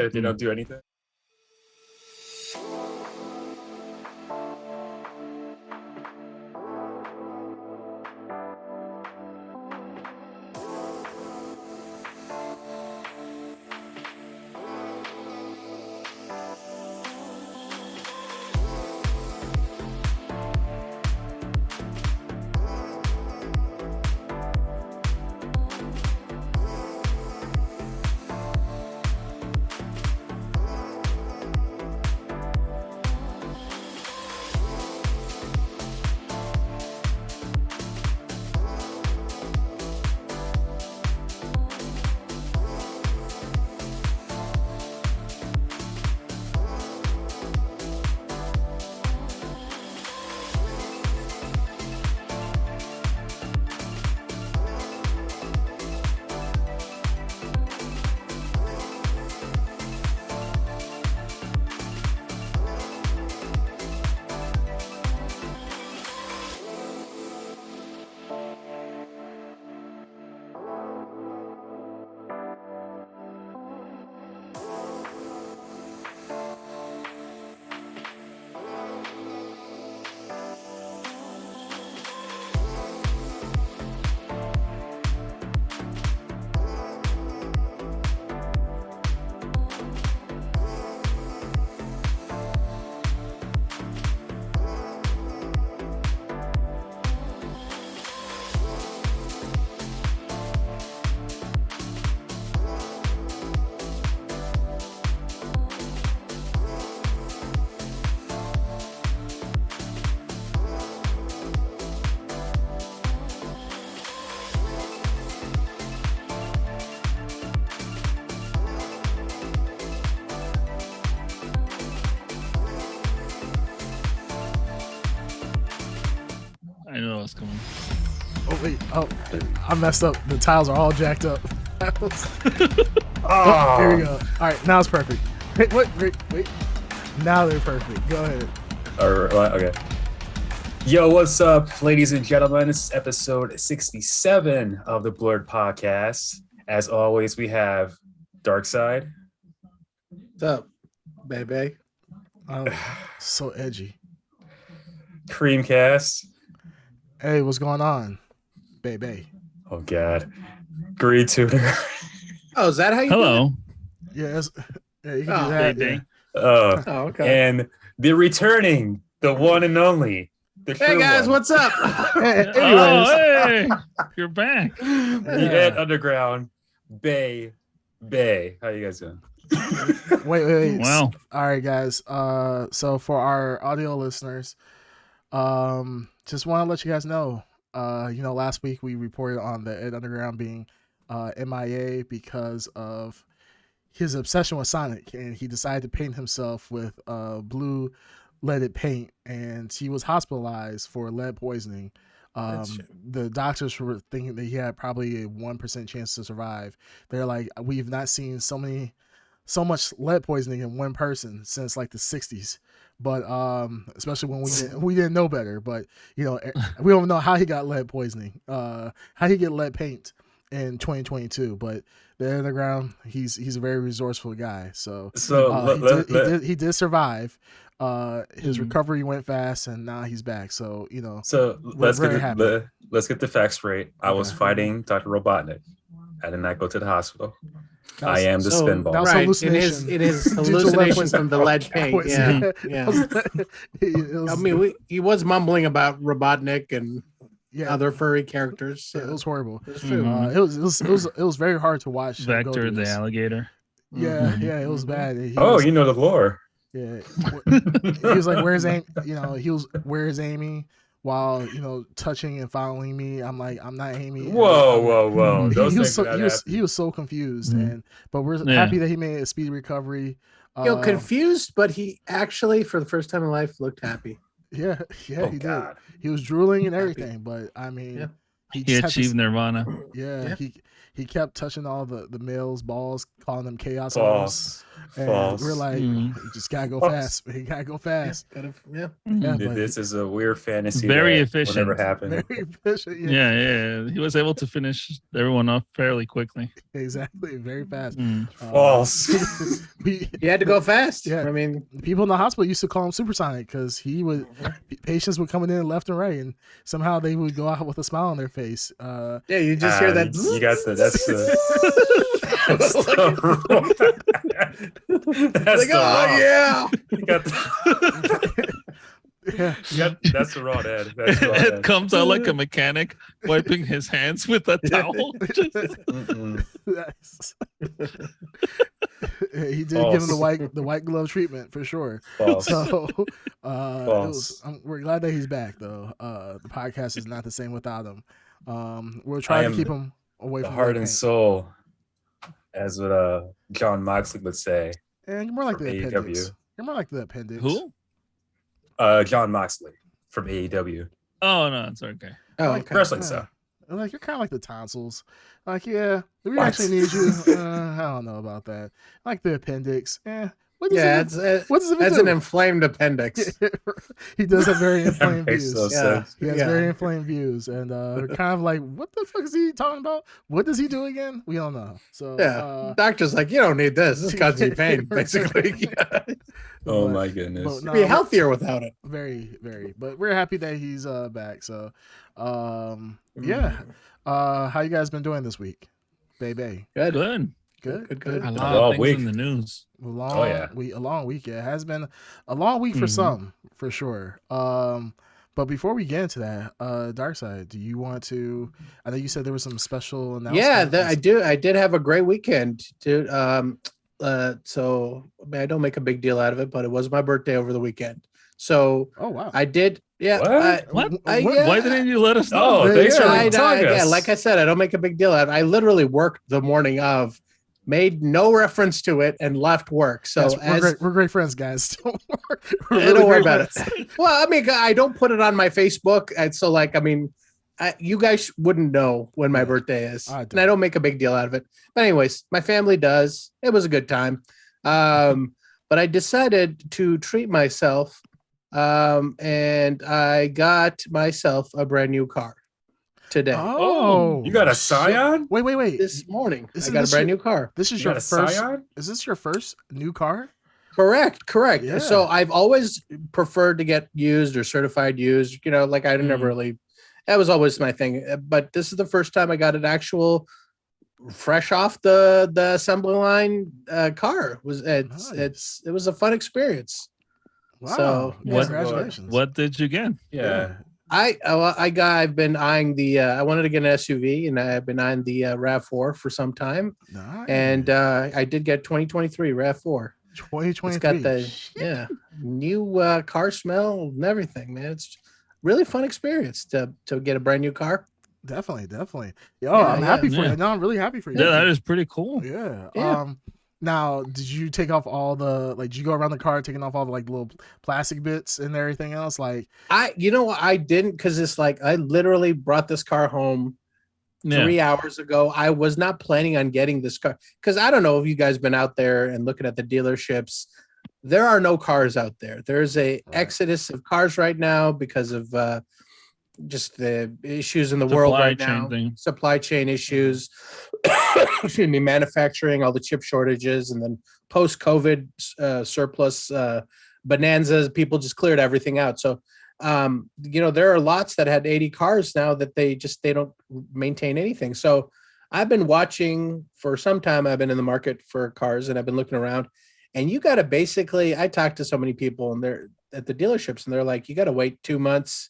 if they don't do anything. I know what's coming. Oh wait, I messed up. The tiles are all jacked up. Oh, Here we go. All right, now it's perfect. Wait. Now they're perfect. Go ahead. All right, okay. Yo, what's up, ladies and gentlemen? This is episode 67 of the Blurred Podcast. As always, we have Darkside. What's up, baby? Oh, so edgy. Creamcast. Hey, what's going on, baby? Oh, God. Greed Tutor. Oh, is that how you do Hello. Yeah, you can Oh, do that. baby. Yeah. it? Oh, okay. And the returning, the one and only, the Hey true guys, one, wait, what's up? Anyways, Oh, hey, you're back. the Ed Underground, Bay. How you guys doing? wait. Wow. All right, guys. So for our audio listeners, just want to let you guys know. Last week we reported on the Ed Underground being MIA because of his obsession with Sonic, and he decided to paint himself with blue leaded paint, and he was hospitalized for lead poisoning. The doctors were thinking that he had probably a 1% chance to survive. They're like, we've not seen so much lead poisoning in one person since like the 60s. But especially when we didn't know better. But we don't know how he got lead poisoning, how he get lead paint in 2022. But the Underground, he's a very resourceful guy. So he did survive. His recovery went fast, and now he's back. So let's very happy. let's get the facts straight. I was Okay. fighting Dr. Robotnik. I did not go to the hospital. I am the So, spinball. that was right, hallucination. it is Due to lead hallucination from the lead paint. poisoning. Yeah. It was- I mean, he was mumbling about Robotnik and yeah, other furry characters. So it was horrible. it's true. Mhm. It was very hard to watch. him go Vector through the this. alligator. Yeah, Mhm. it was bad. He Oh, was, you know the lore. yeah. He was like, "Where's Amy?" He was, "Where's Amy?" While touching and following me. I'm like, "I'm not Amy." Whoa. Those He was things so did not he was happen. he was so confused, Mhm. but we're Yeah. happy that he made a speedy recovery. Confused, but he actually, for the first time in life, looked happy. Yeah, Oh, he did. God. He was drooling and Happy. everything, but I mean, Yeah. He just had this- achieved nirvana. Yeah, he kept touching all the males' balls, calling them chaos arms. False. And False. we're like, Mm. you just gotta go False. fast. You gotta go fast. Yeah. Yeah, Dude, but this is a weird fantasy. Very that efficient. Will never happen. very efficient. Yeah. He was able to finish everyone off fairly quickly. Exactly, very fast. Mm. False. You had to go fast. Yeah. I mean, People in the hospital used to call him supersonic because he would patients were coming in left and right, and somehow they would go out with a smile on their face. yeah, you just hear that. You got that's the that's Like, the oh raw. yeah. You got the, Yeah, that's the raw Ed. That's the raw It Ed. comes out like a mechanic wiping his hands with a towel. Mm-mm. nice. Yeah, he did give him False. the white glove treatment for sure. False. So False. we're glad that he's back though. The podcast is not the same without him. We'll try to am keep him away The from heart that and pain. soul, as what John Moxley would say. And you're more like from the AEW. appendix. You're more like the appendix. Who? John Moxley from AEW. Oh no, it's okay. Oh, Like, okay. Wrestling yeah. stuff. Like you're kind of like the tonsils. Like, yeah, do we What? actually need you? I don't know about that. Like the appendix. What does Yeah, it? it's What does it that's do? an inflamed appendix. He does have very That inflamed makes views. no Yeah. sense. He has Yeah. very inflamed views, and we're kind of like, what the fuck is he talking about? What does he do again? We don't know. So Yeah. Doctor's like, you don't need this. This causes you pain, basically. Oh but- my goodness. but no, Be healthier without it. very, very. But we're happy that he's back. So, Mm. yeah. How you guys been doing this week, baby? Good. Good. Good. Good, good. A Been a lot long of things week. in the news. A long, Oh, yeah. a long week. Yeah, it has been a long week for Mhm. some, for sure. But before we get into that, Darkseid, do you want to? I know you said there was some special announcements. Yeah, I do. I did have a great weekend, dude. So I mean, I don't make a big deal out of it, but it was my birthday over the weekend. So Oh wow. I did. Yeah. What? What? Yeah. Why didn't you let us know? Oh, thanks for Yeah, telling us. yeah, like I said, I don't make a big deal out of it. I literally worked the morning of, made no reference to it, and left work. So Yes, we're great friends, guys. Don't worry. We're Yeah, really don't worry great about friends. it. Well, I mean, I don't put it on my Facebook, and so like, I mean, you guys wouldn't know when my Yeah. birthday is, I and I don't make a big deal out of it. But anyways, my family does. It was a good time, but I decided to treat myself, and I got myself a brand new car today. Oh, You got a shit. Scion? Wait. This morning, I Isn't got a this brand your- new car. This is You your got a first. Scion? Is this your first new car? Correct. Yeah. So I've always preferred to get used or certified used, like I never really, that was always my thing. But this is the first time I got an actual fresh off the assembly line car. Nice. It was a fun experience. Wow. So, yeah. Congratulations. What did you get? Yeah. I've been eyeing I wanted to get an SUV, and I've been eyeing the RAV4 for some time. Nice. And I did get 2023 RAV4. 2023. It's got the new car smell and everything, man. It's really fun experience to get a brand new car. Definitely. Yeah, I'm happy for yeah. you. No, I'm really happy for you. Yeah, that is pretty cool. Yeah. Yeah. Now, did you take off all the did you go around the car taking off all the little plastic bits and everything else? I didn't, because it's like I literally brought this car home Yeah. 3 hours ago. I was not planning on getting this car because I don't know if you guys been out there and looking at the dealerships. There are no cars out there. There's a exodus of cars right now because of just the issues in the world Supply right chain now. thing. Supply chain issues, excuse me, manufacturing, all the chip shortages, and then post-COVID surplus bonanzas. People just cleared everything out. So there are lots that had 80 cars now that they don't maintain anything. So I've been watching for some time. I've been in the market for cars, and I've been looking around, and you got to basically, I talked to so many people, and they're at the dealerships, and they're like, you got to wait 2 months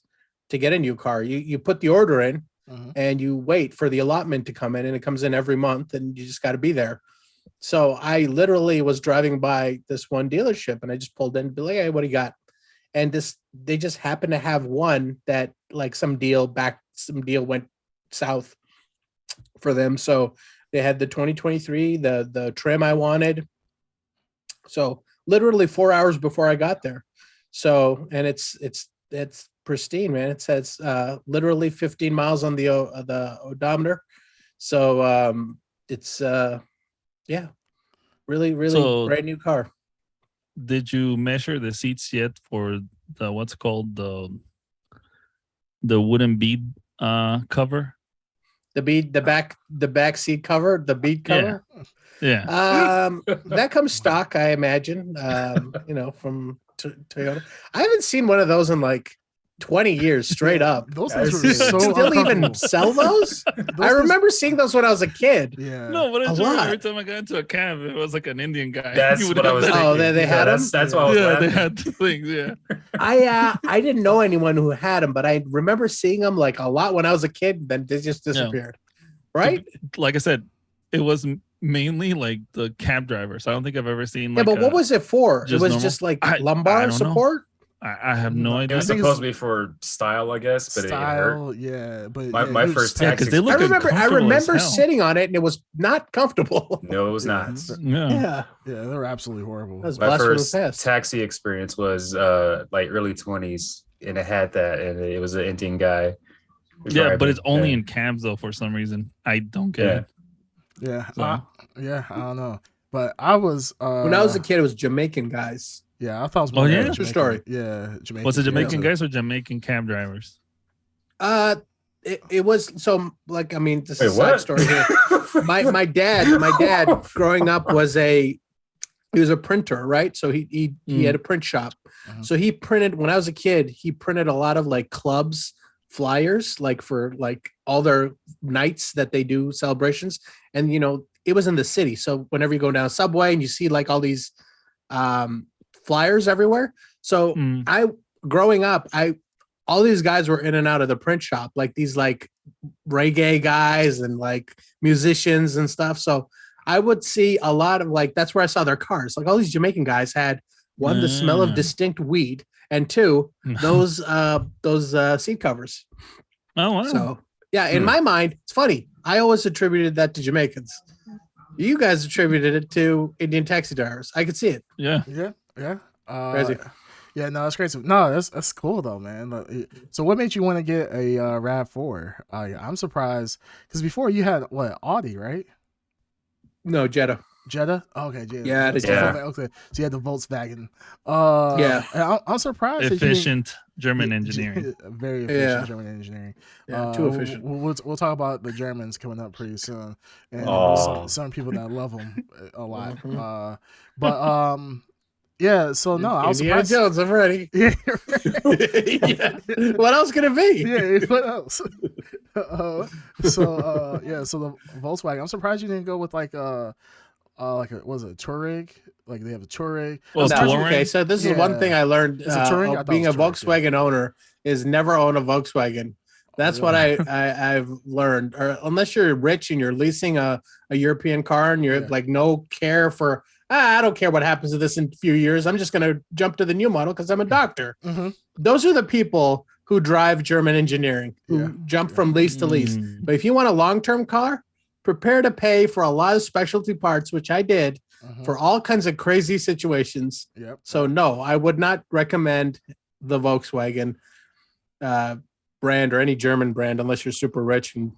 to get a new car. You put the order in, Mhm. and you wait for the allotment to come in, and it comes in every month, and you just got to be there. So I literally was driving by this one dealership, and I just pulled in and be like, hey, what do you got? And they just happened to have one that some deal went south for them. So they had the 2023, the trim I wanted. So literally 4 hours before I got there. So, and it's it's pristine, man. It says literally 15 miles on the odometer. So it's yeah, really So- brand new car. Did you measure the seats yet for the what's it called the wooden bead cover? The back seat cover, the bead cover. Yeah. That comes stock, I imagine. From Toyota. I haven't seen one of those in like 20 years straight up. Those Guys, things were so Still even uncomfortable. sell those? I things- remember seeing those when I was a kid. Yeah. No, but A I remember lot. every time I got into a cab, it was like an Indian guy. That's He would what I have was that- thinking. they had That's why I was Yeah, they laughing. had the things. Yeah. I didn't know anyone who had them, but I remember seeing them like a lot when I was a kid. Then they just disappeared. Right? Like I said, it was mainly like the cab drivers. I don't think I've ever seen. Yeah, Like but what was it for? It just was normal- just like I lumbar don't know. support. I have no It idea. was I think it's- supposed to be for style, I guess, but it hurt. Style, yeah, but My- yeah, my it was first just- Yeah, taxi 'cause they look I remember uncomfortable as hell. sitting on it and it was not comfortable. No, it was Yeah. not. Yeah. Yeah. Yeah, they were absolutely horrible. That was My blast from the first past. taxi experience was like early 20s, and it had that, and it was an Indian guy. Yeah, but it's only Yeah. in cabs though. For some reason, I don't get Yeah. it. Yeah, So- I don't know, but I was When I was a kid, it was Jamaican guys. yeah, I thought it was Oh, more yeah? Jamaican. True story. Yeah, Jamaican. Was it Jamaican yeah. guys or Jamaican cab drivers? It was so like I mean, this Wait, is a side what? story here. My dad growing up was he was a printer, right? So he had a print shop. Mhm. So he printed when I was a kid, he printed a lot of like clubs flyers like for like all their nights that they do celebrations. And it was in the city. So whenever you go down Subway and you see like all these flyers everywhere. So Mm. growing up, all these guys were in and out of the print shop, like these like reggae guys and like musicians and stuff. So I would see a lot of like that's where I saw their cars. Like all these Jamaican guys had one, the smell of Mm. distinct weed, and two, those seat covers. Oh wow. So yeah, in Hmm. my mind, it's funny. I always attributed that to Jamaicans. You guys attributed it to Indian taxi drivers. I could see it. Yeah. Yeah. Crazy. Yeah, no, that's crazy. No, that's cool though, man. So, what made you want to get a Rav4? I'm surprised because before you had what Audi, right? No, Jetta. Jetta. Oh, okay, Jetta. Yeah, the Jetta. Okay, so you had the Volkswagen. Yeah. and I'm surprised. that you didn't- Efficient German engineering. Very efficient Yeah. German engineering. Yeah, too efficient. We'll talk about the Germans coming up pretty soon, and Aw. some people that love them a lot. Mhm. But yeah. So no, I was Indiana surprised. Jones, I'm ready. Yeah, Yeah. What else could it be? yeah. What else? So the Volkswagen. I'm surprised you didn't go with like a was it a Touareg? Like they have a Touareg. Well, No, Touring? okay, so this is one Yeah. thing I learned Is it Touring? I thought being it a was Touring, Volkswagen owner is never own a Volkswagen. That's what I've learned. Or unless you're rich and you're leasing a European car and you're Yeah. like no care for I don't care what happens to this in a few years. I'm just gonna jump to the new model because I'm a doctor. Mm-hmm. Those are the people who drive German engineering, who Yeah. jump from lease to lease. Mm. But if you want a long-term car, prepare to pay for a lot of specialty parts, which I did for all kinds of crazy situations. Yep. So no, I would not recommend the Volkswagen brand or any German brand unless you're super rich and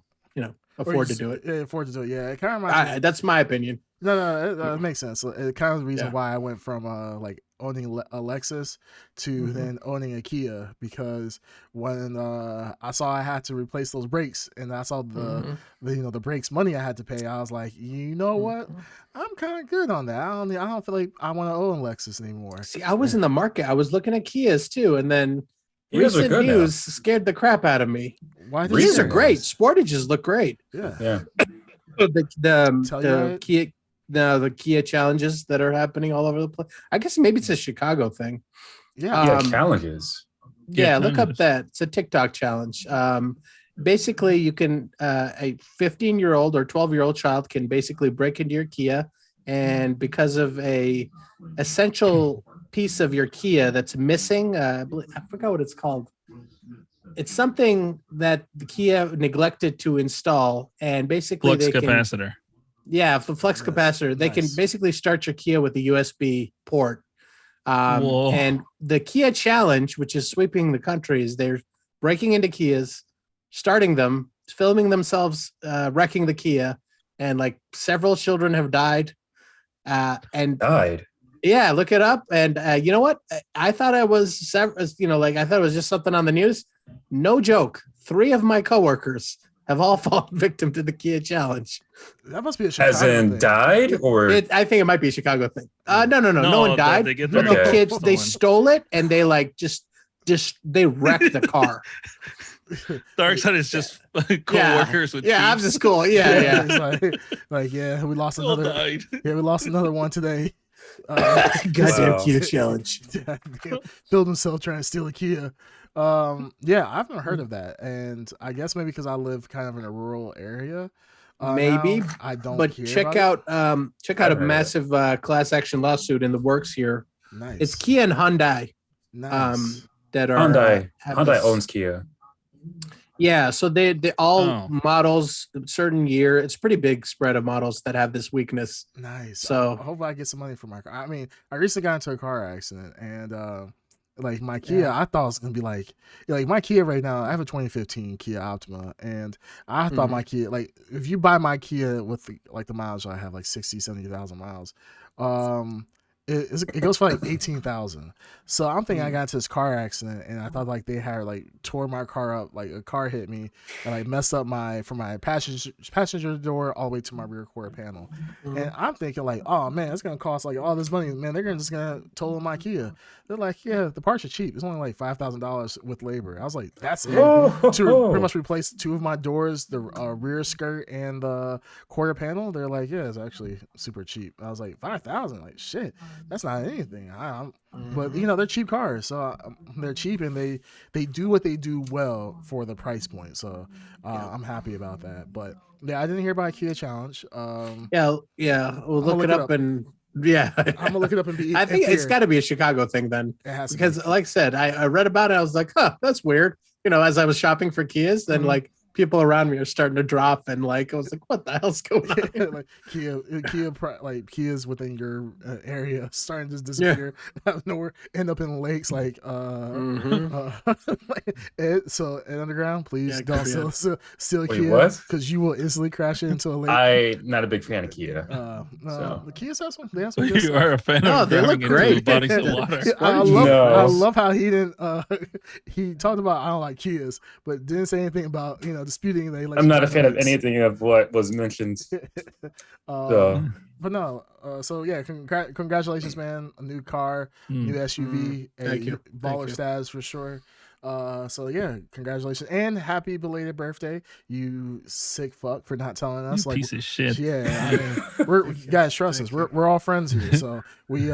afford to do it. Yeah, afford to do it. Yeah, it kind of reminds me. That's my opinion. No, it makes sense. It kind of the reason Yeah. why I went from like owning a Lexus to Mhm. then owning a Kia because when I saw I had to replace those brakes and I saw Mhm. the brakes money I had to pay, I was like, you know what, I'm kind of good on that. I don't feel like I want to own a Lexus anymore. See, I was in the market. I was looking at Kias too, and then You guys are recent good now. news scared the crap out of me. Why did These Recent are great. news. Sportages look great. Yeah. Yeah. The Telluride? Kia. The Kia challenges that are happening all over the place. I guess maybe it's a Chicago thing. Yeah. Yeah, Um, challenges. Yeah, look up challenges. that. It's a TikTok challenge. Basically, you can a 15-year-old or 12-year-old child can basically break into your Kia, and because of a essential piece of your Kia that's missing, I forgot what it's called. It's something that the Kia neglected to install, and basically Flux they can. capacitor. Yeah, the flex Nice, capacitor. They can nice. basically start your Kia with a USB port. Whoa. And the Kia Challenge, which is sweeping the country, is they're breaking into Kias, starting them, filming themselves wrecking the Kia, and like several children have died. And Died. yeah, look it up. And you know what? I thought I was, I thought it was just something on the news. No joke. 3 of my coworkers have all fallen victim to the Kia Challenge. That must be a Chicago As in thing. died, or I think it might be a Chicago thing. No one that died. they get But their the kids, stolen. they stole it and they like just they wrecked the car. Dark Side is just co-workers with Yeah, Chiefs. after school. Yeah. It's like, yeah, we lost All another. died. Yeah, we lost another one today. Goddamn Wow. Kia Challenge. Killed himself trying to steal a Kia. Yeah, I've never heard of that, and I guess maybe because I live kind of in a rural area. Maybe, now, I don't. But hear check about out check I've out a heard of it. massive class action lawsuit in the works here. it. Nice. It's Kia and Hyundai Nice. that are Hyundai. have Hyundai this- owns Kia. Yeah, so they all Oh. models a certain year. It's a pretty big spread of models that have this weakness. Nice. So- I hope I get some money for my car. I mean, I recently got into a car accident, and like my Kia, I thought it was gonna be like my Kia right now. I have a 2015 Kia Optima, and I thought Mhm. my Kia, like if you buy my Kia with the mileage I have, like 70,000 miles, it goes for like 18,000. So I'm thinking I got into this car accident, and I thought like they had like tore my car up, like a car hit me and like messed up from my passenger door all the way to my rear quarter panel. And I'm thinking like, oh man, it's gonna cost like all this money, man. They're just gonna total my Kia. They're like, yeah, the parts are cheap. It's only like $5,000 with labor. I was like, that's it. To pretty much replace 2 of my doors, the rear skirt and the quarter panel. They're like, yeah, it's actually super cheap. I was like, 5,000, like shit, that's not anything. But they're cheap cars, so they're cheap and they do what they do well for the price point. So I'm happy about that. But yeah, I didn't hear about Kia Challenge. Yeah. We'll look it up and yeah. I'm gonna look it up and be. I think in it's fear. got to be a Chicago thing then, It has to because be. like I said, I read about it. I was like, huh, that's weird. As I was shopping for Kias, then Mhm. like people around me are starting to drop, and like I was like, what the hell's going on? like Kia's within your area starting to just disappear out of nowhere, end up in lakes like so at Underground, please Yeah, don't yeah. steal a Wait, Kia what? because you will instantly crash it into a lake. I'm not a big fan of Kia. No, So. the Kias have some. They have some good You stuff. are a fan No, of they look driving into great. bodies of water. I No. love how he didn't. He talked about I don't like Kias, but didn't say anything about disputing that he likes I'm not a fan of Kias. anything of what was mentioned. So But no, so yeah, congratulations, man! A new car, Mm. new SUV, Thank a you. baller Thank you. status for sure. So yeah, congratulations and happy belated birthday, you sick fuck for not telling us. You piece of shit. Yeah, I mean, you guys trust us. We're all friends here, so we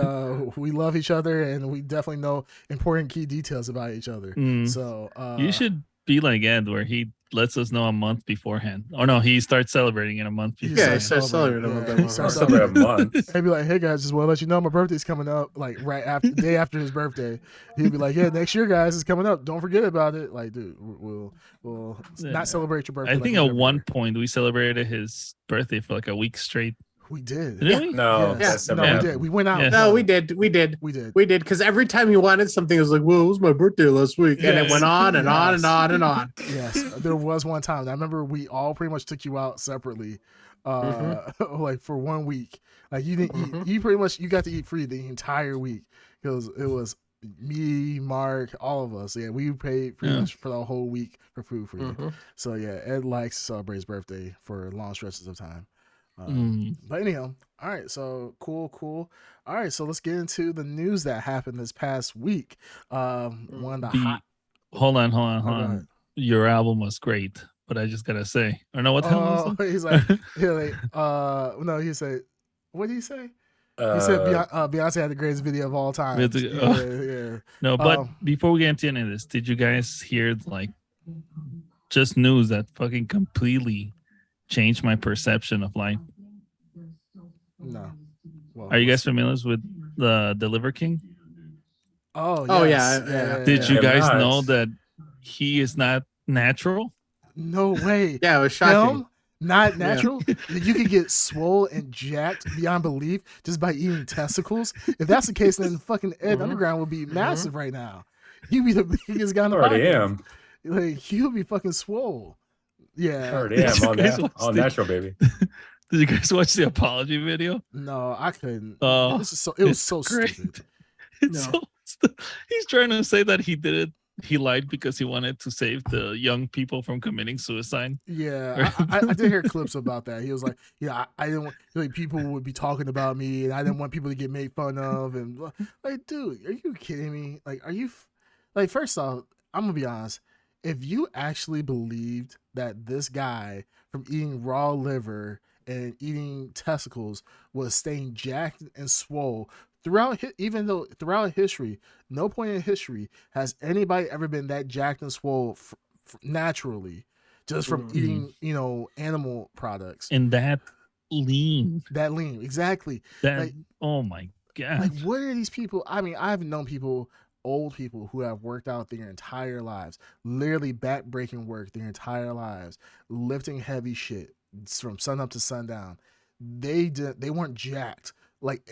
love each other and we definitely know important key details about each other. Mm. So You should be like Ed, where he lets us know a month beforehand. Or no, he starts celebrating in a month he before. Yeah, he starts celebrating a Yeah, little he bit starts more. for a month. He'd be like, "Hey guys, just want to let you know my birthday's coming up." Like right after, day after his birthday, he'd be like, "Yeah, next year, guys, is coming up. Don't forget about it." Like, dude, we'll Yeah. not celebrate your birthday. I like think in at one February. point we celebrated his birthday for like a week straight. we did. Did we? No, Yes. that's No, never we happened. did. We went out. Yeah. No, we did. We did. Because every time you wanted something, it was like, "Whoa, it was my birthday last week," and it Yes. went on and on and on and on. Yes, there was one time. I remember we all pretty much took you out separately, like for 1 week. Like you didn't eat. You pretty much you got to eat free the entire week because it was me, Mark, all of us. Yeah, we paid pretty Yeah. much for the whole week for food for you. Mhm. So yeah, Ed likes to celebrate his birthday for long stretches of time. Mm. But anyhow, all right. So cool. All right, so let's get into the news that happened this past week. One of the hot. Hold on. Oh, go ahead. Your album was great, but I just gotta say, I don't know what the hell was Oh, he's like, no, he said, what did he say? He said Beyonce had the greatest video of all time. With the- Yeah. No, but Um, before we get into any of this, did you guys hear like just news that fucking completely changed my perception of life? No. Well, Are you guys familiar with the Liver King? Oh, Oh, yes. yeah. Did you Yeah. guys Nice. know that he is not natural? No way. Yeah, it was shocking. Him not natural. You could get swole and jacked beyond belief just by eating testicles. If that's the case, then fucking Ed Mhm. Underground would be massive right now. He'd be the biggest guy in the Already podcast. am. Like he would be fucking swole. Yeah. Already am You on guys that. watch On the- natural, baby. Did you guys watch the apology video? No, I couldn't. Oh, This is so. It was it's so great. stupid. It's No. so he's trying to say that he did it. He lied because he wanted to save the young people from committing suicide. Yeah, I did hear clips about that. He was like, "Yeah, I didn't want like people would be talking about me, and I didn't want people to get made fun of." And like, dude, are you kidding me? Like, are you like? First off, I'm gonna be honest. If you actually believed that this guy from eating raw liver and eating testicles was staying jacked and swole even though throughout history, no point in history has anybody ever been that jacked and swole naturally, just from Mhm. eating, animal products. And that lean. That lean, exactly. That Like- oh my god. Like, what are these people? I mean, I've known people, old people, who have worked out their entire lives, literally back-breaking work their entire lives, lifting heavy shit from sun up to sundown. They weren't jacked, like,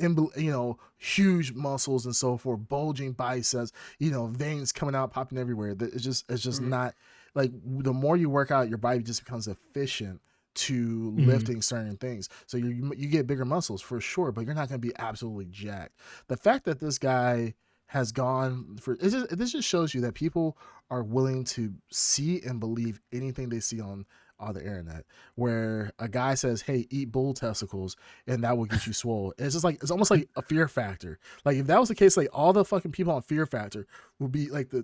huge muscles and so forth, bulging biceps, veins coming out, popping everywhere. It's just not like, the more you work out, your body just becomes efficient to lifting certain things. So you get bigger muscles for sure, but you're not going to be absolutely jacked. The fact that this guy has gone for this just shows you that people are willing to see and believe anything they see on the internet, where a guy says, "Hey, eat bull testicles," and that will get you swole. It's just like, it's almost like a Fear Factor. Like, if that was the case, like, all the fucking people on Fear Factor would be like the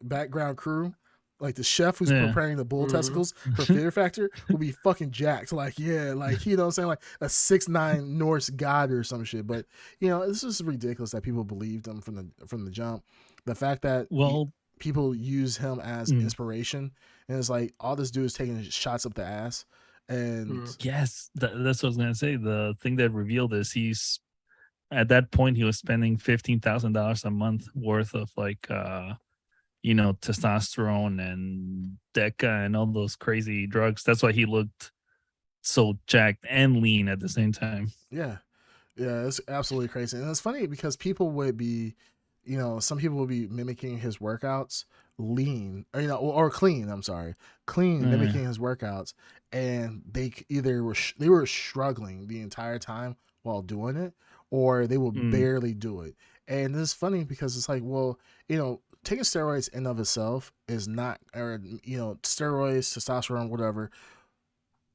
background crew. Like, the chef who's Yeah. preparing the bull Mhm. testicles for Fear Factor will be fucking jacked. Like, yeah, like, you know what I'm saying? Like a 6'9" Norse god or some shit. But, it's just ridiculous that people believed him from the jump. The fact that Well, people use him as Mm. inspiration, and it's like, all this dude is taking shots up the ass. And Mm. yes, that's what I was gonna say. The thing that revealed is he's at that point he was spending $15,000 a month worth of testosterone and Deca and all those crazy drugs. That's why he looked so jacked and lean at the same time. yeah, it's absolutely crazy. And it's funny because people would be, some people would be mimicking his workouts lean, or clean. I'm sorry, clean, Yeah. mimicking his workouts, and they were struggling the entire time while doing it, or they would barely do it. And it's funny because it's like, well, taking steroids in of itself is not, or steroids, testosterone, whatever.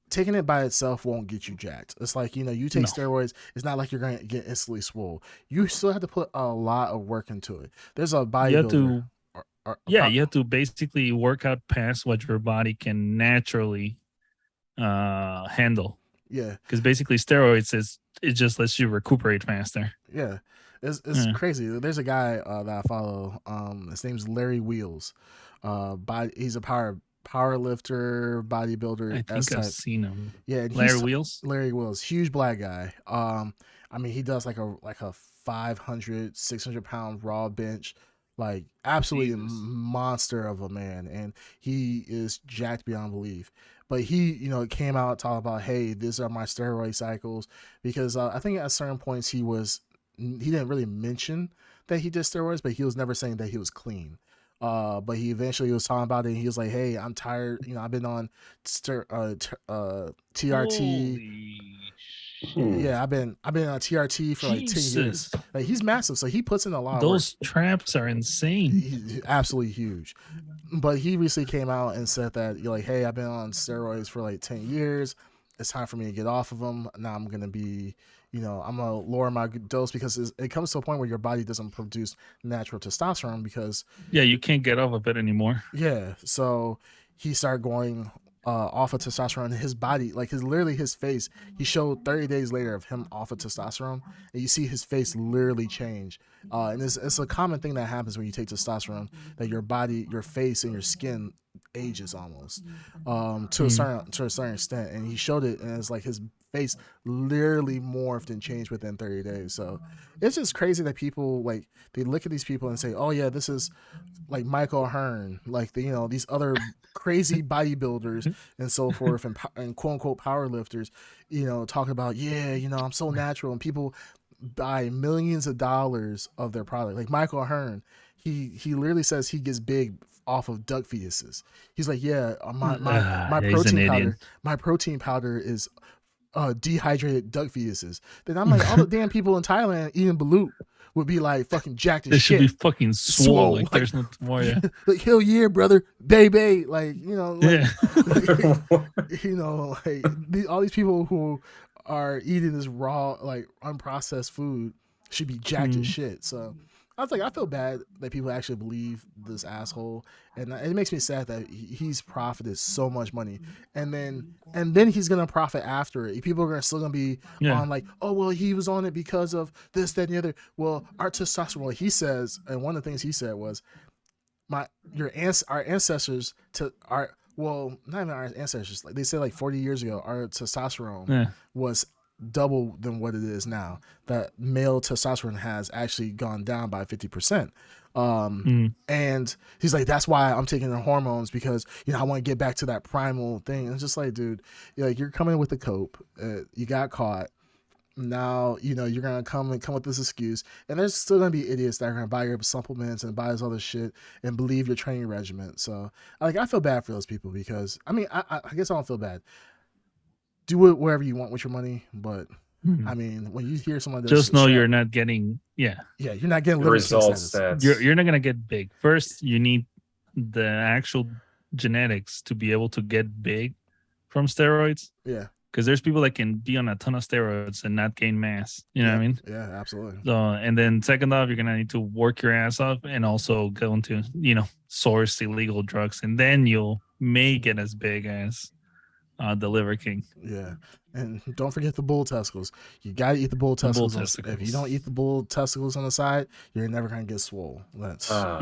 Taking it by itself won't get you jacked. It's like, you take No. steroids, it's not like you're going to get instantly swole. You still have to put a lot of work into it. There's a bodybuilder. You have to, or you have to basically work out past what your body can naturally handle. yeah, Because basically, steroids it just lets you recuperate faster. yeah. It's Yeah. crazy. There's a guy that I follow. His name's Larry Wheels. He's a power lifter, bodybuilder. I think S-type. I've seen him. Yeah, and Larry Wheels. Larry Wheels, huge black guy. I mean, he does like a 500, 600 pound raw bench, like absolutely a Jesus. monster of a man, and he is jacked beyond belief. But he, came out talking about, hey, these are my steroid cycles, because I think at certain points he didn't really mention that he did steroids, but he was never saying that he was clean. But he eventually was talking about it, and he was like, "Hey, I'm tired. I've been on TRT. Yeah, I've been on TRT for like 10 years. Jesus. Like, he's massive, so he puts in a lot of Those traps are insane. work. He's absolutely huge. But he recently came out and said that, you're like, hey, I've been on steroids for like 10 years. It's time for me to get off of them. Now I'm gonna be, I'm gonna lower my dose, because it comes to a point where your body doesn't produce natural testosterone, because Yeah, you can't get off of it anymore. yeah, so he started going off of testosterone. His body, like his face, he showed 30 days later of him off of testosterone, and you see his face literally change. And it's a common thing that happens when you take testosterone, that your body, your face, and your skin ages almost to a certain extent. And he showed it, and it's like his face literally morphed and changed within 30 days. So it's just crazy that people like they look at these people and say, "Oh yeah, this is like Michael Hearn, like the, you know, these other crazy bodybuilders and so forth, and quote unquote power lifters, you know, talking about, yeah, you know, I'm so natural, and people buy millions of dollars of their product. Like Michael Hearn, he literally says he gets big off of duck fetuses. He's like, yeah, my protein powder is dehydrated duck fetuses. Then I'm like, all the damn people in Thailand eating balut would be like fucking jacked as They shit. should be fucking swole. Like there's no more. Yeah. Like hell yeah, brother, baby. Like, you know, like, Yeah. you know, like all these people who are eating this raw, like unprocessed food should be jacked as shit. So I was like, I feel bad that people actually believe this asshole, and it makes me sad that he's profited so much money, and then he's gonna profit after it. People are still gonna be on like, oh well, he was on it because of this, that, and the other. Well, our testosterone, he says, and one of the things he said was, our ancestors well, not even our ancestors, like they said like 40 years ago, our testosterone was double than what it is now. That male testosterone has actually gone down by 50%. And he's like, that's why I'm taking the hormones, because, you know, I want to get back to that primal thing. And it's just like, dude, you're coming with the cope. You got caught. Now, you know, you're going to come with this excuse, and there's still going to be idiots that are going to buy your supplements and buy this other shit and believe your training regimen. So like, I feel bad for those people, because I mean, I guess I don't feel bad. Do it wherever you want with your money, but I mean, when you hear someone just know you're not getting you're not getting the results that you're not gonna get big. First, you need the actual genetics to be able to get big from steroids. Yeah, because there's people that can be on a ton of steroids and not gain mass. You know what I mean? Yeah, absolutely. So, and then second off, you're gonna need to work your ass off and also go into, you know, source illegal drugs, and then you'll may get as big as the Liver King. Yeah, and don't forget the bull testicles. You gotta eat the bull testicles. If you don't eat the bull testicles on the side, you're never gonna get swole. That's so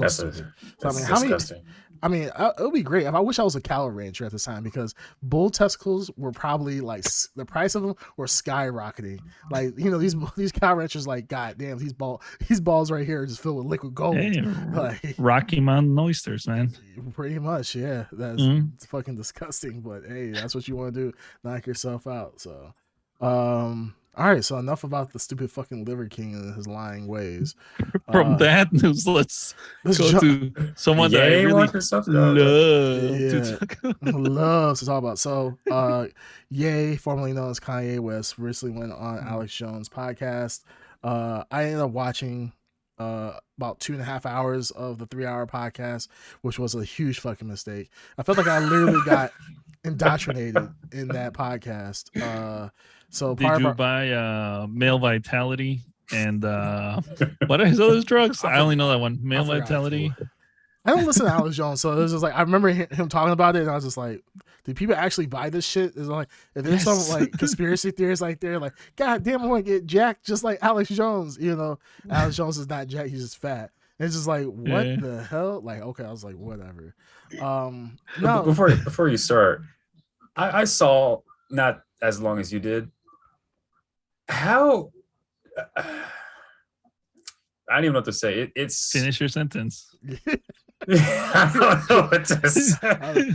stupid. That's disgusting. It would be great. I wish I was a cow rancher at the time, because bull testicles were probably like, the price of them were skyrocketing. Like, you know, these cow ranchers, like, god damn, these balls right here are just filled with liquid gold. Hey, like, Rocky Mountain oysters, man. Pretty much, yeah. That's fucking disgusting. But hey, that's what you want to do. Knock yourself out. So, all right, so enough about the stupid fucking Liver King and his lying ways. From that news, let's go to someone that I really love to talk about. So, Ye, formerly known as Kanye West, recently went on Alex Jones' podcast. I ended up watching about 2.5 hours of the 3-hour podcast, which was a huge fucking mistake. I felt like I literally got indoctrinated in that podcast. So did you buy Male Vitality and what are his other drugs? I only know that one, Male Vitality. I don't listen to Alex Jones, so it was just like, I remember him talking about it, and I was just like, do people actually buy this shit? It's like, if there's some like conspiracy theories like they're like, god damn, I want to get jacked just like Alex Jones. You know, Alex Jones is not jacked, he's just fat. And it's just like, what the hell? Like, okay, I was like, whatever. No, before you start, I saw, not as long as you did, how I don't even know what to say. It's finish your sentence. I don't know what to say.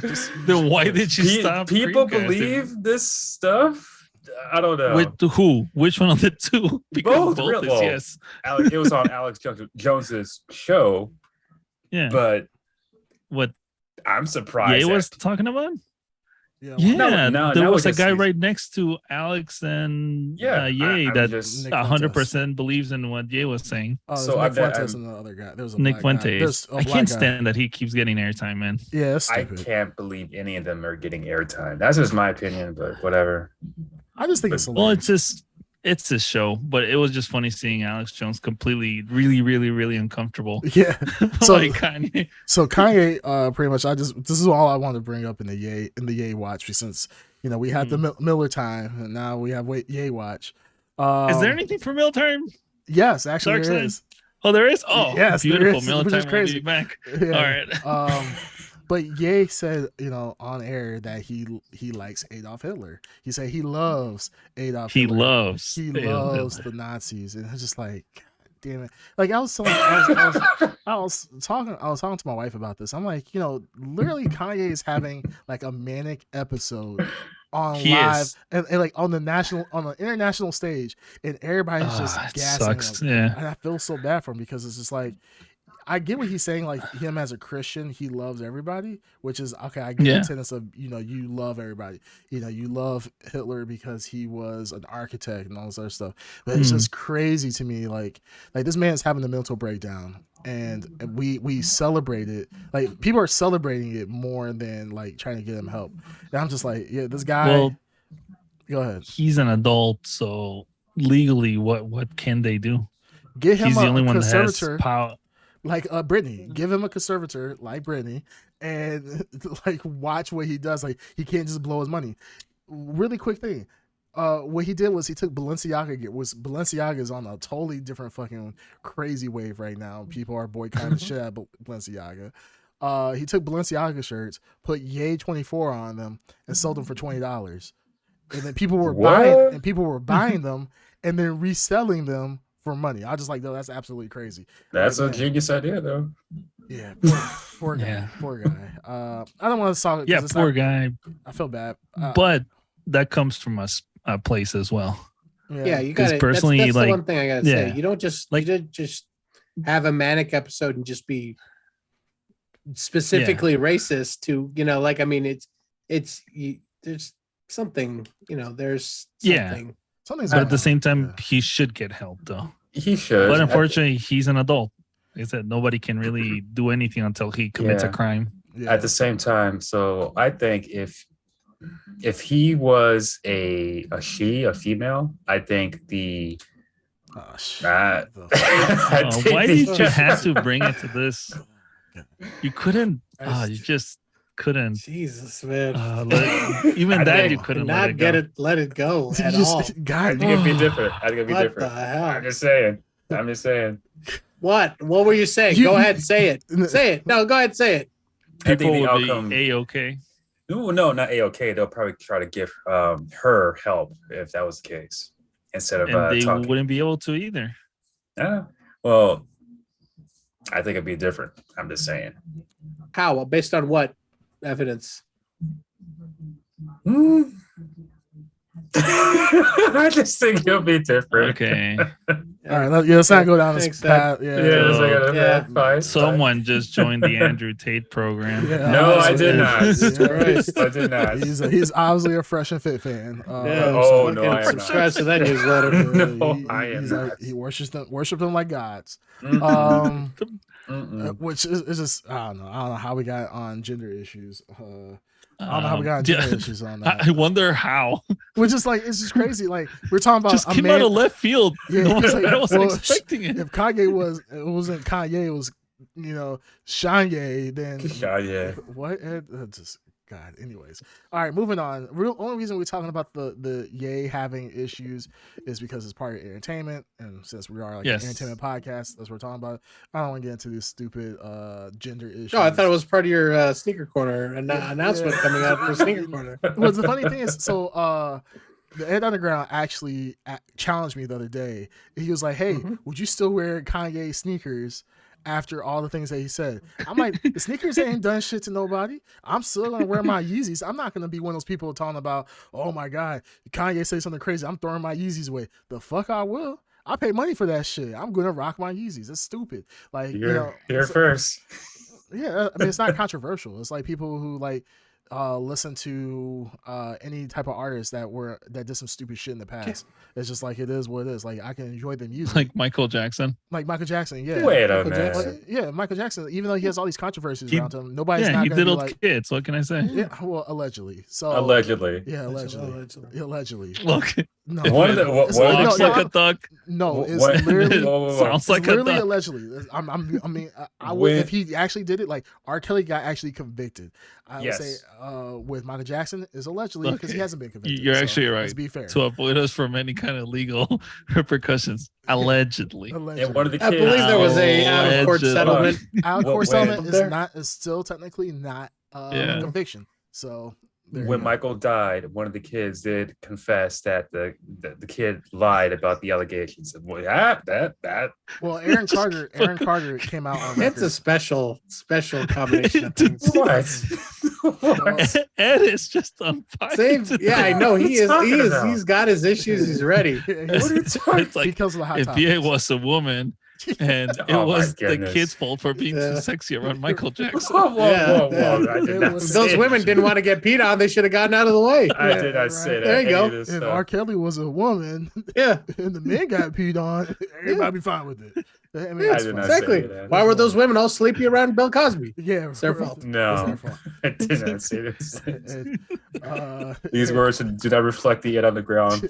Then why did you stop? People believe this stuff. I don't know. With who? Which one of the two? Because both is yes. It was on Alex Jones's show. Yeah. But what I'm surprised. Ye was talking about? Yeah, there was a guy right next to Alex and Ye that 100% believes in what Ye was saying. So Nick Fuentes and the other guy. There was a Nick Fuentes. I can't stand that he keeps getting airtime, man. Yeah, I can't believe any of them are getting airtime. That's just my opinion, but whatever. I just think it's hilarious. It's his show, but it was just funny seeing Alex Jones completely, really, really, really uncomfortable. Yeah. So like Kanye. So Kanye, pretty much, this is all I want to bring up in the Ye watch, since, you know, we had the Miller time, and now we have Ye watch. Is there anything for Miller time? Yes, actually there is. Oh, there is. Oh, yes, beautiful. Is, Miller which time is crazy. will be back. Yeah. All right. But Ye said, on air that he likes Adolf Hitler. He said he loves Adolf He Hitler. loves. He Adolf loves Hitler. the Nazis, and it's just like, God damn it! Like I was talking to my wife about this. I'm like, literally Kanye is having like a manic episode on He live is. and like on the international stage, and everybody's just It gassing sucks. him. Yeah. And I feel so bad for him because it's just like, I get what he's saying. Like him as a Christian, he loves everybody, which is okay. I get Yeah. the tenets of you love everybody. You love Hitler because he was an architect and all this other stuff. But it's just crazy to me. Like this man is having a mental breakdown, and we celebrate it. Like people are celebrating it more than like trying to get him help. And I'm just like, yeah, this guy. Well, go ahead. he's an adult, so legally, what can they do? Get him He's the only one that has conservator. power. Like Brittany, give him a conservator like Brittany, and like watch what he does. Like he can't just blow his money. Really quick thing, what he did was he took Balenciaga. Balenciaga is on a totally different fucking crazy wave right now. People are boycotting the shit out of Balenciaga. He took Balenciaga shirts, put Ye 24 on them, and sold them for $20. And then people were buying them and then reselling them for money. I just like, no, that's absolutely crazy. That's Like, a genius idea, though. Yeah, poor guy. Yeah. Poor guy. I don't want to talk. Yeah, poor guy. I feel bad. But that comes from a place as well. Yeah, you Because got personally, that's like, the one thing I gotta yeah. say. You don't just Like- you didn't just have a manic episode and just be specifically racist to like I mean it's there's something there's Yeah. something. Something's But going at the on. same time, Yeah. he should get help though. He should. But unfortunately, he's an adult. Like I said, nobody can really do anything until he commits a Yeah. crime. Yeah. At the same time, so I think if he was a female, I think the Oh, shit. I Oh, think why the- did you have to bring it to this? You couldn't. You just couldn't. Jesus, man. Even I that think- you couldn't Not let it go You at just- all. I God, think it'd be different. I think it'd be What different. the hell? I'm just saying. What were you saying? You- Go ahead, say it. Say it. No, go ahead, say it. I think People the would outcome. be a-okay. No, not A-OK. They'll probably try to give her help if that was the case, instead of And they talking. wouldn't be able to either. Well, I think it'd be different. I'm just saying. How? Based on what evidence? I just think it'll be different. Okay. all right, let's not go down this Thanks, path. Yeah, Yeah, it's like a, Yeah. fine. Someone just joined the Andrew Tate program. Yeah. No, I did not. Yeah. Christ. I did not. He's obviously a Fresh and Fit fan. Oh, no, I am subscribe to that newsletter. No, I am he's not. like, he worships them like gods. Mm-mm. Which is just I don't know how we got on gender issues. I don't know how we got on gender issues on that. I wonder how. Which is like it's just crazy. Like we're talking about Just a came man. out of left field. Yeah, No one, it's like, I wasn't well, expecting it. If Kanye wasn't Kanye, it was Shanye. Then Yeah. what? Just God. Anyways, all right, moving on. Only reason we're talking about the Ye having issues is because it's part of entertainment, and since we are like Yes. an entertainment podcast, that's what we're talking about. I don't want to get into these stupid gender issues. Oh, I thought it was part of your sneaker corner announcement coming out for sneaker corner. Well, the funny thing is, so the Ed Underground actually challenged me the other day. He was like, "Hey, would you still wear Kanye sneakers after all the things that he said?" I'm like, "The sneakers ain't done shit to nobody. I'm still gonna wear my Yeezys. I'm not gonna be one of those people talking about, oh my God, Kanye say something crazy, I'm throwing my Yeezys away. The fuck I will. I pay money for that shit. I'm gonna rock my Yeezys. It's stupid. Like, You're first. yeah, I mean, it's not controversial. It's like people who like listen to any type of artist that did some stupid shit in the past. It's just like it is what it is. Like I can enjoy the music, Like Michael Jackson. like Michael Jackson. Yeah, Wait a Michael Jackson. minute. yeah, Michael Jackson. Even though he has all these controversies He- around him, nobody's Yeah, not he gonna be diddled like, kids. What can I say? yeah, well, allegedly. So Allegedly. yeah, allegedly. Allegedly. Allegedly. Look, No, One of the- what- it's- one of the Walks kids- like a duck. no, it's What- literally. Sounds It's like a literally duck. allegedly. I mean, I would When- if he actually did it. Like R. Kelly got actually convicted. I would Yes. say with Michael Jackson is allegedly because he Okay. hasn't been convicted. You're so actually Let's right. be fair. To avoid us from any kind of legal repercussions, allegedly. Allegedly. And one of the I kids. believe there was a out of court Allegedly. settlement. out of What- court when- settlement There? is still technically not Yeah. conviction. So there you When go. Michael died, one of the kids did confess that the kid lied about the allegations. Well, that. Well, Aaron Carter came out on It's a record. special combination of things. What? Ed is just on fire. Same, yeah, I know What are he you is. talking about? He's got his issues. He's ready. What are you talking? It's like because of the hot if topics. VA was a woman and it Oh my was the goodness. kid's fault for being Yeah. too sexy around Michael Jackson. Whoa, whoa, Yeah, whoa, yeah. whoa! I did It not was- If say those women that. didn't want to get peed on, they should have gotten out of the way. I did not say Right. that. There you any go. of this If stuff. R. Kelly was a woman Yeah, and the men got peed on, everybody be fine with it. I mean, yeah, that's did fine. not say exactly. that. Why were those women all sleepy around Bill Cosby? Yeah, It's their fault. No, It's their fault. I did not say this. These and- words do not reflect the Ed on the ground.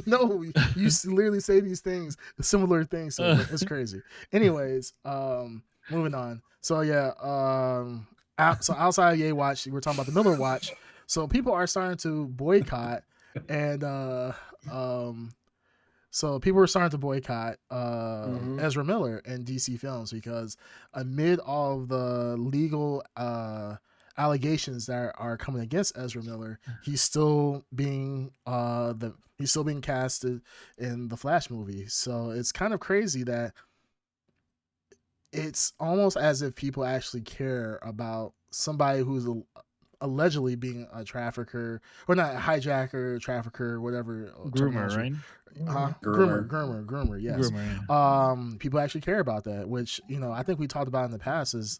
no, you literally say these things, similar things. So it's crazy. Anyways, moving on. So yeah, so outside of Yay Watch, we're talking about the Miller Watch. So people are starting to boycott, and so people are starting to boycott Mhm. Ezra Miller and DC Films because amid all of the legal allegations that are coming against Ezra Miller, he's still being casted in the Flash movie. So it's kind of crazy that it's almost as if people actually care about somebody who's allegedly being a trafficker, or not a hijacker, trafficker, whatever. Groomer, terminology. right? Groomer, yes. Groomer. Yeah. People actually care about that, which I think we talked about in the past. Is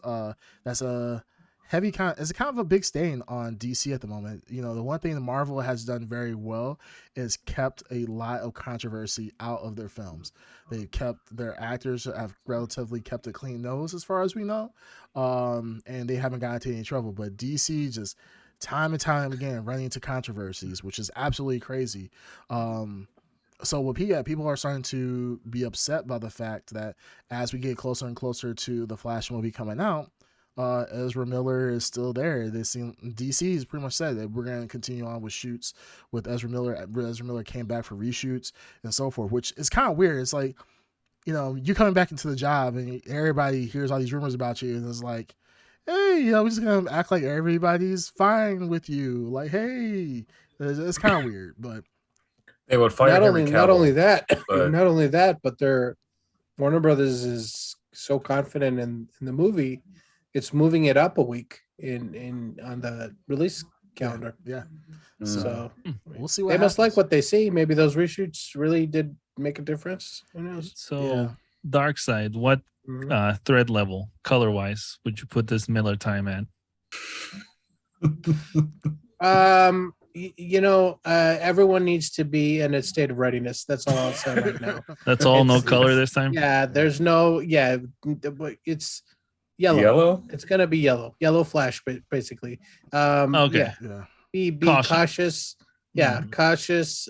that's a heavy it's a kind of a big stain on DC at the moment. The one thing that Marvel has done very well is kept a lot of controversy out of their films. They've kept their actors have relatively kept a clean nose as far as we know, and they haven't gotten into any trouble. But DC just time and time again running into controversies, which is absolutely crazy. So with people are starting to be upset by the fact that as we get closer and closer to the Flash movie coming out, Ezra Miller is still there. DC has pretty much said that we're going to continue on with shoots with Ezra Miller. Ezra Miller came back for reshoots and so forth, which is kind of weird. It's like, you coming back into the job and everybody hears all these rumors about you, and it's like, hey, we're just going to act like everybody's fine with you. Like, hey, it's kind of weird, but. They would fight Not Henry only, Cavill. not only that, but- not only that, but their Warner Brothers is so confident in the movie, it's moving it up a week in on the release calendar. Yeah. Mm. So We'll see what they must like happens. what they see. Maybe those reshoots really did make a difference. Who knows? So, Yeah. Dark Side, what Mhm. thread level, color wise, would you put this Miller time at? Everyone needs to be in a state of readiness. That's all I'll say right now. That's all, no It's- color this time? Yeah, there's no. Yeah, but it's yellow. Yellow? It's gonna be yellow Flash, basically. Okay. Yeah, Yeah. be Caution. cautious. Yeah, Mhm. cautious.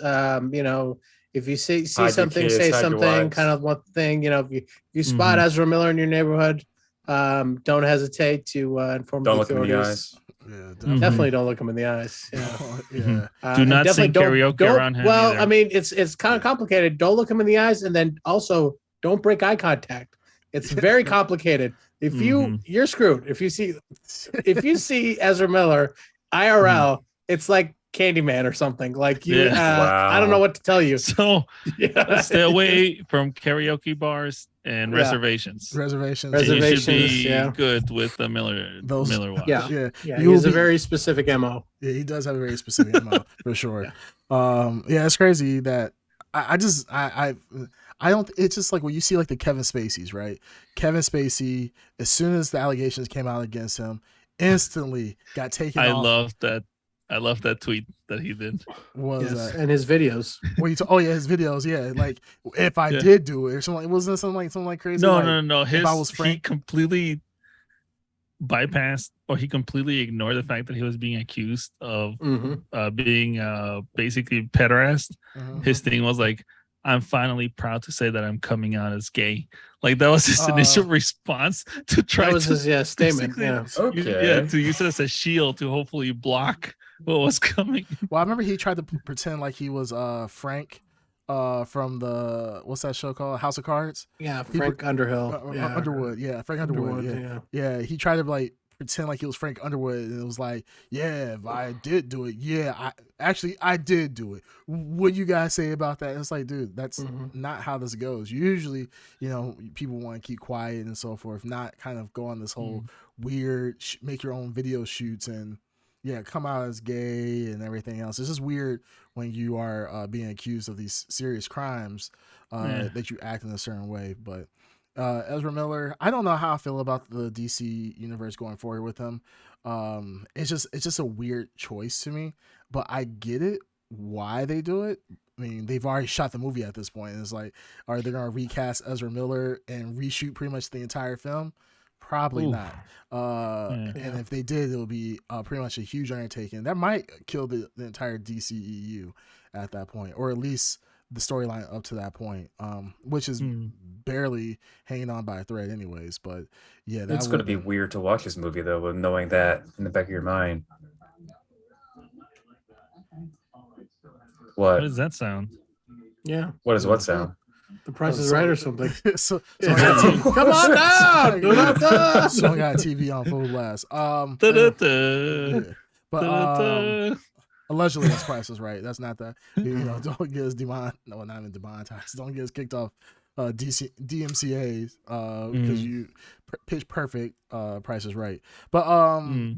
If you see Hide your something, kids, say hide your something. wives. Kind of one thing. If you spot Mhm. Ezra Miller in your neighborhood, don't hesitate to inform Don't the look him in the authorities. eyes. Yeah. Mhm. Definitely don't look him in the eyes. Yeah. Yeah. Do And not definitely sing karaoke around him Well, either. I mean, it's kind of complicated. Don't look him in the eyes, and then also don't break eye contact. It's very complicated. If Mhm. you're screwed. If you see Ezra Miller IRL, it's like Candyman or something. Like you, Yeah. Wow. I don't know what to tell you. So Yeah. stay away from karaoke bars and Yeah. reservations. Reservations. And you should Reservations, be yeah. good with the Miller Those- watch. Yeah. Yeah. Yeah, You he has will a be- very specific MO. Yeah, he does have a very specific amount for sure. Yeah, it's crazy that I don't. It's just like when you see like the Kevin Spaceys, right? Kevin Spacey, as soon as the allegations came out against him, instantly got taken I off. love that tweet that he did. Was Yes, and his videos. what you oh yeah, his videos, yeah, like if I Yeah. did do it or something, wasn't it something like crazy? No, like, no. I was He Frank- completely bypassed or he completely ignored the fact that he was being accused of being basically pederast. His thing was like, I'm finally proud to say that I'm coming out as gay. Like that was his initial response to try that was to his statement. Yeah. Okay. to use it as a shield to hopefully block what was coming. Well, I remember he tried to pretend like he was Frank from the what's that show called, House of Cards? Yeah, Frank Underhill. Underwood. Yeah, Frank Underwood. Yeah, he tried to like pretend like he was Frank Underwood, and it was like, yeah, if I did do it, yeah, I did do it. What do you guys say about that? It's like, dude, that's not how this goes. Usually, you know, people want to keep quiet and so forth, not kind of go on this whole weird make your own video shoots and come out as gay and everything else. It's just weird when you are being accused of these serious crimes that you act in a certain way. But Ezra Miller, I don't know how I feel about the DC universe going forward with him. It's just a weird choice to me, but I get it why they do it. I mean, they've already shot the movie at this point. It's like, are they going to recast Ezra Miller and reshoot pretty much the entire film? Probably not. And if they did, it would be pretty much a huge undertaking. That might kill the entire DCEU at that point, or at least the storyline up to that point, which is barely hanging on by a thread anyways. But yeah, It's going to be weird to watch this movie, though, with knowing that in the back of your mind. What does that sound? Yeah. What does what sound? The Price is Right or something. so come on down. Do not touch. Someone got TV on full blast. But allegedly, that's Price is Right. That's not that. You know, don't get us not even demonetized. Don't get us kicked off DMCA's because you pitch perfect. Price is Right. But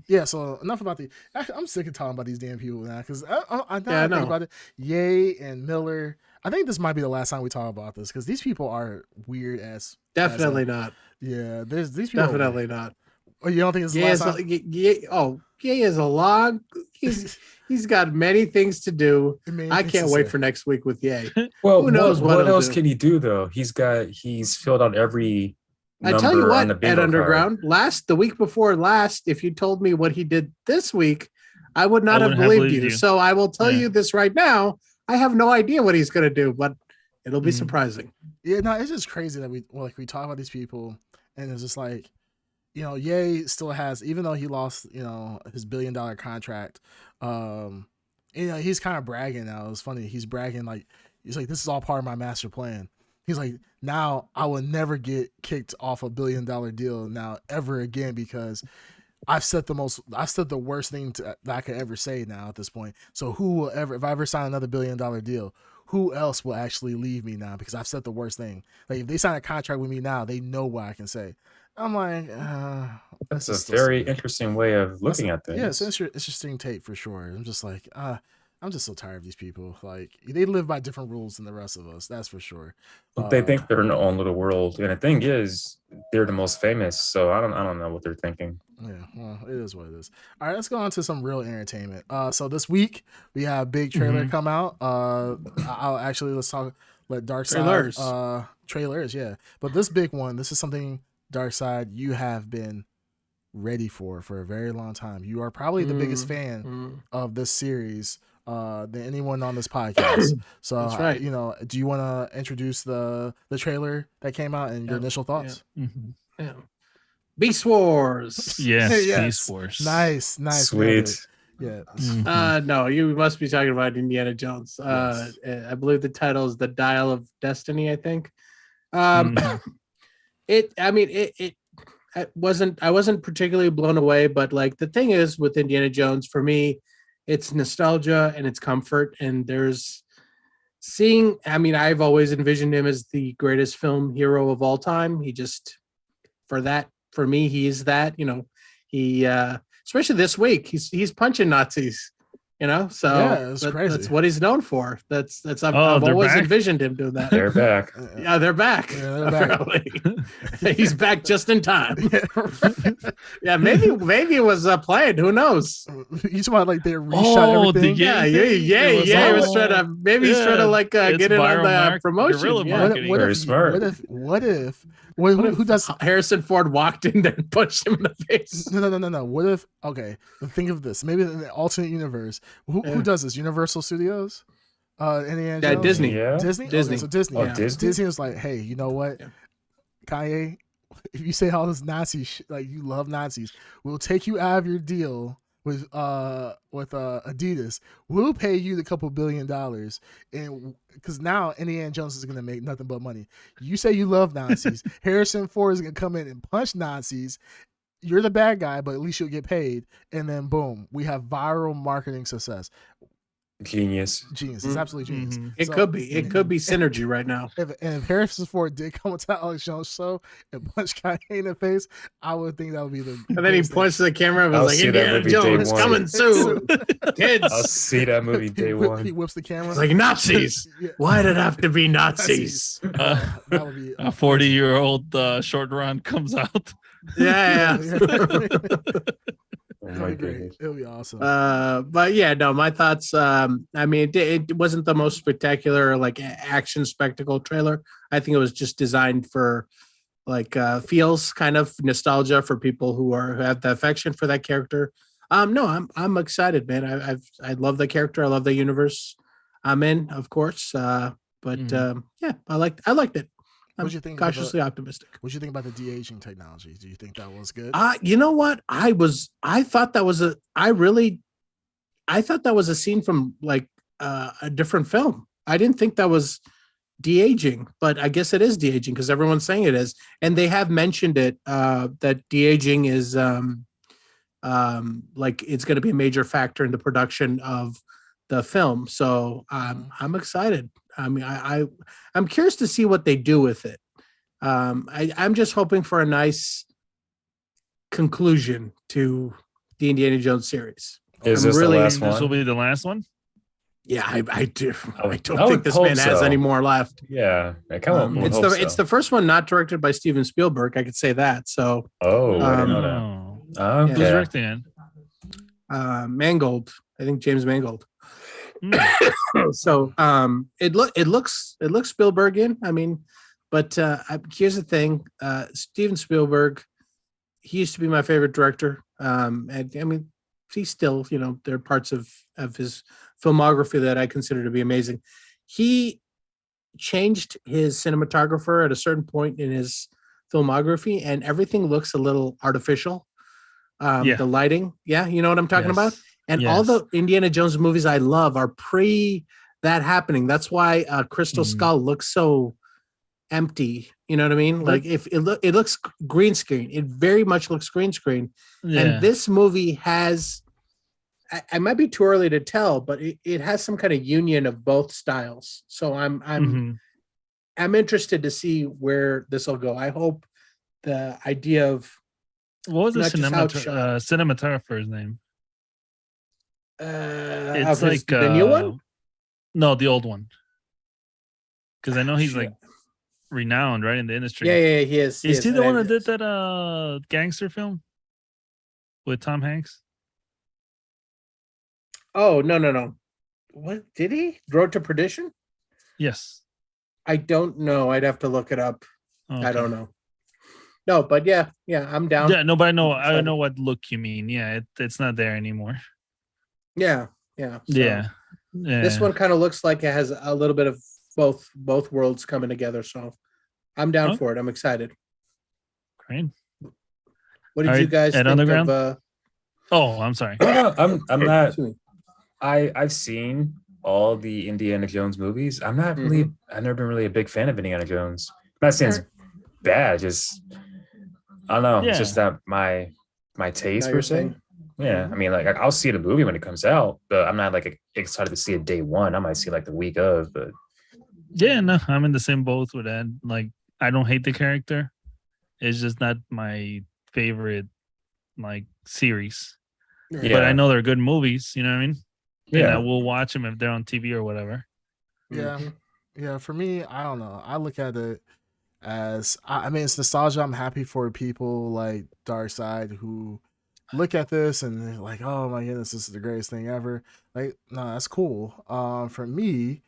yeah. So enough about the. Actually, I'm sick of talking about these damn people now because I think about it. Ye and Miller. I think this might be the last time we talk about this because these people are weird as. Definitely not. Yeah, there's these people. Definitely not. Oh, you don't think it's the last time? Ye is a long. He's got many things to do. I can't wait for next week with Ye. Well, who knows what else can he do though? He's filled out every. I tell you what, Ed Underground, the week before last, if you told me what he did this week, I would not have believed you. So I will tell you this right now. I have no idea what he's going to do, but it'll be surprising. Yeah, no, it's just crazy that we talk about these people and it's just like, you know, Ye still has, even though he lost, you know, his $1 billion contract, you know, he's kind of bragging now. It's funny. He's bragging like, he's like, this is all part of my master plan. He's like, now I will never get kicked off a $1 billion deal now ever again because I've said the worst thing that I could ever say now at this point. So who will ever, if I ever sign another $1 billion deal, who else will actually leave me now? Because I've said the worst thing. Like if they sign a contract with me now, they know what I can say. I'm like, that's a very interesting way of looking at things. Yeah, it's interesting take for sure. I'm just like, I'm just so tired of these people. Like they live by different rules than the rest of us. That's for sure. They think they're in their own little world, and the thing is, they're the most famous. So I don't know what they're thinking. Yeah, well, it is what it is. All right, let's go on to some real entertainment. So this week we have a big trailer come out. Let Darkseid trailers, yeah. But this big one, this is something Darkseid you have been ready for a very long time. You are probably the biggest fan of this series than anyone on this podcast. So that's right. You know, do you want to introduce the trailer that came out and your initial thoughts? Yeah. Beast Wars. Yes, Beast Wars. Nice. Sweet. Yeah. No, you must be talking about Indiana Jones. Yes. I believe the title is The Dial of Destiny, I think. I wasn't particularly blown away, but like the thing is with Indiana Jones, for me, it's nostalgia and it's comfort. And I've always envisioned him as the greatest film hero of all time. For me, he is that, you know, he, especially this week, he's punching Nazis, you know, so crazy. That's what he's known for. I've always envisioned him doing that. They're back. Yeah, they're back. Yeah, they're back. He's back just in time. Yeah, maybe it was planned. Who knows? You talking about like they reshot everything? He's trying to get in on the promotion. Very smart. What if Who does Harrison Ford walked in there and punched him in the face? No. What if? Okay, think of this. Maybe in an alternate universe, who does this? Universal Studios, Indiana Jones? Disney. Yeah. Disney. Disney. Okay, so Disney. Oh, Yeah. Disney. Disney was like, hey, you know what, Yeah. Kanye, if you say all this Nazi shit, like you love Nazis, we'll take you out of your deal with Adidas. We'll pay you the couple $2 billion, and because now Indiana Jones is gonna make nothing but money. You say you love Nazis. Harrison Ford is gonna come in and punch Nazis. You're the bad guy, but at least you'll get paid. And then boom, we have viral marketing success. Genius. Genius. It's absolutely genius. Mhm. It could be synergy right now. If Harrison Ford did come to the Alex Jones show and punch Kanye in the face, I would think that would be the. And then he points to the camera and was I'll like, see that Indiana movie day Jones one. coming soon. Kids. I'll see that movie day He one. whips the camera. It's like Nazis. Yeah. Why did it have to be Nazis? That would be A 40-year-old short run comes out. Yeah. Oh It'll my be great. goodness. It'll be awesome. But yeah, no, my thoughts. I mean, it wasn't the most spectacular like action spectacle trailer. I think it was just designed for like feels kind of nostalgia for people who have the affection for that character. No, I'm excited, man. I love the character. I love the universe I'm in, of course. But yeah, I liked it. I'm What'd you think about cautiously optimistic. What do you think about the de-aging technology? Do you think that was good? You know what? I thought that was a scene from like a different film. I didn't think that was de-aging, but I guess it is de-aging because everyone's saying it is. And they have mentioned it, that de-aging is like it's going to be a major factor in the production of the film. So I'm excited. I mean, I'm curious to see what they do with it. I'm just hoping for a nice conclusion to the Indiana Jones series. Is I'm this really- the last This will one? be the last one. Yeah, I do. I I would don't think this hope man has so. any more left. Yeah, I kind of It's the first one not directed by Steven Spielberg. I could say that. So Oh, I didn't know Oh. that. Okay. Who's directing it? Mangold, I think James Mangold. Hmm. So it looks Spielbergian. I mean, but here's the thing: Steven Spielberg, he used to be my favorite director. And I mean, he's still, there are parts of his filmography that I consider to be amazing. He changed his cinematographer at a certain point in his filmography, and everything looks a little artificial. Yeah. The lighting, yeah, you know what I'm talking about. Yes. And all Yes. the Indiana Jones movies I love are pre that happening. That's why Crystal Skull looks so empty. You know what I mean? Like if it looks green screen. It very much looks green screen. Yeah. And this movie has, I might be too early to tell, but it has some kind of union of both styles. So I'm interested to see where this will go. I hope the idea of What was the not just how it's shot. cinematographer's name? It's of like the new one. No, the old one. Because I know he's Shit. like renowned, right, in the industry. Yeah, he is. Is he the one that did that gangster film with Tom Hanks? Oh, no. What did he? Road to Perdition? Yes. I don't know. I'd have to look it up. Okay. I don't know. No, but yeah, I'm down. Yeah, no, but I know Excited. what look you mean. Yeah, it's not there anymore. Yeah. So Yeah. This one kind of looks like it has a little bit of both worlds coming together. So I'm down for it. I'm excited. Great. What did All you right, guys Ed think Underground? of? Oh, I'm sorry. No, I'm not. Excuse me. I've seen all the Indiana Jones movies. I'm not really. I've never been really a big fan of Indiana Jones. I'm not saying it's bad. Just I don't know. It's Yeah. just not my taste Not per your se. thing. Yeah, I mean, like I'll see the movie when it comes out, but I'm not like excited to see it day one. I might see like the week of, but Yeah, no, I'm in the same boat with Ed. Like, I don't hate the character. It's just not my favorite like series. yeah, But I know they're good movies. You know what I mean? And I yeah. will watch them if they're on TV or whatever. Yeah. Yeah, for me, I don't know. I look at it as I mean, it's nostalgia. I'm happy for people like Darkseid who look at this and they're like, "Oh my goodness, this is the greatest thing ever." Like, no, that's cool. For me,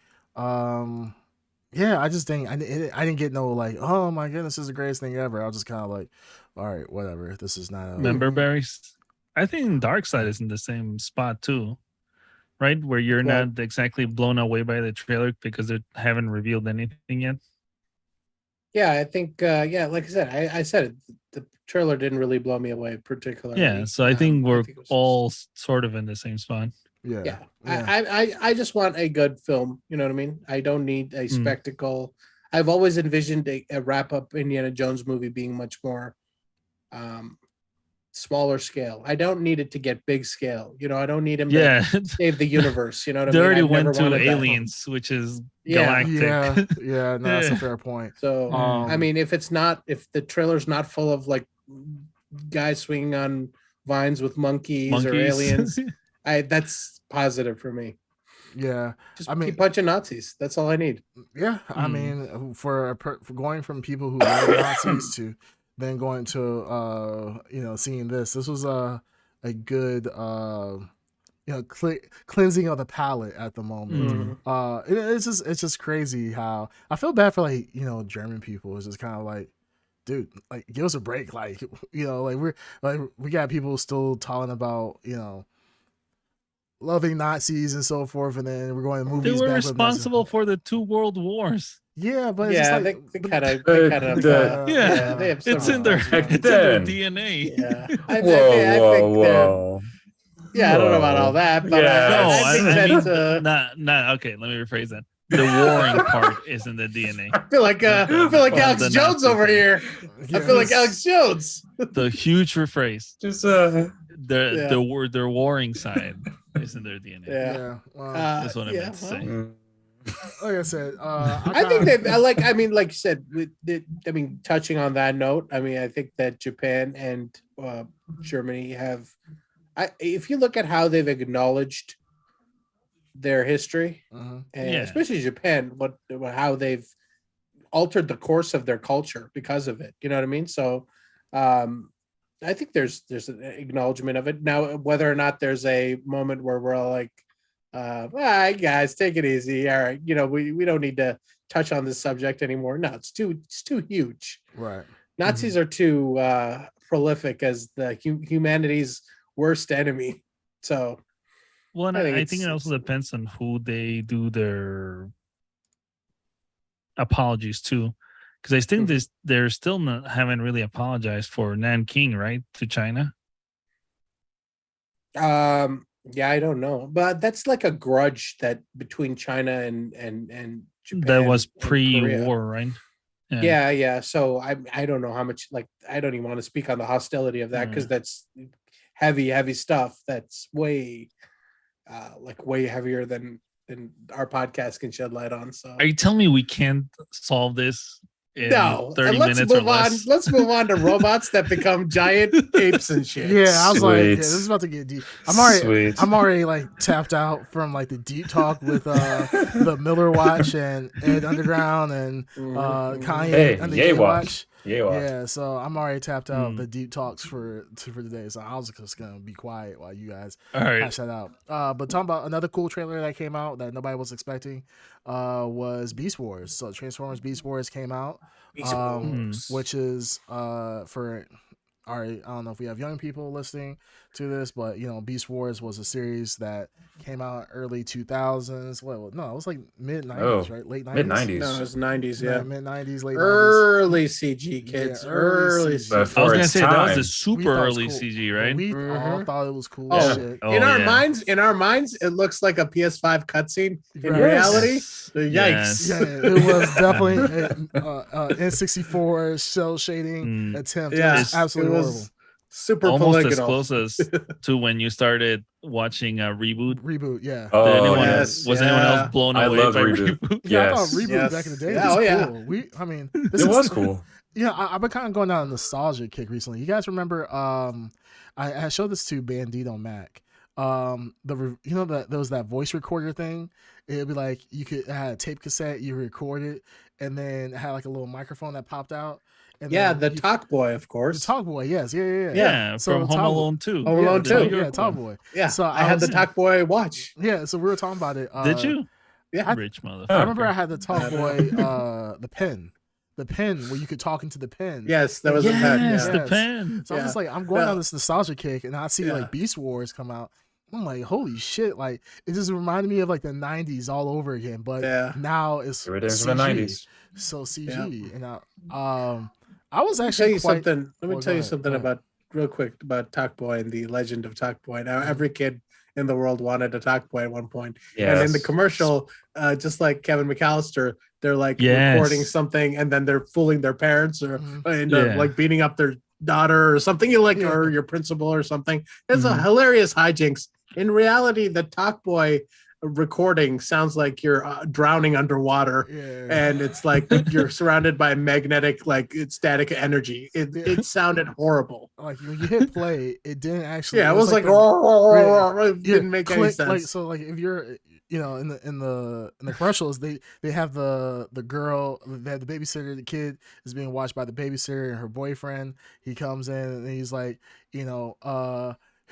yeah, I just think I didn't get no like, oh my goodness, this is the greatest thing ever. I was just kind of like, all right, whatever. This is not. Member berries. I think Dark Side is in the same spot too, right? Where you're Well- not exactly blown away by the trailer because they haven't revealed anything yet. Yeah, I think like I said, I said it. The trailer didn't really blow me away particularly. Yeah, so I think we're it was just- all sort of in the same spot. Yeah, yeah. yeah. I just want a good film. You know what I mean? I don't need a Mm. spectacle. I've always envisioned a wrap up Indiana Jones movie being much more smaller scale. I don't need it to get big scale. You know, I don't need him Yeah, to save the universe. You know what they I mean? already I've never went to wanted that. Aliens, which is Yeah. galactic. Yeah, no, that's a Yeah. fair point. So I mean, if the trailer's not full of like guys swinging on vines with monkeys or aliens, that's positive for me. Yeah, Just I mean- keep punching Nazis. That's all I need. yeah. I Mm. mean, for going from people who love Nazis to then going to seeing this was a good cleansing of the palate at the moment. Mm. It's just crazy how I feel bad for like German people. It's just kind of like, dude, like give us a break. Like we got people still talking about loving Nazis and so forth, and then we're going to movies. They were back with responsible for the 2 world wars. Yeah, but it's Yeah, just like, they but- kind of. Yeah, they have It's some in their Back it's in their then. DNA. Yeah, I Whoa, think they're- whoa. Yeah, I don't know about all that, but Yeah. No, I think I that mean, not okay. Let me rephrase that. The warring part is in the DNA. I feel like Alex The Jones Nazi over thing. here. I feel like Yes. Alex Jones. The huge rephrase. Just Their warring side is in their DNA. Yeah. Yeah, well, That's what I meant to well, say. like I said, I think that I mean, like you said, I mean, touching on that note, I mean, I think that Japan and Germany have, if you look at how they've acknowledged their history, and Yeah. especially Japan, how they've altered the course of their culture because of it. You know what I mean? So, I think there's an acknowledgement of it. Now, whether or not there's a moment where we're all like, all right, guys, take it easy. All right, we don't need to touch on this subject anymore. No, it's too huge. right. Nazis are too prolific as the humanity's worst enemy. So Well, and I think I think it it's- also depends on who they do their apologies to, because I think they're still not haven't really apologized for Nanking, right, to China. yeah, I don't know, but that's like a grudge that between China and Japan. That was and Korea. pre-war, right? Yeah. So I don't know how much, like, I don't even want to speak on the hostility of that because that's heavy stuff. That's way way heavier than our podcast can shed light on. So Are you telling me we can't solve this in 30 let's minutes or move on. less? Let's move on to robots that become giant apes and shit. Yeah, I was like, yeah, Sweet. this is about to get deep. Sweet. I'm already like tapped out from like the deep talk with the Miller Watch and Ed Underground and Kanye Hey, and the Yay Yay Watch. Watch. Yeah, well, Yeah, so I'm already tapped out Mm. the deep talks for today. So I was just gonna be quiet while you guys All right. hash that out. But talking about another cool trailer that came out that nobody was expecting was Beast Wars. So Transformers Beast Wars came out, which is for I don't know if we have young people listening to this, but Beast Wars was a series that came out early 2000s. Well, no, it was like mid 90s, Oh, right? Late 90s. mid-90s. No, it was 90s, yeah. Mid 90s, late 90s. Early CG, kids. Yeah, early early CG. But I for was gonna its say that was time. a We super thought it was early cool. CG, right? We all Mhm. thought it was cool Oh, as shit. Oh, in our yeah. minds, it looks like a PS5 cutscene. In Right. reality, Yes. yikes. Yes. Yeah, it was definitely an N64 cell shading Mm. attempt. Yeah, It was absolutely it was horrible. super Almost as polygonal. close as to when you started watching Reboot. Reboot, yeah. Oh, Did anyone, yes, was anyone yeah. else blown I away love by Reboot. Reboot? Yeah, I thought Yes. Reboot Yes. back in the day Yeah, was oh, yeah. cool. It This was is cool. Yeah, I've been kind of going down a nostalgia kick recently. You guys remember? I showed this to Bandito Mac. That there was that voice recorder thing. It'd be like it had a tape cassette, you record it, and then it had like a little microphone that popped out. And Yeah, then the Talk Boy, of the course. Talk Boy, yes, yeah. Yeah, So from Home Tom- Alone 2. Home Alone the 2. New Yeah, York Talk one. Boy. Yeah, So I had was- the Talk Boy watch. Yeah, so we were talking about it. Did you? Yeah. Rich motherfucker. I remember I had the Talk Boy, the pen where you could talk into the pen. Yes, that was a pen. Yes, Yeah. the pen. So I'm just like, I'm going on this nostalgia kick, and I see like Beast Wars come out. I'm like, holy shit! Like, it just reminded me of like the '90s all over again. But now it's CG. From the '90s. So CG, and I was actually Let me tell you something about real quick about Talk Boy and the legend of Talk Boy. Now, every kid in the world wanted a Talk Boy at one point. Yes. And in the commercial, just like Kevin McAllister, they're like recording something and then they're fooling their parents or like beating up their daughter or something, or your principal or something. It's a hilarious hijinks. In reality, the Talk Boy recording sounds like you're drowning underwater, and it's like you're surrounded by magnetic, like static energy. It sounded horrible. Like when you hit play, it didn't actually. Yeah, it was like it didn't make any sense. Like so, like if you're, in the commercials, they have the girl, they have the babysitter. The kid is being watched by the babysitter and her boyfriend. He comes in and he's like,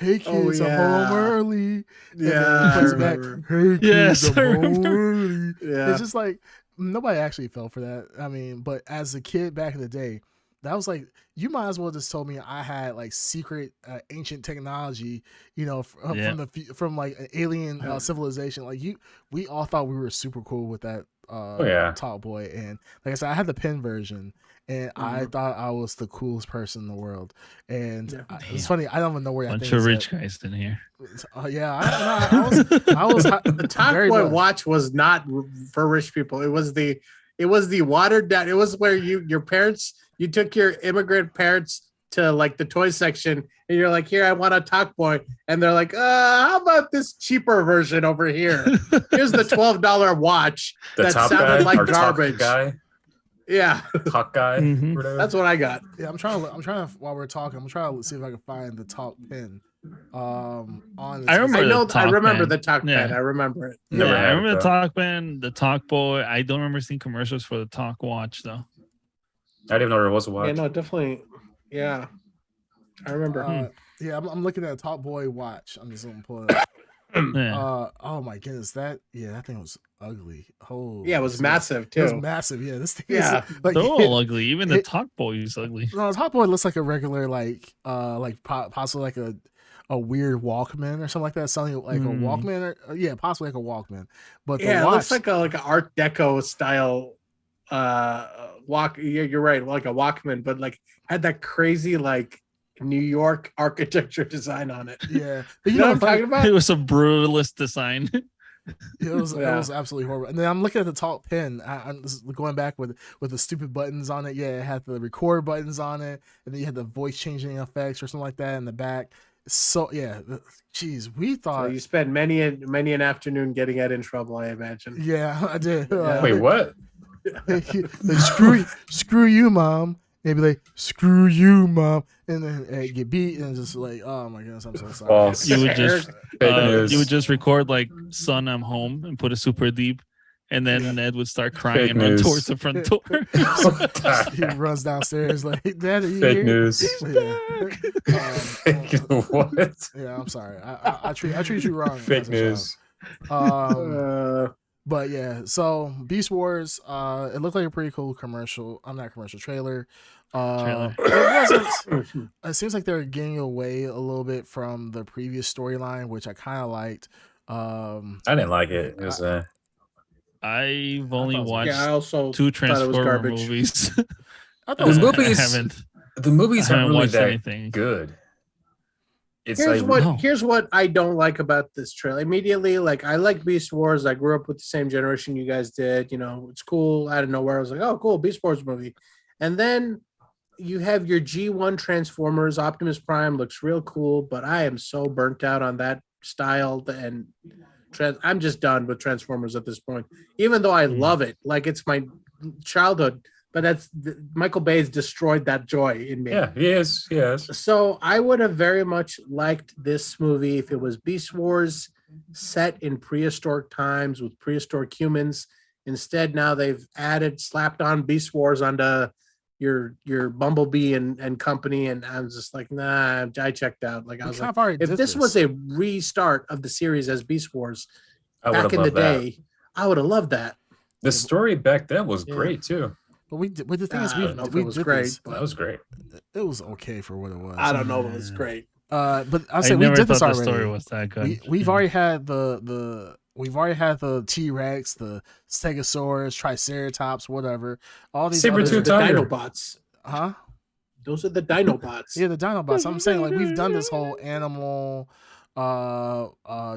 hey kids, I'm home early. Yeah, he plays it back. Hey kids, I'm home early. Yeah, it's just like nobody actually fell for that. I mean, but as a kid back in the day, that was like, you might as well just told me I had like secret ancient technology, from like an alien civilization. Like we all thought we were super cool with that Talk Boy, and like I said, I had the pen version. And I thought I was the coolest person in the world. And it's funny, I don't even know where that bunch of rich guys in here. I was the Talk Boy watch was not for rich people. It was the watered down. It was where you took your immigrant parents to like the toy section and you're like, here, I want a Talk Boy. And they're like, how about this cheaper version over here? Here's the $12 watch that sounded like garbage. Guy. Yeah, Talk guy. That's what I got. Yeah, I'm trying to while we're talking, I'm trying to see if I can find the Talk pen. I remember the Talk pen. I remember it. Yeah, I remember the Talk pen, the Talk Boy. I don't remember seeing commercials for the Talk Watch though. I didn't even know there was a watch. Yeah, no, definitely. Yeah, I remember. Yeah, I'm looking at a Talk Boy watch. I'm just gonna pull it up. Oh my goodness, that thing was ugly. Oh yeah, it was massive too. It was massive. Yeah, this thing is like they're all ugly. Even the Talk Boy is ugly. No, the Talk Boy looks like a regular possibly like a weird Walkman or something like that. Something like a Walkman or possibly like a Walkman. But it looks like an Art Deco style walk. Yeah, you're right, like a Walkman, but like had that crazy like New York architecture design on it. Yeah, but you know what I'm talking about? It was a brutalist design. It was absolutely horrible. And then I'm looking at the Talk pen. I'm going back with the stupid buttons on it. Yeah, it had the record buttons on it, and then you had the voice changing effects or something like that in the back. So yeah, geez, we thought you spent many an afternoon getting Ed in trouble, I imagine. Yeah, I did. Wait, what? Like, screw you, mom. Maybe like, screw you, mom, and then get beat, and just like, oh my goodness, I'm so sorry. You would just record like, "Son, I'm home," and put it super deep, and then Ned would start crying and run towards the front door. He runs downstairs like, "Daddy, fake news." What? Yeah, I'm sorry. I treat you wrong. Fake news. But yeah, so Beast Wars, it looked like a pretty cool trailer. It seems like they're getting away a little bit from the previous storyline, which I kind of liked. I didn't like it. It was I've only watched 2 Transformer movies. The movies aren't really that anything good. Here's what I don't like about this trailer. Immediately, like, I like Beast Wars. I grew up with the same generation you guys did. It's cool. Out of nowhere, I was like, oh, cool, Beast Wars movie. And then you have your G1 Transformers. Optimus Prime looks real cool, but I am so burnt out on that style. And I'm just done with Transformers at this point. Even though I love it, like it's my childhood. But Michael Bay's destroyed that joy in me. Yeah, he is. So I would have very much liked this movie if it was Beast Wars set in prehistoric times with prehistoric humans. Instead, now they've slapped on Beast Wars onto your Bumblebee and company, and I was just like, nah, I checked out. Like, I was like, if this was a restart of the series as Beast Wars back in the day, I would have loved that. The story back then was great too. But the thing is, I don't know if we it was did great, this. but That was great. It was okay for what it was. I don't know if it was great. But I'll I say we never did thought this the already. story was that good. We've already had we've already had the T-Rex, the Stegosaurus, Triceratops, whatever. All these Saber-tooth other, The tiger. Dinobots. huh? Those are the Dinobots. Yeah, the Dinobots. I'm saying like we've done this whole animal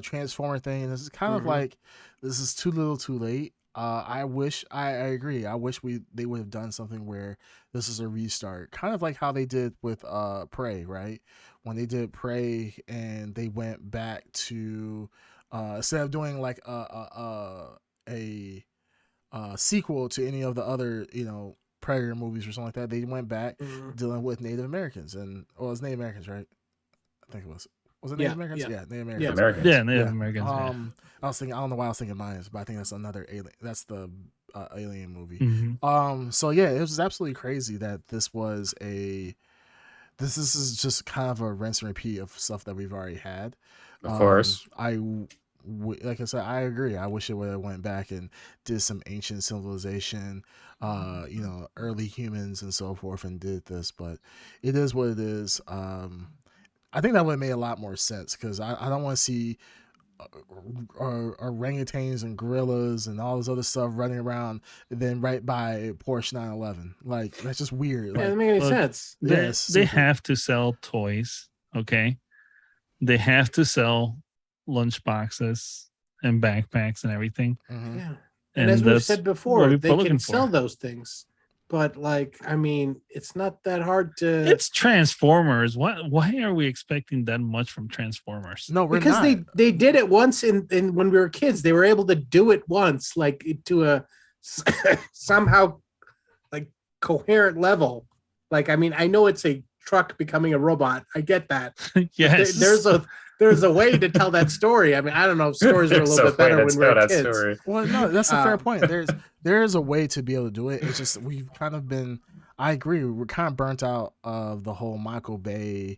transformer thing, and this is kind of like this is too little too late. I wish I agree. I wish they would have done something where this is a restart, kind of like how they did with Prey, right? When they did Prey and they went back to instead of doing like a sequel to any of the other Predator movies or something like that, they went back dealing with Native Americans and it's Native Americans, right? I think it was. Was it Native Americans? Yeah, Native Americans. Yeah. Americans. Yeah, Native Americans. I was thinking, I don't know why I was thinking Mayans, but I think that's another alien. That's the alien movie. Mhm. So yeah, it was absolutely crazy that this is just kind of a rinse and repeat of stuff that we've already had. Of course. Like I said, I agree. I wish it would have went back and did some ancient civilization, early humans and so forth, and did this. But it is what it is. I think that would have made a lot more sense because I don't want to see orangutans and gorillas and all this other stuff running around and then right by Porsche 911. Like that's just weird. Yeah, Like, doesn't make any Look, sense. They have to sell toys, okay? They have to sell lunch boxes and backpacks and everything. mhm. Yeah. And as we've said before, what they people are can looking sell for. those things. But it's not that hard to It's Transformers. Why are we expecting that much from Transformers? No, we're because not. they did it once in when we were kids. They were able to do it once, like to a somehow like coherent level. Like, I mean, I know it's a truck becoming a robot. I get that. Yes. There's a way to tell that story. I mean, I don't know if stories are a little bit better when we were kids. Story. Well, no, that's a fair point. There is a way to be able to do it. It's just we've kind of been. I agree. We're kind of burnt out of the whole Michael Bay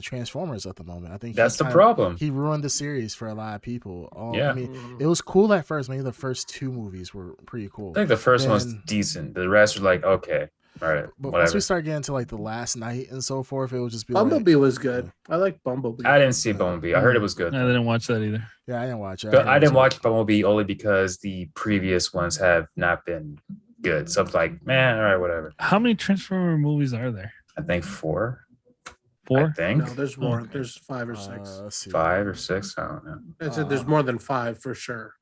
Transformers at the moment. I think That's the problem. He ruined the series for a lot of people. Yeah. I mean, it was cool at first. Maybe the first two movies were pretty cool. I think the first one was Then- decent. The rest were like, okay, all right, But once whatever. we start getting to like the last night and so forth, it would just be Bumblebee like, was good. I like Bumblebee. I didn't see Bumblebee. I heard it was good. I didn't watch that either. yeah, I didn't watch it. But I didn't watch Bumblebee only because the previous ones have not been good. So I'm like, man, all right, whatever. How many Transformer movies are there? I think 4. I 4? think No, there's more. Okay. There's 5 or 6. Let's see. 5 or 6. I don't know. I said there's more than 5 for sure.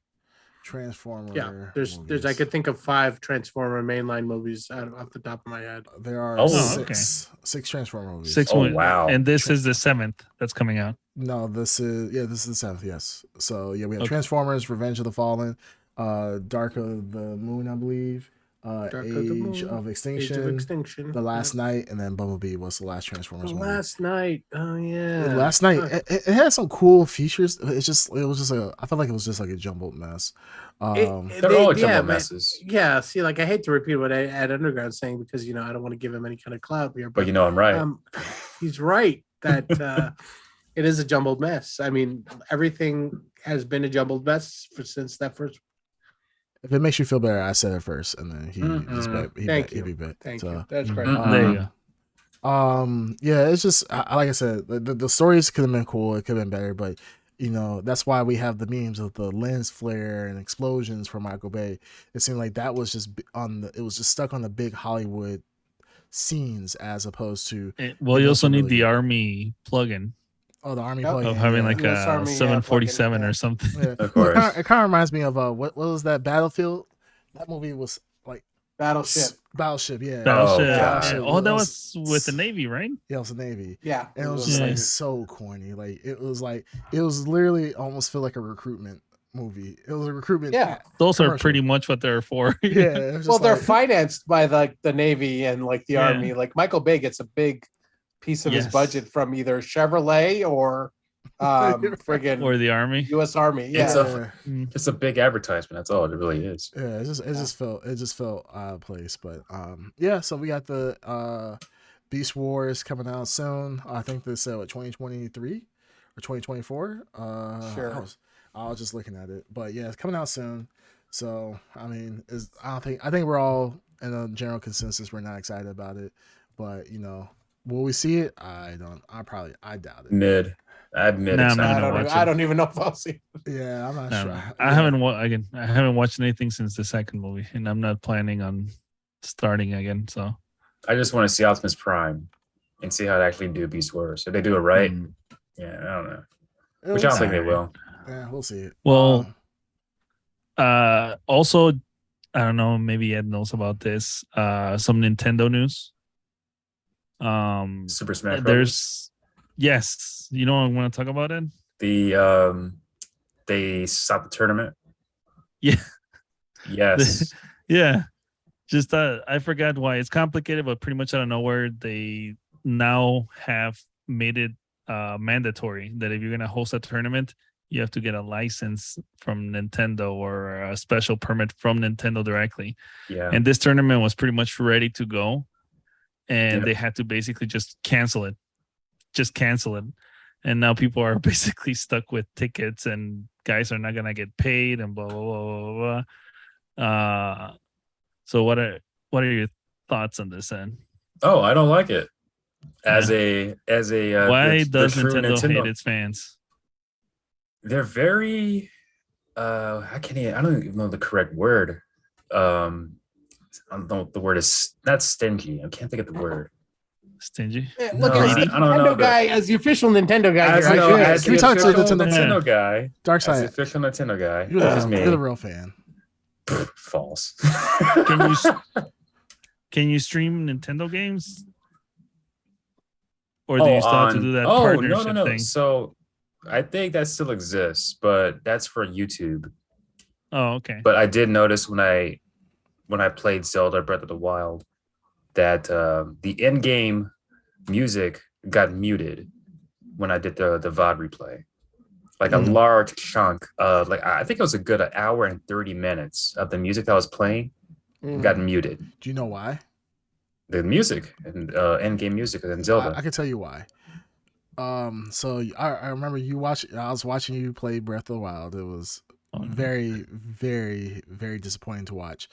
Transformer. Yeah, there's I movies. could think of 5 Transformer mainline movies off the top of my head. There are Oh, six Transformer movies. 6 Oh, movies. wow. And this is the 7th that's coming out. No, this is the 7th. Yes. So yeah, we have Okay. Transformers: Revenge of the Fallen, Dark of the Moon, I believe, Dark of the Age Moon, of Age Extinction, of Extinction. The Last Night, and then Bumblebee was the last Transformers The movie. Last Night. Oh yeah. The Last Night, it had some cool features. I felt like it was just like a jumbled mess. They're all jumble messes. Yeah, see, like I hate to repeat what Ed Underground's saying because I don't want to give him any kind of clout here, But I'm right. He's right that it is a jumbled mess. I mean, everything has been a jumbled mess since that first. If it makes you feel better, I said it first, and then he Thank he you. beat it. Thank So, you. That's great. There you go. Yeah, it's just like I said, the stories could have been cool. It could have been better, but that's why we have the memes of the lens flare and explosions for Michael Bay. It seemed like that was just it was just stuck on the big Hollywood scenes as opposed to Well, you also need really the good. Army plugin the Army Yep. plug-in. of having yeah. like US a Army, 747 plug-in, or something. Yeah. Of course. It kind of reminds me of what was that Battlefield? That movie was like Battleship. Battleship, yeah. Battleship. gosh. Oh, that was with the Navy, right? Yeah, it was the Navy. Yeah. And it was just Yeah. like so corny. Like it was literally almost feel like a recruitment movie. It was a recruitment. Yeah. Those are Commercial. pretty much what they're for. Yeah. It was Well, just they're like, financed by the Navy and like the Yeah. Army. Like Michael Bay gets a big piece of his Yes. budget from either Chevrolet or friggin' Or the Army. U.S. Army. Yeah. It's yeah, It's a big advertisement. That's all it really is. yeah, it just felt out of place. But yeah, so we got the Beast Wars coming out soon. I think they said 2023 or 2024. Sure. I was just looking at it, but yeah, it's coming out soon. So I mean, I think we're all in a general consensus. We're not excited about it, but will we see it? I don't. I doubt it. Mid. I'm mid Nah, I'm not excited. gonna watch I it. don't even know if I'll see. Yeah, I'm not No, sure. no. Yeah. I haven't watched anything since the second movie, and I'm not planning on starting again. So I just want to see Optimus Prime and see how they actually do Beast Wars. If they do it right, mm. yeah, I don't know. We'll Which I don't see. think they will. Yeah, we'll see it. Well, also, I don't know. Maybe Ed knows about this. Some Nintendo news. Super Smash Bros. There's yes. You know what I want to talk about it? They stopped the tournament. Yeah. Yes. Yeah. Just I forgot why. It's complicated, but pretty much out of nowhere, they now have made it mandatory that if you're gonna host a tournament, you have to get a license from Nintendo or a special permit from Nintendo directly. Yeah. And this tournament was pretty much ready to go, and Yep. they had to basically just cancel it. And now people are basically stuck with tickets, and guys are not gonna get paid, and blah blah blah blah blah. So what are your thoughts on this end? Oh, I don't like it. As a Why the does true Nintendo hate its fans? They're very I don't even know the correct word. I don't know what the word is. Not stingy. I can't think of the word. Stingy? Look, No, as the I don't know, Nintendo guy, as the official Nintendo guy, As, here, you I know, should. as Can the we talk to the official Nintendo- Nintendo guy, Dark as the Side, official Nintendo guy, you're which is the, me. you're the real fan. False. Can you stream Nintendo games? Or do you still have to do that partnership no. thing? So I think that still exists, but that's for YouTube. Oh, okay. But I did notice when I played Zelda Breath of the Wild that the in-game music got muted when I did the VOD replay. Like a large chunk of I think it was a good hour and 30 minutes of the music that was playing got muted. Do you know why? The music and in-game music and Zelda. I can tell you why. So I remember I was watching you play Breath of the Wild. It was very, very, very disappointing to watch.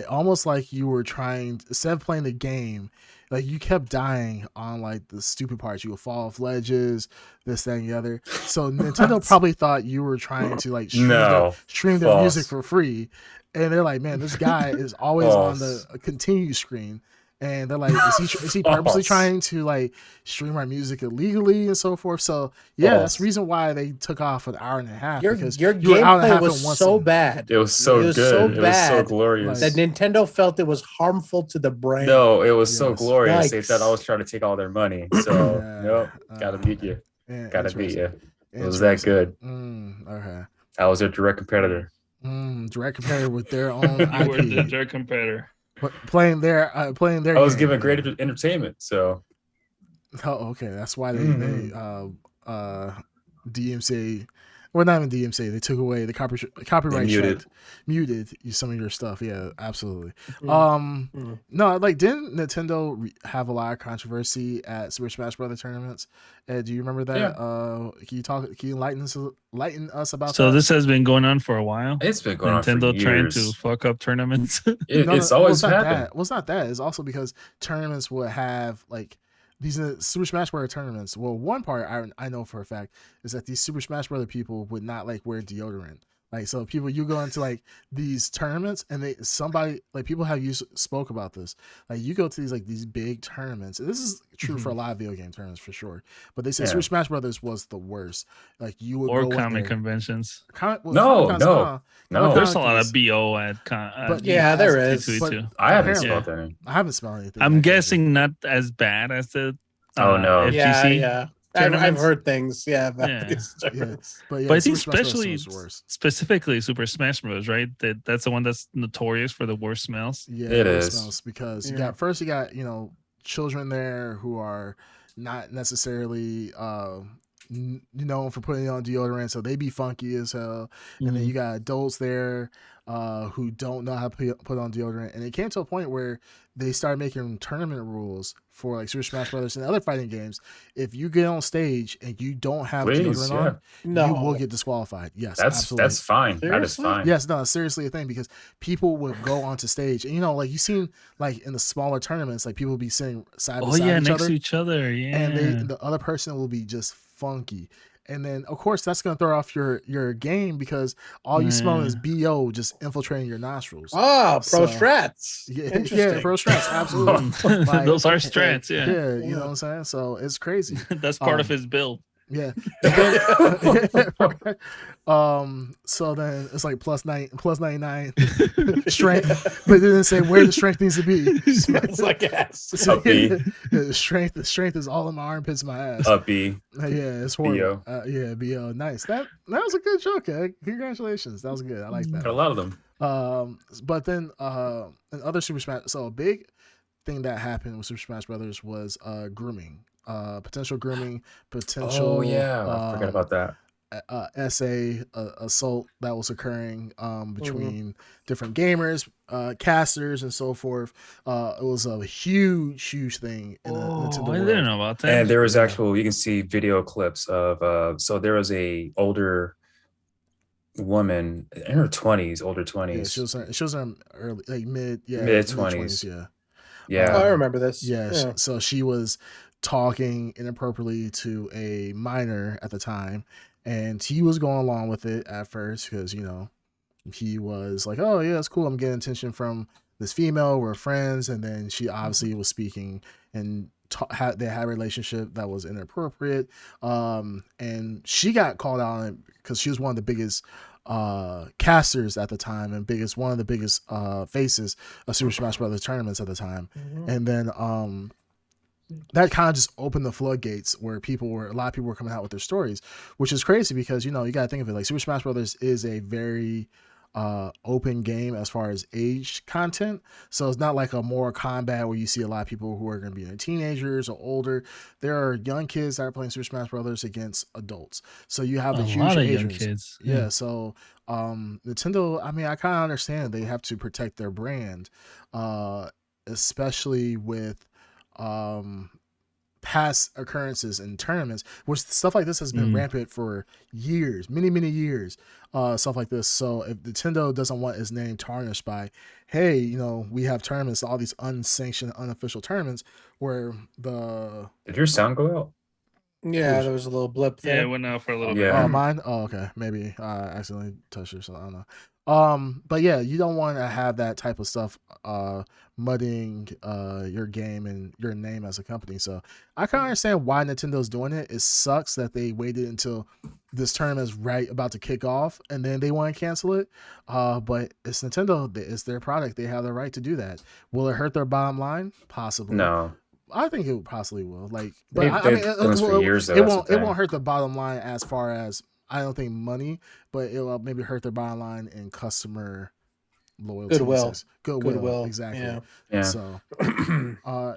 Almost like you were trying, instead of playing the game, like you kept dying on like the stupid parts. You would fall off ledges, this, that, and the other. So Nintendo probably thought you were trying to like stream their music for free. And they're like, man, this guy is always on the continue screen. And they're like, is he purposely trying to like stream our music illegally and so forth? So yeah, that's the reason why they took off an hour and a half. Because your gameplay was so bad. It was so good. It was so glorious. That Nintendo felt it was harmful to the brain. No, it was so glorious. Yikes. They thought I was trying to take all their money. So nope, gotta beat you. Gotta beat you. It was that good. Okay. I was a direct competitor. Direct competitor with their own IP. You were the direct competitor. Playing their I was game. given great entertainment, so okay, that's why they DMCA, or not even DMCA, they took away the copyright muted some of your stuff. Yeah, absolutely. No, like didn't Nintendo have a lot of controversy at Super Smash Brothers tournaments? Do you remember that? Yeah. Can you enlighten us about that? So this has been going on for a while. It's been going Nintendo on for trying years. to fuck up tournaments. It's always happened. Well, it's not that. It's also because tournaments would have like these Super Smash Bros. Tournaments. Well, one part I know for a fact is that these Super Smash Bros. People would not like wear deodorant. Like, so people, you go into like these tournaments and people have spoke about this. Like you go to these big tournaments, and this is true for a lot of video game tournaments for sure. But they say Super Smash Brothers was the worst. Like you would go comic conventions. No. There's a lot of BO at but there is. I haven't smelled any. I haven't smelled anything. I'm guessing not as bad as the no. FGC. Yeah. I've heard things, about these tournaments. But I think specifically Super Smash Bros. Right? That's the one that's notorious for the worst smells. Yeah, it is smells because you got children there who are not necessarily known for putting on deodorant, so they be funky as hell. And then you got adults there who don't know how to put on deodorant. And it came to a point where they started making tournament rules for like Super Smash Brothers and other fighting games. If you get on stage and you don't have deodorant on, you will get disqualified. Yes, absolutely. That's fine. Seriously? That is fine. Yes, no, it's seriously a thing because people would go onto stage and like you've seen like in the smaller tournaments, like people will be sitting side by side next to each other, and the other person will be just funky. And then of course that's gonna throw off your game because all you smell is BO just infiltrating your nostrils. Oh, pro strats. Yeah, pro strats, absolutely. Like, those are strats, yeah. Yeah, you know what I'm saying? So it's crazy. That's part of his build. Yeah. So then it's like plus 99 strength, but it didn't say where the strength needs to be. Smells like ass. So, the strength is all in my armpits, my ass. B. Yeah, it's horrible. BO. Nice. That was a good joke, Ed. Congratulations. That was good. I like that. Got a lot of them. But then in other Super Smash, so a big thing that happened with Super Smash Brothers was grooming. Potential grooming, potential. Oh yeah, I forgot about that. SA assault that was occurring between different gamers, casters, and so forth. It was a huge thing in the Nintendo world. I didn't know about that. And there was you can see video clips of. So there was a older woman in her 20s, older 20s. Yeah, she was in early, like mid 20s. Yeah. I remember this. Yeah. So she was talking inappropriately to a minor at the time, and he was going along with it at first because he was like, oh yeah, it's cool, I'm getting attention from this female, we're friends. And then she obviously was speaking and they had a relationship that was inappropriate, and she got called out on it because she was one of the biggest casters at the time and one of the biggest faces of Super Smash Brothers tournaments at the time. And then that kind of just opened the floodgates where a lot of people were coming out with their stories, which is crazy because you got to think of it like Super Smash Brothers is a very open game as far as age content. So it's not like a Mortal Kombat where you see a lot of people who are going to be teenagers or older. There are young kids that are playing Super Smash Brothers against adults. So you have a huge lot of age young range. kids. Yeah. So Nintendo, I mean, I kind of understand they have to protect their brand, especially with past occurrences in tournaments, which stuff like this has been rampant for years, many years, stuff like this. So if Nintendo doesn't want its name tarnished by, hey, we have tournaments, all these unsanctioned, unofficial tournaments where Did your sound go out? Yeah, there was a little blip there. Yeah, it went out for a little bit. Yeah. Oh, mine? Oh, okay. Maybe I accidentally touched it, so I don't know. But yeah, you don't want to have that type of stuff muddying your game and your name as a company. So I kind of understand why Nintendo's doing it. It sucks that they waited until this tournament's about to kick off and then they want to cancel it. But it's Nintendo. It's their product. They have the right to do that. Will it hurt their bottom line? Possibly. No. I think it possibly will. Like, but they've done this for years, though, it won't hurt the bottom line as far as, I don't think, money, but it'll maybe hurt their bottom line in customer loyalty. Goodwill. Exactly. Yeah. So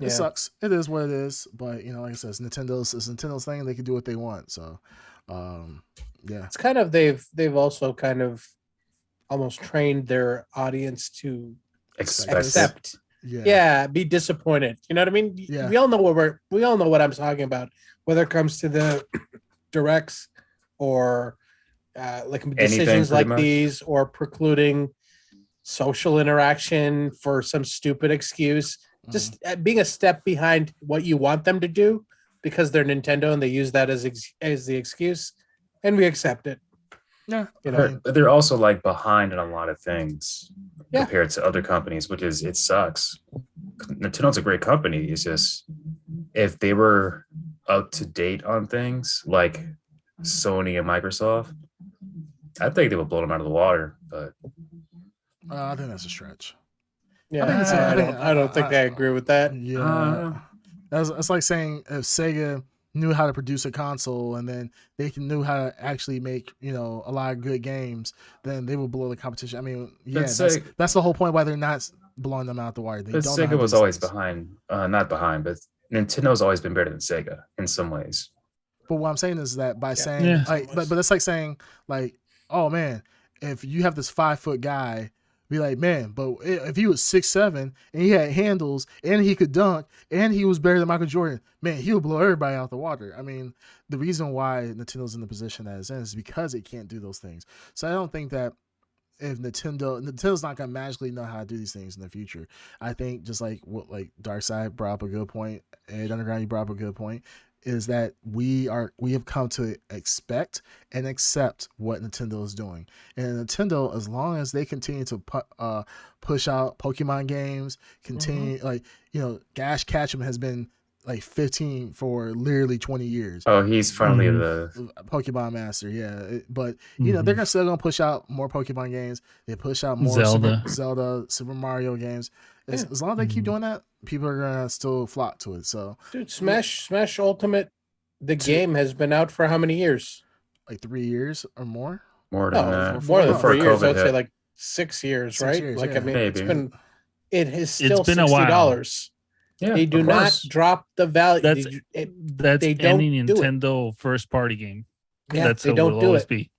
it sucks. It is what it is. But like I said, it's Nintendo's thing. They can do what they want. So yeah. It's kind of they've also kind of almost trained their audience to accept. Yeah, be disappointed. You know what I mean? Yeah. We all know what I'm talking about, whether it comes to the directs or like decisions like these, or precluding social interaction for some stupid excuse. Just being a step behind what you want them to do because they're Nintendo and they use that as the excuse, and we accept it. Yeah, but they're also like behind in a lot of things compared to other companies, which is, it sucks. Nintendo's a great company. It's just, if they were up to date on things like Sony and Microsoft, I think they would blow them out of the water. But I think that's a stretch. Yeah, I don't think I agree with that. Yeah, it's like saying if Sega knew how to produce a console and then they knew how to actually make a lot of good games, then they would blow the competition. I mean, that's the whole point why they're not blowing them out the wire. But Sega was always behind, not behind, but Nintendo's always been better than Sega in some ways. But what I'm saying is that by saying Yeah. but it's like saying like, oh man, if you have this 5-foot guy, be like, man, but if he was 6'7" and he had handles and he could dunk and he was better than Michael Jordan, man, he would blow everybody out the water. I mean, the reason why Nintendo's in the position that it's in is because it can't do those things. So I don't think that if Nintendo's not gonna magically know how to do these things in the future. I think just like what Darkseid brought up a good point, and Underground you brought up a good point, is that we have come to expect and accept what Nintendo is doing. And Nintendo, as long as they continue to push out Pokemon games, continue Gash Ketchum has been like 15 for literally 20 years. Oh, he's finally the Pokemon Master, yeah. But they're still gonna push out more Pokemon games. They push out more Zelda, Super Mario games. As long as they keep doing that, people are gonna still flock to it. So, dude, Smash Ultimate, the game has been out for how many years? Like 3 years or more. More than that. More than 3 years. COVID I'd say hit. like 6 years, 6 right? years, Like yeah. I mean, Maybe. it has still It's been a while. $60. Yeah, They do of not course. drop the value. That's they don't any do it. Nintendo first party game. Yeah, That's they how it don't will do always it. be.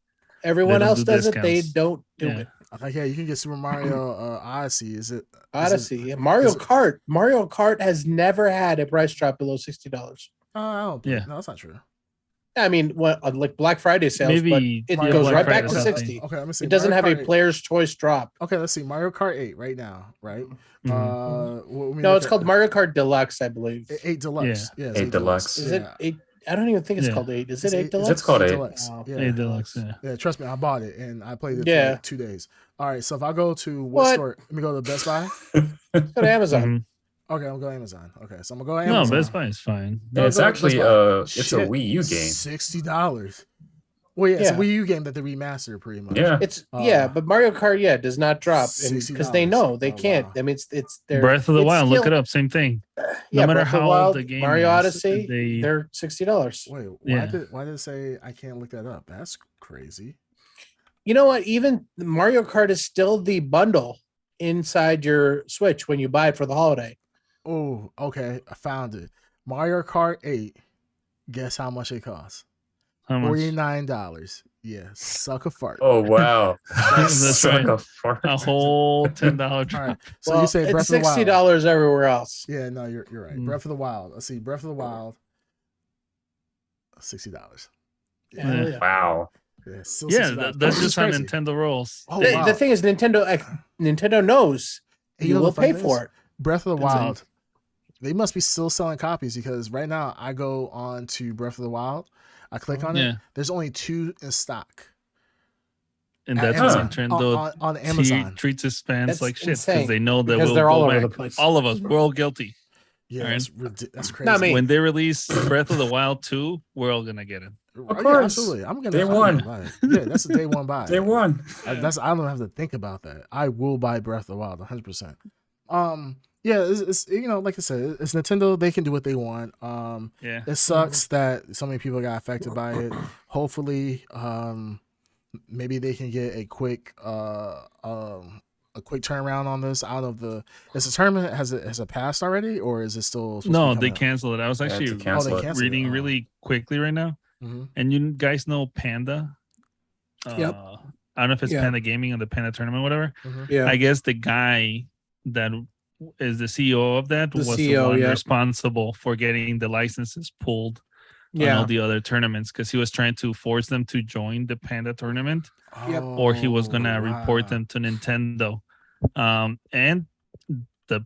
Everyone They don't else do does it. They discounts. don't do Yeah. it. Like, yeah, you can get Super Mario Odyssey. Is it Odyssey, Mario Kart. Mario Kart has never had a price drop below $60. I don't. Yeah. No, that's not true. I mean, what like Black Friday sales, Maybe but it Mario goes Kart- right back to Friday. 60. Okay, let me see. It doesn't Mario have a Kart 8. player's choice drop. Okay, let's see. Mario Kart 8 right now, right? Mhm. No, it's called Mario Kart Deluxe, I believe. 8 Deluxe. Yeah, it's 8 Deluxe. Is it 8? I don't even think it's called 8. Is it 8 Deluxe? It's called 8. Deluxe. Oh. Yeah. 8 Deluxe, yeah. Yeah, trust me, I bought it and I played it Yeah. for like 2 days. All right, so if I go to What? store? Let me go to Best Buy. Go to Amazon. Mhm. Okay, I'm going to Amazon. Okay, so I'm gonna go to No, Amazon. Best Buy is fine. And it's go to actually Best Buy. it's a Shit, Wii U game. $60. Well, yeah, it's a Yeah. Wii U game that they remastered pretty much. Yeah. It's but Mario Kart does not drop $60. because they know they Oh, can't. wow. I mean, it's their Breath of the it's Wild, look still- it up, same thing. Yeah, matter Breath of the how Wild, the game Mario is, Odyssey, they're $60. Wait, Yeah. why did it say I can't look that up? That's crazy. You know what? Even Mario Kart is still the bundle inside your Switch when you buy it for the holiday. Oh, okay, I found it. Mario Kart 8. Guess how much it costs? How much? $49. Yeah, suck a fart. Oh wow. That's Suck right. a fart. A whole $10 All drop. right. So Well, you say it's Breath of the Wild. $60 everywhere else. Yeah, no, you're right. Mm. Breath of the Wild. Let's see. Breath of the Wild. $60. Yeah. Yeah. Wow. Yeah, still Yeah, $60. that's Which is just how crazy. Nintendo rolls. Oh, The, wow. the thing is, Nintendo knows And you know will the funny pay thing for is, it. Breath of the Insane. Wild. They must be still selling copies because right now I go on to Breath of the Wild. I click on Yeah. it. There's only 2 in stock And at that's Amazon. when Nintendo on Amazon. treats its fans That's like shit insane, because they know that because we'll they're all go over back. the place. All of us, we're all guilty. Yeah, Alright. that's crazy. Not me. When they release Breath of the Wild 2, we're all gonna get it. Right, yeah, course. absolutely. I'm gonna Day I'm one. gonna buy it. Yeah, that's a day one buy. They won. I don't have to think about that. I will buy Breath of the Wild 100%. Yeah, it's like I said, it's Nintendo. They can do what they want. Yeah. It sucks that so many people got affected by it. Hopefully, maybe they can get a quick turnaround on this. Out of is the tournament has it passed already, or is it still? No, they canceled it. I was They had to actually cancel it. canceled reading it. Oh. really quickly right now. Mm-hmm. And you guys know Panda? Yep. I don't know if it's Yeah. Panda Gaming or the Panda Tournament, whatever. Mm-hmm. Yeah. I guess the guy that is the CEO of that The was the CEO, one yeah. responsible for getting the licenses pulled on all the other tournaments because he was trying to force them to join the Panda Tournament Yep. or he was gonna Oh, report wow. them to Nintendo. And the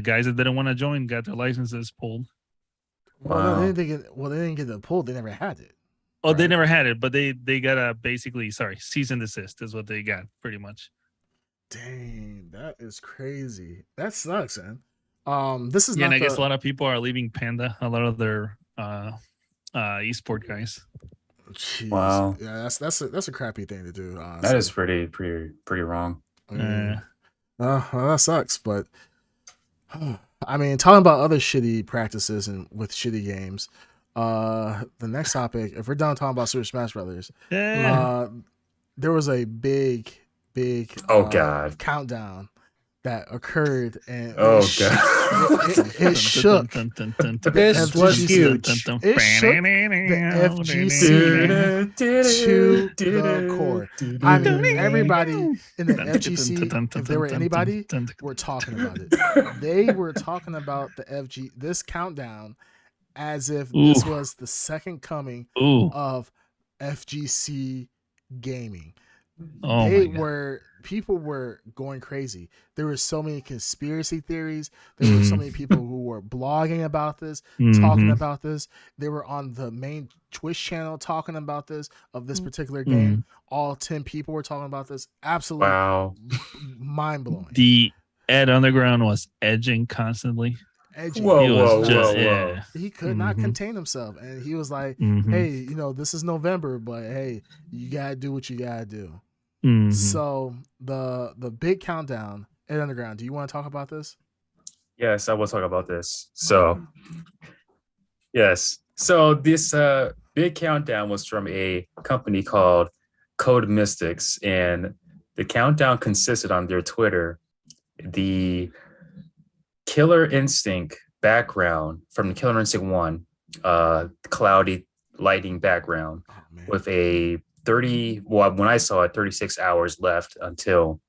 guys that didn't want to join got their licenses pulled. Well, no, Wow. they didn't get it pulled. They never had it. Oh, they Right. never had it, but they got a basically cease and desist is what they got pretty much. Dang, that is crazy. That sucks, man. This is Yeah, not and I guess the- a lot of people are leaving Panda. A lot of their esport guys. Jeez. Wow. Yeah, that's a crappy thing to do. Honestly. That is pretty wrong. Yeah. Well, that sucks. But I mean, talking about other shitty practices and with shitty games. The next topic, if we're done talking about Super Smash Brothers, Yeah. there was a big Oh, God. countdown that occurred, and Oh, God. It shook. This was huge. It shook the FGC to the core. I mean, everybody in the FGC, if there were anybody, were talking about it. They were talking about this countdown as if this was the second coming of FGC gaming. People were going crazy. There were so many conspiracy theories. There were so many people who were blogging about this, talking about this. They were on the main Twitch channel talking about this, of this particular game. All 10 people were talking about this. Absolutely mind blowing. The Ed Underground was edging constantly. Whoa. He could not contain himself, and he was like, hey, this is November, but hey, you gotta do what you gotta do. So the big countdown at Underground, do you want to talk about this? Yes, I will talk about this. So yes, so this big countdown was from a company called Code Mystics, and the countdown consisted on their Twitter the Killer Instinct background from the Killer Instinct 1, cloudy lighting background with a when I saw it, 36 hours left until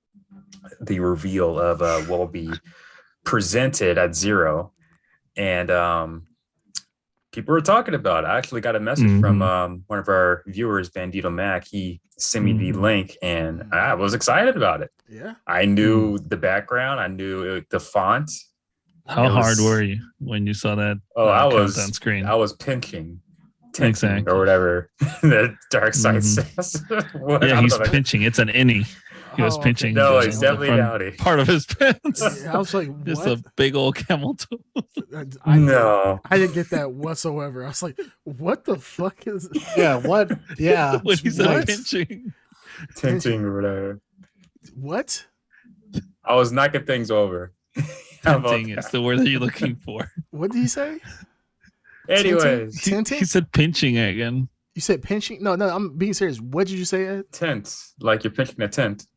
the reveal of what will be presented at 0. And people were talking about it. I actually got a message from one of our viewers, Bandito Mac. He sent me the link, and I was excited about it. Yeah. I knew the background. I knew the font. How hard were you when you saw that countdown screen? I was pinching. Exactly. Or whatever the dark side says. He's pinching. It's an innie. He was pinching. No, it's definitely an outie. Part of his pants. I was like, what? Just a big old camel toe. I didn't get that whatsoever. I was like, what the fuck is this? Yeah, what? Yeah. When he said pinching. Pinching or whatever. What? I was knocking things over. Pinching is the word that you're looking for. What did he say? Anyways, he said pinching again. You said pinching? No, I'm being serious. What did you say, Ed? Tent, like you're pinching a tent.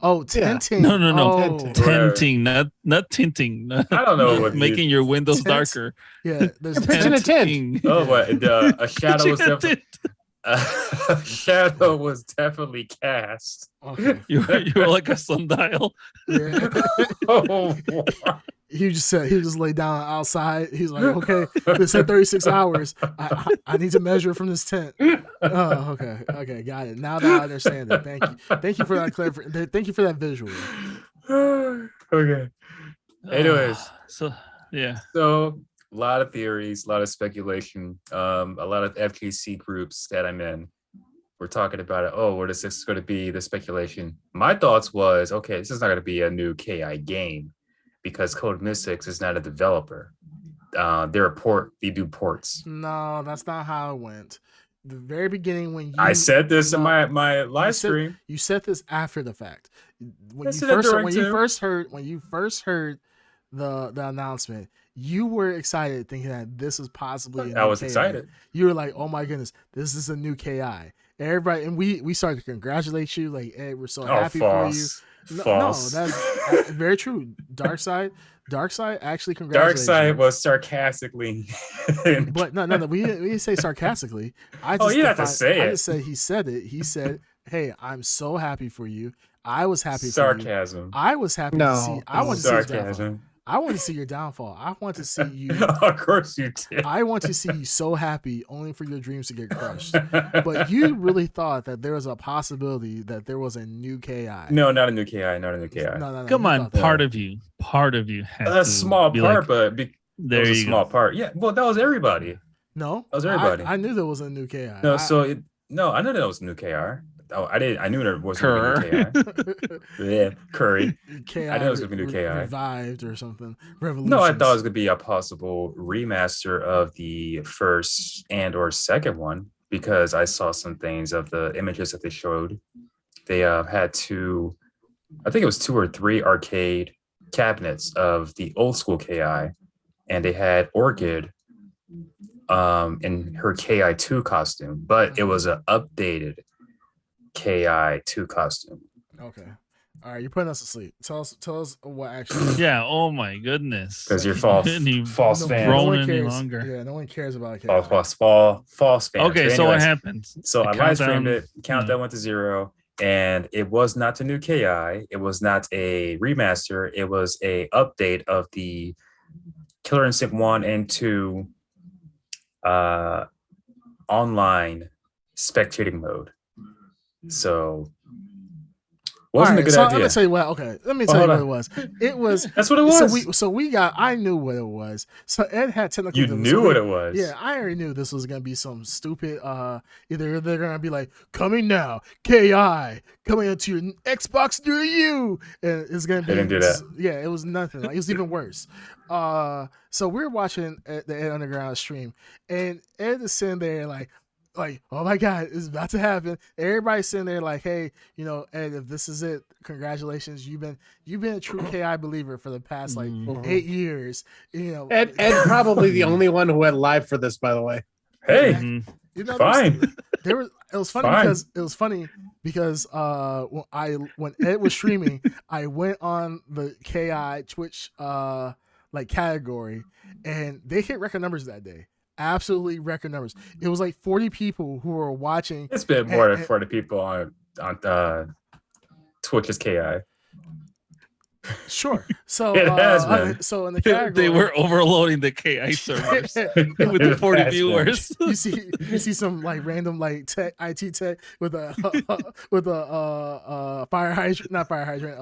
Oh, tinting. No. Oh. Tinting, not tinting. I don't know what making your windows darker. Yeah, there's pinching a tent. Oh, what? A shadow was a shadow was definitely cast. Okay. You were like a sundial. Yeah. Oh, he just laid down outside. He's like, okay, this said 36 hours. I need to measure from this tent. Oh, okay, got it. Now that I understand it. Thank you for that thank you for that visual. Okay. Anyways, so a lot of theories, a lot of speculation, a lot of FGC groups that I'm in. We're talking about it. Oh, what is this going to be? The speculation. My thoughts was, okay, this is not going to be a new KI game, because Code Mystics is not a developer. They do ports. No, that's not how it went. The very beginning when I said this in my live stream. You said this after the fact. When you first heard the announcement, you were excited, thinking that this is possibly a new I was KI. excited. You were like, oh my goodness, this is a new KI. Everybody, and we started to congratulate you, like, hey, we're so happy false. for you. False. No, that's very true. Darkseid actually congratulated Darkseid was sarcastically. But no, we didn't say sarcastically. You have to say it. I just said he said it. He said, "Hey, I'm so happy for you. I was happy sarcasm. for you. I was happy to see. I want to see your downfall. I want to see your downfall. I want to see you. Of course you did. I want to see you so happy, only for your dreams to get crushed. But you really thought that there was a possibility that there was a new KI. No, not a new KI. No. Come on, part of you had a small part, like, but there you small go. Part. Yeah, well, that was everybody. No, that was everybody. I knew there was a new KI. No, I knew there was a new KI. Oh, I didn't. I knew there was a new KI. Yeah, Curry. KI I knew it was gonna be new KI. Revived or something. Revolution. No, I thought it was gonna be a possible remaster of the first and or second one, because I saw some things of the images that they showed. They had two or three arcade cabinets of the old school KI, and they had Orchid in her KI2 costume, but it was an updated KI2 costume. Okay. All right, you're putting us to sleep. Tell us what actually. Yeah. Oh my goodness. Because you're Like, false any- false no, fan. no Grown one any cares. longer. Yeah, no one cares about False fan. Okay, But so what anyways, happens? So The I live streamed countdown- it. Countdown went to 0, and it was not the new KI. It was not a remaster. It was a update of the Killer Instinct 1 and 2 online spectating mode. So wasn't a good idea. Let me tell you what. Okay, let me Well, tell you hold what on. it was. It was. That's what it was. So we got. I knew what it was. So Ed had technical. You difficulties. knew what it was. Yeah, I already knew this was gonna be some stupid. Either they're gonna be like, coming now, KI coming into your Xbox near you, and it's gonna be. They didn't do that. Yeah, it was nothing. Like, it was even worse. So we're watching the Ed Underground stream, and Ed is sitting there like, oh my God, it's about to happen. Everybody's sitting there like, hey, you know, Ed, if this is it, congratulations. You've been a true KI believer for the past like 8 years. You know, Ed probably the only one who went live for this, by the way. Hey, Mhm. you know, fine. It was funny Fine. because when Ed was streaming, I went on the KI Twitch like category, and they hit record numbers that day. Absolutely record numbers. It was like 40 people who were watching. It's been more than 40 people on Twitch's KI. Sure. So It has been. so in the category, They were overloading the KI servers with the 40 It has been. viewers. you see some like random like tech IT tech with a fire hydrant, not fire hydrant.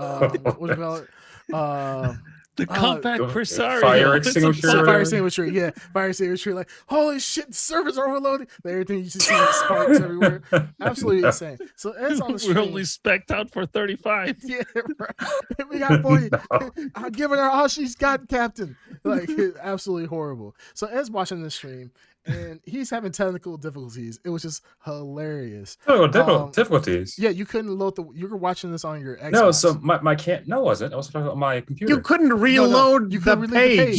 What do you call it? The compact the Presario. fire It's extinguisher. impossible. Fire extinguisher, yeah, fire extinguisher. Like, holy shit, the servers are overloaded. Everything you just see sparks everywhere. Absolutely insane. So Ed's on the stream. We're only spec'd out for 35. Yeah, right. We got 40. No. I'm giving her all she's got, Captain. Like, absolutely horrible. So Ed's watching the stream, and he's having technical difficulties. It was just hilarious. Difficulties. Yeah, you couldn't load you were watching this on your Xbox. No, so my can't. No, I wasn't. I was talking about my computer. You couldn't reload You the couldn't reload the page. page.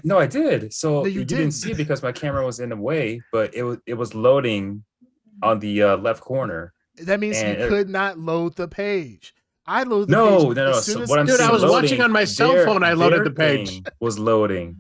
No, I did. So No, you you didn't didn't. see it because my camera was in the way, but it was loading on the left corner. That means And you could not load the page. I loaded the No, page. no. as soon So as- what I'm Dude, I saying, was loading, watching on my cell phone, I loaded their the page. thing was loading.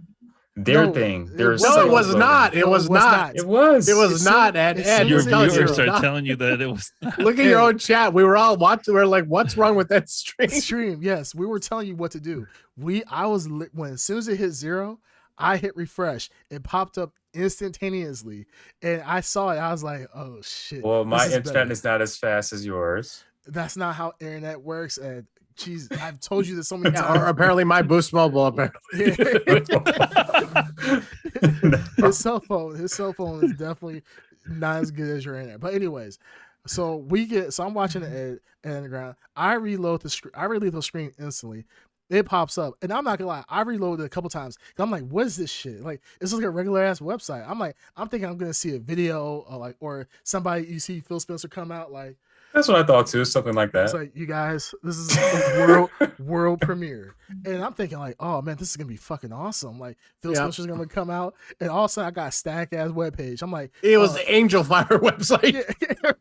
Their No, thing. it Their wasn't. No, site it was loading. not. It No, was not. It was. It was As not. soon- Ed, as Ed, soon Your as you're telling it- viewers us are not. telling you that it was not. Look at your own chat. We were all watching. We were like, "What's wrong with that stream?" stream. Yes, we were telling you what to do. When as soon as it hit 0, I hit refresh. It popped up instantaneously, and I saw it. I was like, "Oh shit!" Well, my this is internet better. is not as fast as yours. That's not how internet works. And jeez, I've told you this so many Yeah, or times. apparently my Boost Mobile. Apparently. his cell phone is definitely not as good as your internet. But anyways, so I'm watching the Ed Underground. I reload the screen instantly. It pops up, and I'm not gonna lie, I reloaded it a couple times. I'm like, what is this shit? Like, it's like a regular ass website. I'm thinking I'm gonna see a video or somebody, you see Phil Spencer come out like, That's what I thought too. Something like it's that. like, you guys, this is a world premiere. And I'm thinking like, oh man, this is gonna be fucking awesome. Like, Phil Yeah. Spencer's gonna come out, and all of a sudden I got a static ass webpage. I'm like, It was the Angel Fire website. yeah,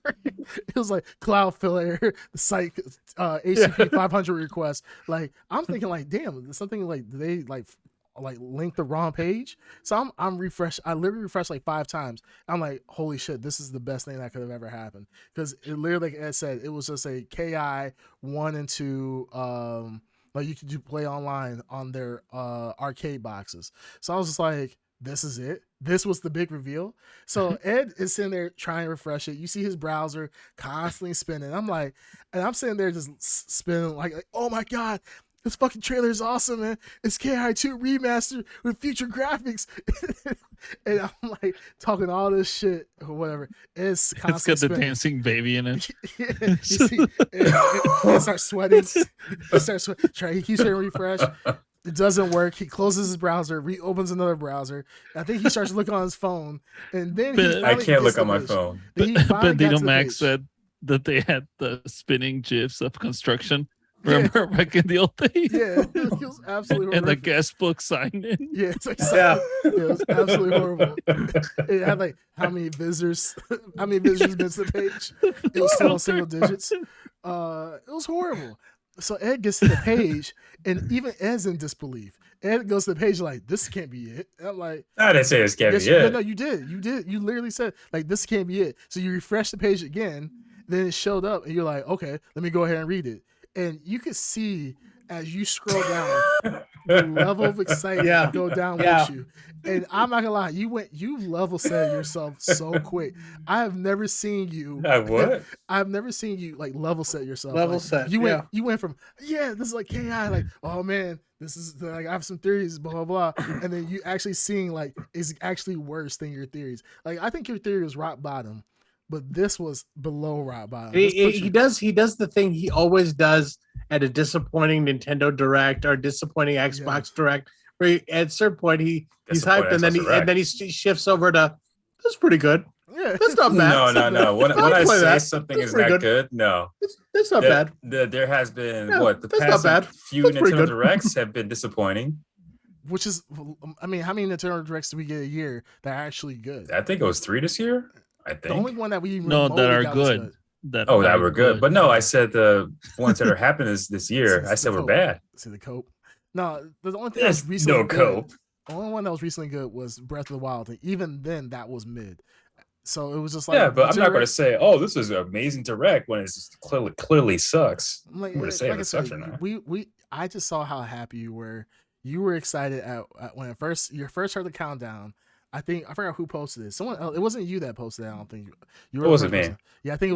it was like Cloudflare, the site, HTTP 500 requests. Like, I'm thinking like, damn, something like, did they like link the wrong page? So I'm refreshed. I literally refreshed like 5 times. I'm like, holy shit, this is the best thing that could have ever happened. Because it literally, like Ed said, it was just a KI 1 and 2. Like, you could play online on their arcade boxes. So I was just like, this is it. This was the big reveal. So Ed is sitting there trying to refresh it. You see his browser constantly spinning. I'm like, and I'm sitting there just spinning like, oh my God, this fucking trailer is awesome, man. It's KI2 remastered with future graphics. And I'm like talking all this shit or whatever. It's It's constantly got the spinning. dancing baby in it. Yeah, you see, it starts sweating. He starts sweating. He keeps hitting refresh. It doesn't work. He closes his browser, reopens another browser. I think he starts looking on his phone, and then he But- I finally can't gets look on the my page. phone. Then he finally got Bandito to the Max page. said that they had the spinning gifs of construction. Yeah. Remember back in the old days? Yeah, it was absolutely And the horrific. guest book sign in. Yeah, it's like Yeah. it was absolutely horrible. It had like how many visitors been to the page. It was still on single digits. It was horrible. So Ed gets to the page, and even Ed's in disbelief. Ed goes to the page like, "This can't be it." And I'm like, I didn't say this can't "Yes, be no, it. no, you did. You did. You literally said like, this can't be it." So you refresh the page again, then it showed up, and you're like, "Okay, let me go ahead and read it." And you could see as you scroll down the level of excitement Yeah. go down Yeah. with you. And I'm not gonna lie, you level set yourself so quick. I have never seen you. What? I've never seen you like level set yourself. Level Like, set, you went from this is like KI, like, oh man, this is like I have some theories, blah blah blah, and then you actually seeing like it's actually worse than your theories. Like I think your theory was rock bottom, but this was below rock bottom. This puts He you- does the thing he always does at a disappointing Nintendo Direct or disappointing Xbox Direct, where at a certain point he's hyped and then he shifts over to that's pretty good. Yeah, That's not bad. No. When I'll I play say that. something That's is pretty not good. good, no. That's not bad. There has been Yeah, the that's not past bad. few That's pretty Nintendo good. Directs have been disappointing. which is, I mean, how many Nintendo Directs do we get a year that are actually good? I think it was 3 this year. I The only think. one that we No, that remotely are got was good. That Were good. But no, I said the ones that are happening this year. Since I said the were Cope. bad. See the cope. No, the only thing that was There's recently no good, cope. the only one that was recently good was Breath of the Wild. And even then, that was mid. So it was just like, Yeah, but I'm not going to Direct- say, "Oh, this is an amazing direct" when it's just clearly sucks. I'm like, I'm going to say like if I it sucks or said, not. I just saw how happy you were. You were excited at when you first heard the countdown. I forgot who posted it. Someone else, it wasn't you that posted it. I don't think you were It the wasn't first me. person. Yeah, I think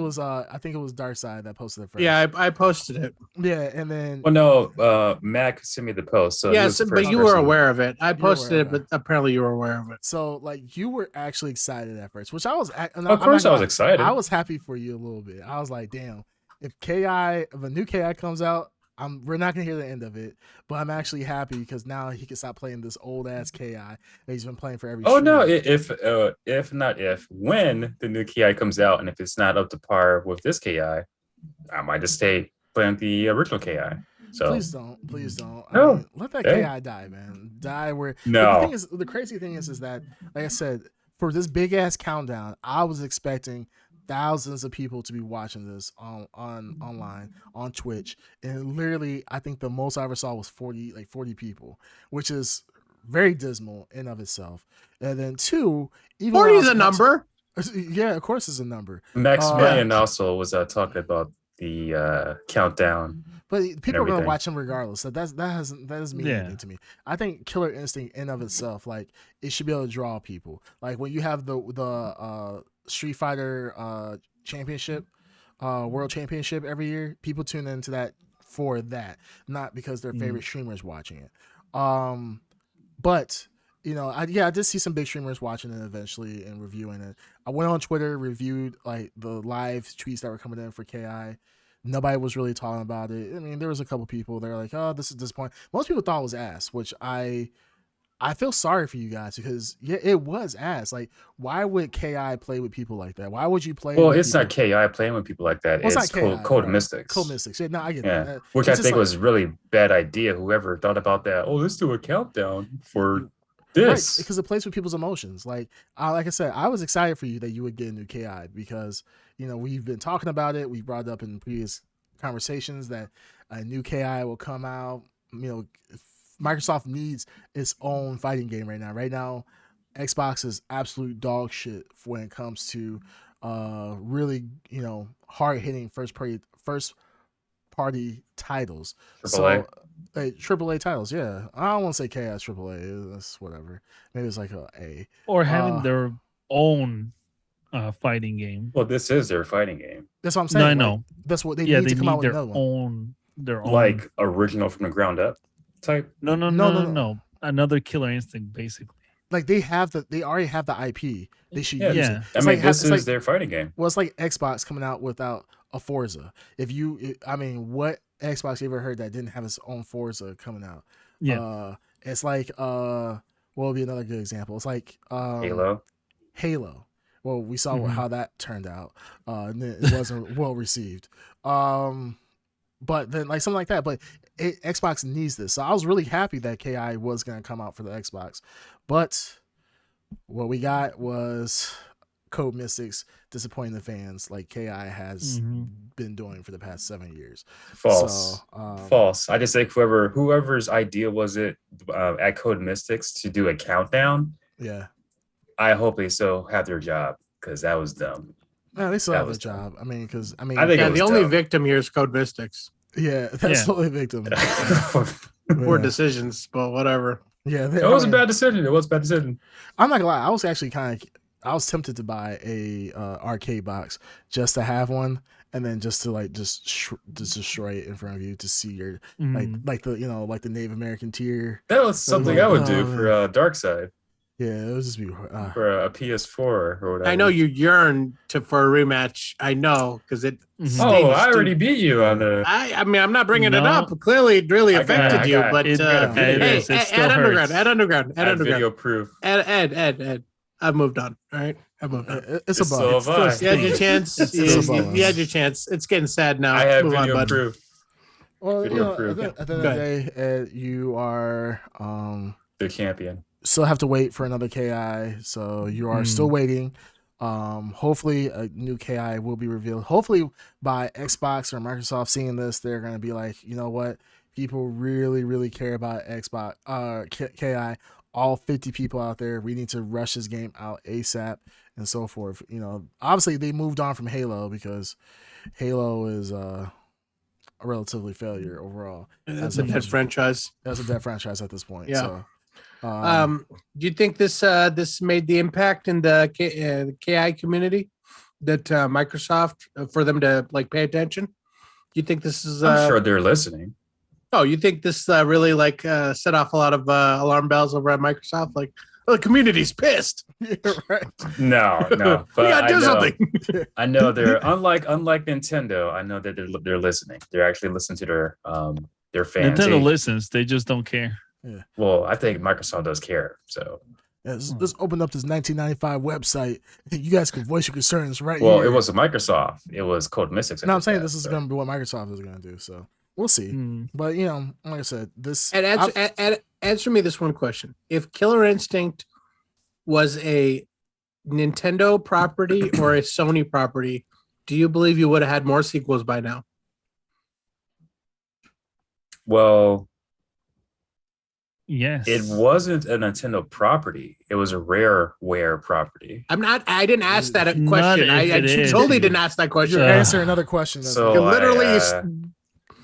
it was Darkside that posted it first. Yeah, I posted it. Yeah, and then Well, no, Mac sent me the post. So he was the But first you were person. aware of it. I You were posted aware it, of but apparently you were aware of it. so like you were actually excited at first, which I was. Of course, I was excited. I was happy for you a little bit. I was like, damn, if a new KI comes out, we're not gonna hear the end of it. But I'm actually happy because now he can stop playing this old ass KI that he's been playing for every. Oh no! stream. When the new KI comes out, and if it's not up to par with this KI, I might just stay playing the original KI. So Please don't. No. I mean, let that Hey. KI die, man. Die where. No. The crazy thing is that, like I said, for this big ass countdown, I was expecting thousands of people to be watching this online on Twitch, and literally, I think the most I ever saw was 40 people, which is very dismal in of itself. And then two, even 40 when I is was a number. yeah, of course, it's a number. Maximilian also was talking about the countdown. But people are gonna everything. watch him regardless. So that doesn't mean anything to me. I think Killer Instinct in of itself, like it should be able to draw people. Like when you have the Street Fighter championship, world championship every year, people tune into that for that, not because their favorite streamers watching it. But you know, I did see some big streamers watching it eventually and reviewing it. I went on Twitter, reviewed like the live tweets that were coming in for KI. Nobody was really talking about it. I mean, there was a couple people that were like, "Oh, this is disappointing." Most people thought it was ass, which I feel sorry for you guys because it was ass. Like, why would KI play with people like that? Why would you play? Well, with it's not people? KI playing with people like that. Well, it's not KI, Code right. Mystics. Cold Mystics. Yeah, no, I get Yeah, that. which I It's just think like- was really bad idea. Whoever thought about that? Oh, let's do a countdown for right, this. because it plays with people's emotions. Like I said, I was excited for you that you would get a new KI because we've been talking about it. We brought it up in previous conversations that a new KI will come out. Microsoft needs its own fighting game right now. Right now, Xbox is absolute dog shit when it comes to really hard hitting first party titles. AAA. AAA titles, yeah. I don't want to say KS AAA. That's whatever. Maybe it's like a. Or having their own fighting game. Well, this is their fighting game, That's what I'm No, saying. I like, know. that's what they Yeah, need they to come out need with their another one. own. like original from the ground up type. No. Another Killer Instinct, basically. Like they already have the IP. They should Yeah, use yeah. it. I It's mean, like- this it's is like- their fighting game. Well, it's like Xbox coming out without a Forza. What Xbox you ever heard that didn't have its own Forza coming out? Yeah. It's like what would be another good example? It's like Halo. Well, we saw Mhm. how that turned out. And it wasn't well received. But then like something like that. But Xbox needs this. So I was really happy that KI was going to come out for the Xbox. But what we got was Code Mystics disappointing the fans like KI has been doing for the past 7 years. False. So, False. I just think whoever's idea was it at Code Mystics to do a countdown. Yeah. I hope they still have their job because that was dumb. No, they still That have a was job. dumb. I mean, because I think Yeah, it was the only dumb. victim here is Code Mystics. yeah, that's the only victim. Poor Yeah. decisions, but whatever. Yeah, It was a bad decision. It was a bad decision. I'm not gonna lie. I was actually I was tempted to buy a arcade box just to have one, and then just to just destroy it in front of you to see your like the like the Native American tier. That was something like, I would do oh, for Dark Side Yeah, it would just be. for a PS4 or whatever. I know you yearn for a rematch. I know because it. Oh, I already beat you on the. I mean, I'm not bringing it No. up. Clearly, it really I got- affected I you. got- But it got a video. hey, It still Ed Underground, hurts. Ed Underground, Ed I had Underground, video proof. Ed. I've moved on. All right, I've moved on. It's a So bug. have I. You had your chance. It's You, still you had your chance. It's getting sad now. I have Move on, video bud. proof. Well, Video at proof. the end of Go the day, Ed, you are The champion. still have to wait for another KI, so you are still waiting. Hopefully a new KI will be revealed. Hopefully by Xbox or Microsoft seeing this, they're gonna be like, you know what, people really, really care about Xbox KI. All 50 people out there, we need to rush this game out ASAP and so forth. Obviously they moved on from Halo because Halo is a relatively failure overall. That's a dead franchise. That's a dead franchise at this point. Yeah. So, Do you think this made the impact in the KI community that Microsoft for them to pay attention? Do you think this is? I'm sure they're listening. Oh, you think this really set off a lot of alarm bells over at Microsoft? The community's pissed. yeah, right. No. But We gotta do I know, something. I know they're unlike Nintendo. I know that they're listening. They're actually listening to their fans. Nintendo listens, they just don't care. Well, I think Microsoft does care. So, Yeah, let's open up this 1995 website. You guys can voice your concerns right well, here. it was Microsoft. It was Code Mystics. No, I'm saying this is going to be what Microsoft is going to do. So we'll see. Mm. But like I said, this. And answer me this one question: if Killer Instinct was a Nintendo property or a Sony property, do you believe you would have had more sequels by now? Well, Yes. it wasn't a Nintendo property. It was a Rareware property. I didn't ask that Not question. if I it is. totally didn't ask that question. You're answering another question. That's So You literally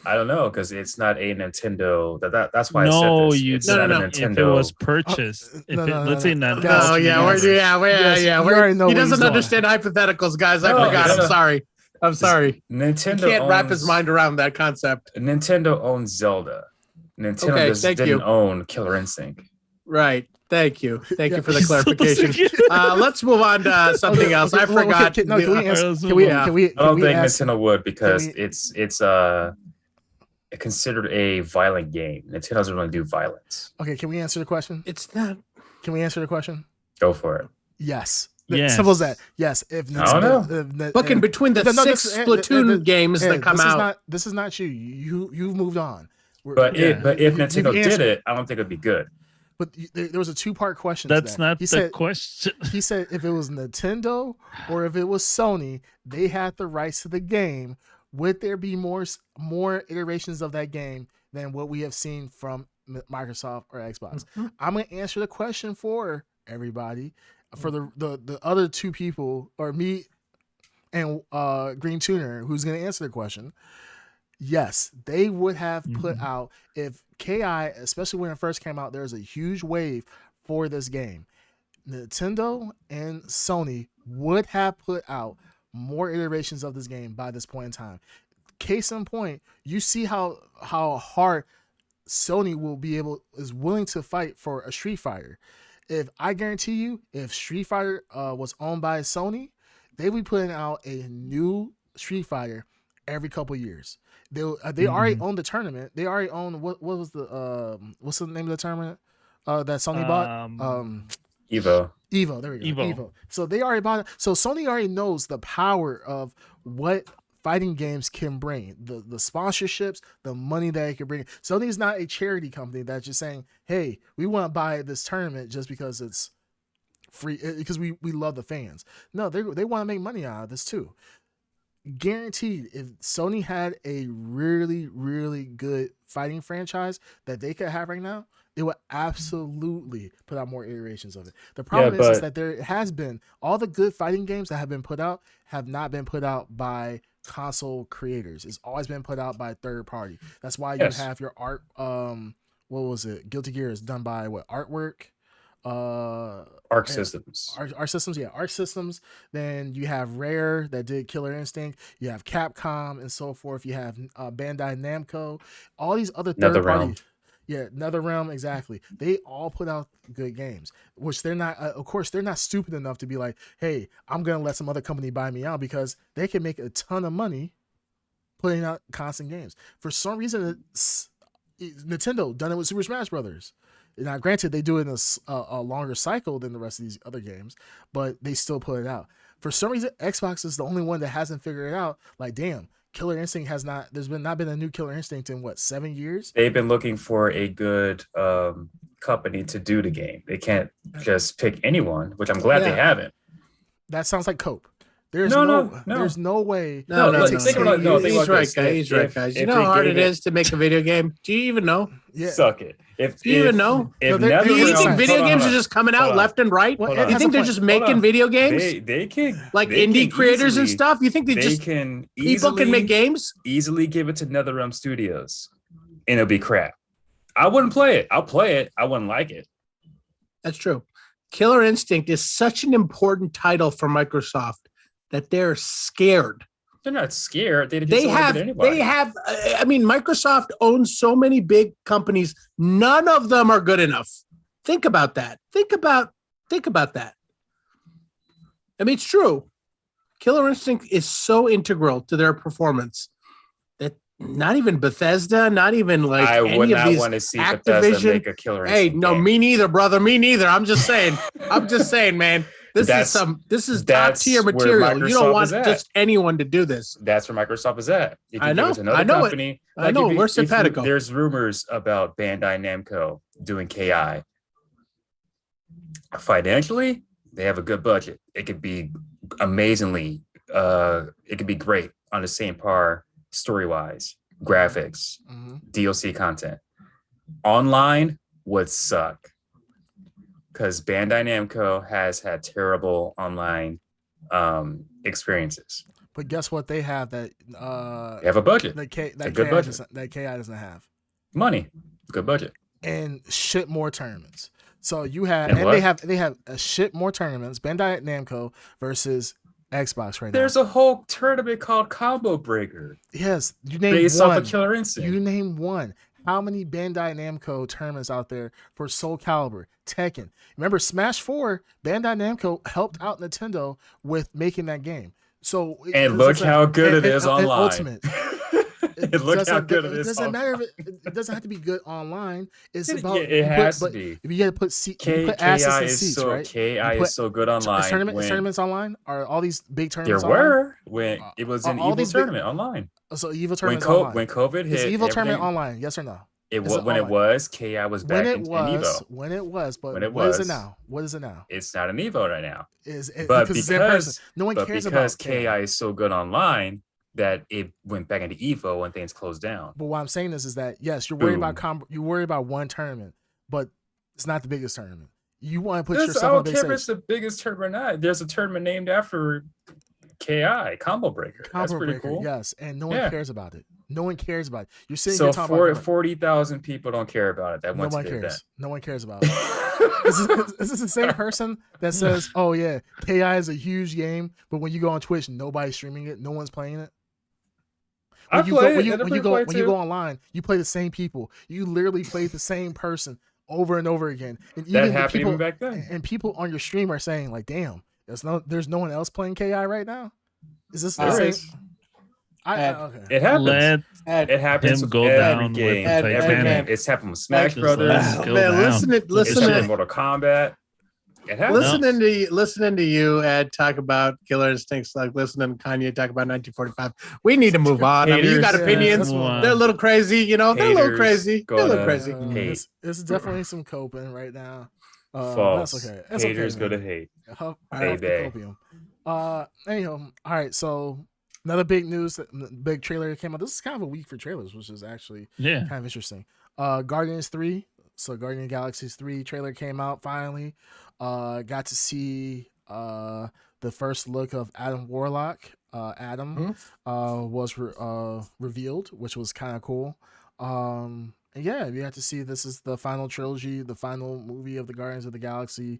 I don't know because it's not a Nintendo. That's why I No, said this. you It's No, not no, a no. If Nintendo. it was purchased, let's say not. Guys, Oh yeah, Yes. Yes, you already know he what he's doesn't doing. understand hypotheticals, guys. I No, forgot. no, I'm no. sorry. I'm sorry. Nintendo He can't wrap his owns- mind around that concept. Nintendo owns Zelda. Nintendo Okay, just thank didn't you. own Killer Instinct. Right. Thank you. Thank Yeah. you for the clarification. Let's move on to something Okay, else. okay, I well, forgot. Can we Alright, answer? let's Can move we? on. Can we? I don't Can we think ask? Nintendo would because we- it's considered a violent game. Nintendo doesn't really do violence. Okay, can we answer the question? It's not. Can we answer the question? Go for it. Yes. Yes. Simple as that. Yes. If I don't know. Look, in between the No, no, six this- Splatoon games Ed, that come out. This is not you. You've moved on. But if You've Nintendo did answered- it, I don't think it'd be good. But there was a 2-part question. to That's that. not He the said. question. He said if it was Nintendo or if it was Sony, they had the rights to the game. Would there be more iterations of that game than what we have seen from Microsoft or Xbox? Mhm. I'm gonna answer the question for everybody, for the other two people or me and Green Tuner, who's gonna answer the question. Yes, they would have put out if KI, especially when it first came out. There's a huge wave for this game. Nintendo and Sony would have put out more iterations of this game by this point in time. Case in point, you see how hard Sony is willing to fight for a Street Fighter. If I guarantee you, if Street Fighter was owned by Sony, they would be putting out a new Street Fighter every couple years. They already own the tournament. They already own what was the what's the name of the tournament that Sony bought? Evo. Evo, there we go. Evo. Evo. So they already bought it. So Sony already knows the power of what fighting games can bring. The sponsorships, the money that it can bring. Sony's not a charity company that's just saying, hey, we want to buy this tournament just because it's free because we love the fans. No, they want to make money out of this too. Guaranteed, if Sony had a really, really good fighting franchise that they could have right now, they would absolutely put out more iterations of it. The problem is that there has been all the good fighting games that have been put out have not been put out by console creators. It's always been put out by third party. That's why you have your art. What was it? Guilty Gear is done by what? Artwork. Arc Systems. Arc Systems, yeah, Arc Systems. Then you have Rare that did Killer Instinct. You have Capcom and so forth. You have Bandai Namco. All these other third party. Yeah, NetherRealm, exactly. They all put out good games, which they're not. Of course, they're not stupid enough to be like, "Hey, I'm gonna let some other company buy me out," because they can make a ton of money putting out constant games. For some reason, Nintendo done it with Super Smash Brothers. Now, granted, they do it in a longer cycle than the rest of these other games, but they still put it out. For some reason, Xbox is the only one that hasn't figured it out. Like, damn. Killer Instinct has not. There's not been a new Killer Instinct in what, 7 years? They've been looking for a good company to do the game. They can't just pick anyone, which I'm glad they haven't. That sounds like Cope. There's no way. He's right, guys. You know how hard it is to make a video game? Do you even know? Yeah. Suck it. Do you even know? Do you think video games are just coming out left and right? You think they're just making video games? They can, like indie creators and stuff. You think people can make games? Easily give it to NetherRealm Studios, and it'll be crap. I wouldn't play it. I'll play it. I wouldn't like it. That's true. Killer Instinct is such an important title for Microsoft that they're scared. They're not scared. They have. I mean, Microsoft owns so many big companies. None of them are good enough. Think about that. Think about that. I mean, it's true. Killer Instinct is so integral to their performance that not even Bethesda, not even like I any would of not these want to see Activision Bethesda make a Killer Instinct. Hey, no, game. me neither, brother. Me neither. I'm just saying. Man. This is top tier material. You don't want just anyone to do this. That's where Microsoft is at. If you I know. Give it to another company, I know. We're simpatico. There's rumors about Bandai Namco doing KI. Financially, they have a good budget. It could be amazingly. It could be great on the same par story-wise, graphics, DLC content. Online would suck. Because Bandai Namco has had terrible online experiences. But guess what? They have that. They have a budget. That KI doesn't have money. Good budget. And shit more tournaments. So you have they have a shit more tournaments. Bandai Namco versus Xbox right now. There's a whole tournament called Combo Breaker. Yes, you name based one. Off of Killer Instinct. You name one. How many Bandai Namco tournaments out there for Soul Calibur, Tekken? Remember, Smash 4, Bandai Namco helped out Nintendo with making that game. So and look how good it is online. Ultimate. Look how good it is. It doesn't matter if it doesn't have to be good online. It's about it has to be. If you got to put asses in seats, right? KI is so good online. Tournaments online are all these big tournaments. There were when it was an Evo tournament online. So Evo tournament online. When COVID hit, is Evo tournament online? Yes or no? It was when it was KI was back in Evo. When it was, but what is it now? What is it now? It's not an Evo right now. But because no one cares about KI is so good online that it went back into Evo when things closed down. But what I'm saying is that yes, you're worried about one tournament, but it's not the biggest tournament. You want to put yourself on the big stage. I don't care if it's the biggest tournament or not. There's a tournament named after KI, Combo Breaker. That's pretty cool. Yes, and no one cares about it. No one cares about it. You're sitting here talking about 40,000 people don't care about it. No one cares. No one cares about it. Is this the same person that says, "Oh yeah, KI is a huge game," but when you go on Twitch, nobody's streaming it. No one's playing it. When you go online, you play the same people. You literally play the same person over and over again. And that happened even back then. And people on your stream are saying like, "Damn, there's no one else playing KI right now." Is this the same? Okay. It happens. It happens him with go every down game. with Every game. It's happened with Smash Brothers. Listen to Mortal Kombat. It happens. Listening to you, Ed, talk about Killer Instincts, like listening to Kanye talk about 1945. We need to move on. I mean, you got opinions. They're a little crazy, you know. They're a little crazy. It's definitely some coping right now. False. That's okay. That's Haters okay, go to man. hate. Huff Hey, the bae. copium. Anyhow, all right. So another big news, big trailer that came out. This is kind of a week for trailers, which is actually Yeah. kind of interesting. Guardians 3. So Guardian of the Galaxies 3 trailer came out finally. Got to see the first look of Adam Warlock. Adam was revealed, which was kind of cool. And yeah, we got to see this is the final trilogy, the final movie of the Guardians of the Galaxy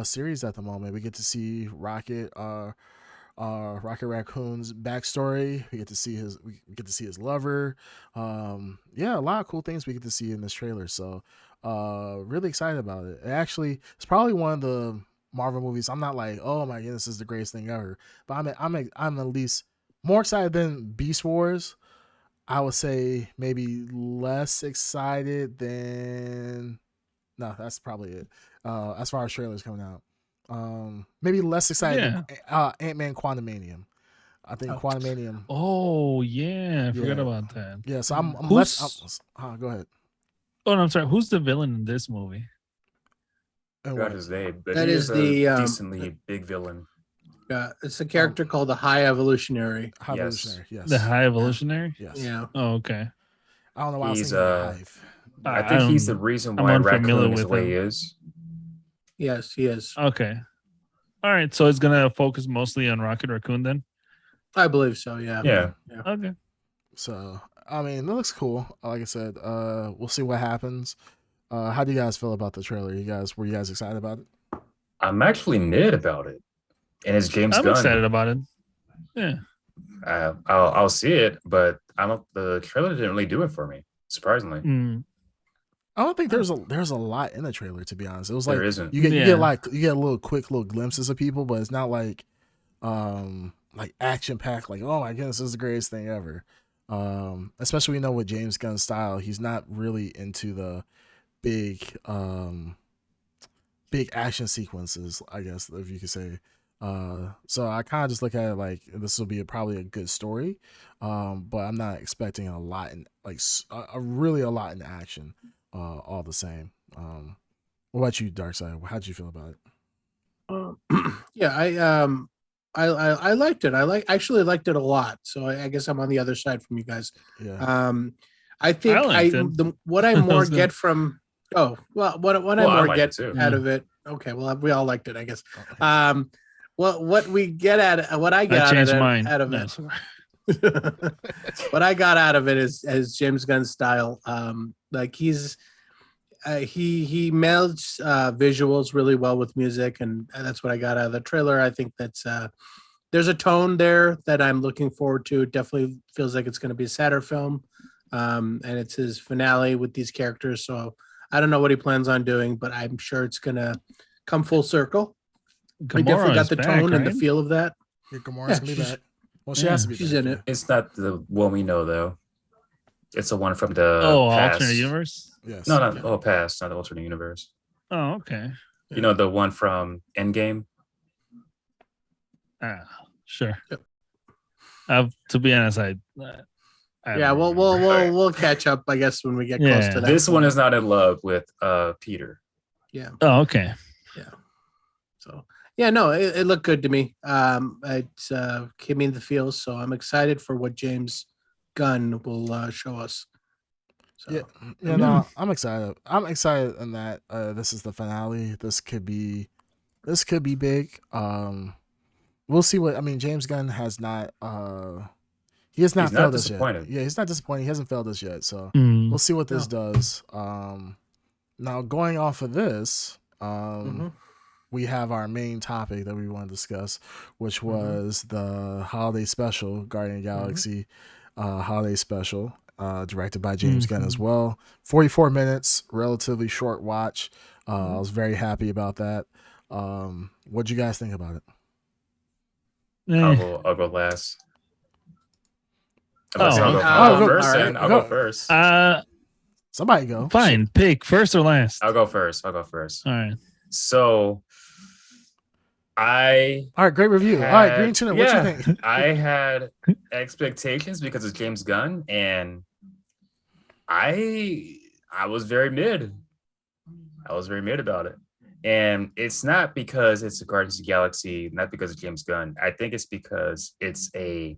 series at the moment. We get to see Rocket Raccoon's backstory. We get to see his lover. Yeah, a lot of cool things we get to see in this trailer. So really excited about it. Actually, it's probably one of the Marvel movies. I'm not like, oh my goodness, this is the greatest thing ever. But I'm at least more excited than Beast Wars. I would say maybe less excited than no, that's probably it. As far as trailers coming out. Maybe less excited than Ant-Man Quantumanium. I think Quantumanium. Oh yeah, I forgot about that. Yeah, so I'm less. Go ahead. Oh no, I'm sorry. Who's the villain in this movie? Forgot his name, but That he is a the, decently big villain. It's a character called the High Evolutionary. High Evolutionary, yes. The High Evolutionary? Yes. Yeah. Oh, okay. I don't know why He's I was thinking Hive. I think he's the reason why Raccoon is the way he is. Yes, he is. Okay. All right. So it's gonna focus mostly on Rocket Raccoon then? I believe so, yeah. Yeah. Okay. So I mean, it looks cool. Like I said, we'll see what happens. How do you guys feel about the trailer? Were you guys excited about it? I'm actually mid about it. And it's James Gunn. I'm excited about it. Yeah. I'll see it, but the trailer didn't really do it for me, surprisingly. I don't think there's a lot in the trailer, to be honest. It was like there isn't. you get little glimpses of people, but it's not like action packed, like, oh my goodness, this is the greatest thing ever. Especially we know with James Gunn's style, he's not really into the big action sequences, I guess, if you could say. So I kind of just look at it like this will be probably a good story, but I'm not expecting a lot in really a lot in action. All the same. What about you, Darkseid? How'd you feel about it? Yeah, I liked it. Actually liked it a lot. So I guess I'm on the other side from you guys. Yeah. I think what I more get from what I more get out of it. Okay, well we all liked it, I guess. What we get at what I get out of it. What I got out of it is James Gunn's style. Like he melds visuals really well with music, and that's what I got out of the trailer. I think that's there's a tone there that I'm looking forward to. It definitely feels like it's going to be a sadder film, and it's his finale with these characters. So I don't know what he plans on doing, but I'm sure it's going to come full circle. We definitely got the tone and the feel of that. Yeah, Gamora's gonna be back. Well, she has to be. She's in it. It's not the one we know though. It's the one from the past. Alternate universe. Yes. No, not past, not the alternate universe. Oh, okay. You know the one from Endgame. Sure. Yep. To be honest, we'll catch up, I guess, when we get close to that. This one is not in love with Peter. Yeah. Oh, okay. Yeah. So yeah, no, it looked good to me. It gave me the feels, so I'm excited for what James Gunn will show us. So, no, I'm excited. I'm excited in that this is the finale. This could be big. We'll see what James Gunn has not. He has not failed us yet. Yeah, he's not disappointed. He hasn't failed us yet. So we'll see what this does. Now going off of this, we have our main topic that we want to discuss, which was the holiday special, Guardian of the Galaxy holiday special, directed by James Gunn as well. 44 minutes, relatively short watch. I was very happy about that. What'd you guys think about it? I'll go last. I'll go first. Somebody go. Fine. Pick first or last. I'll go first. All right. So all right, great review. All right, Green Tuna, what you think? I had expectations because it's James Gunn, and I was very mid. I was very mid about it. And it's not because it's a Guardians of the Galaxy, not because of James Gunn. I think it's because it's a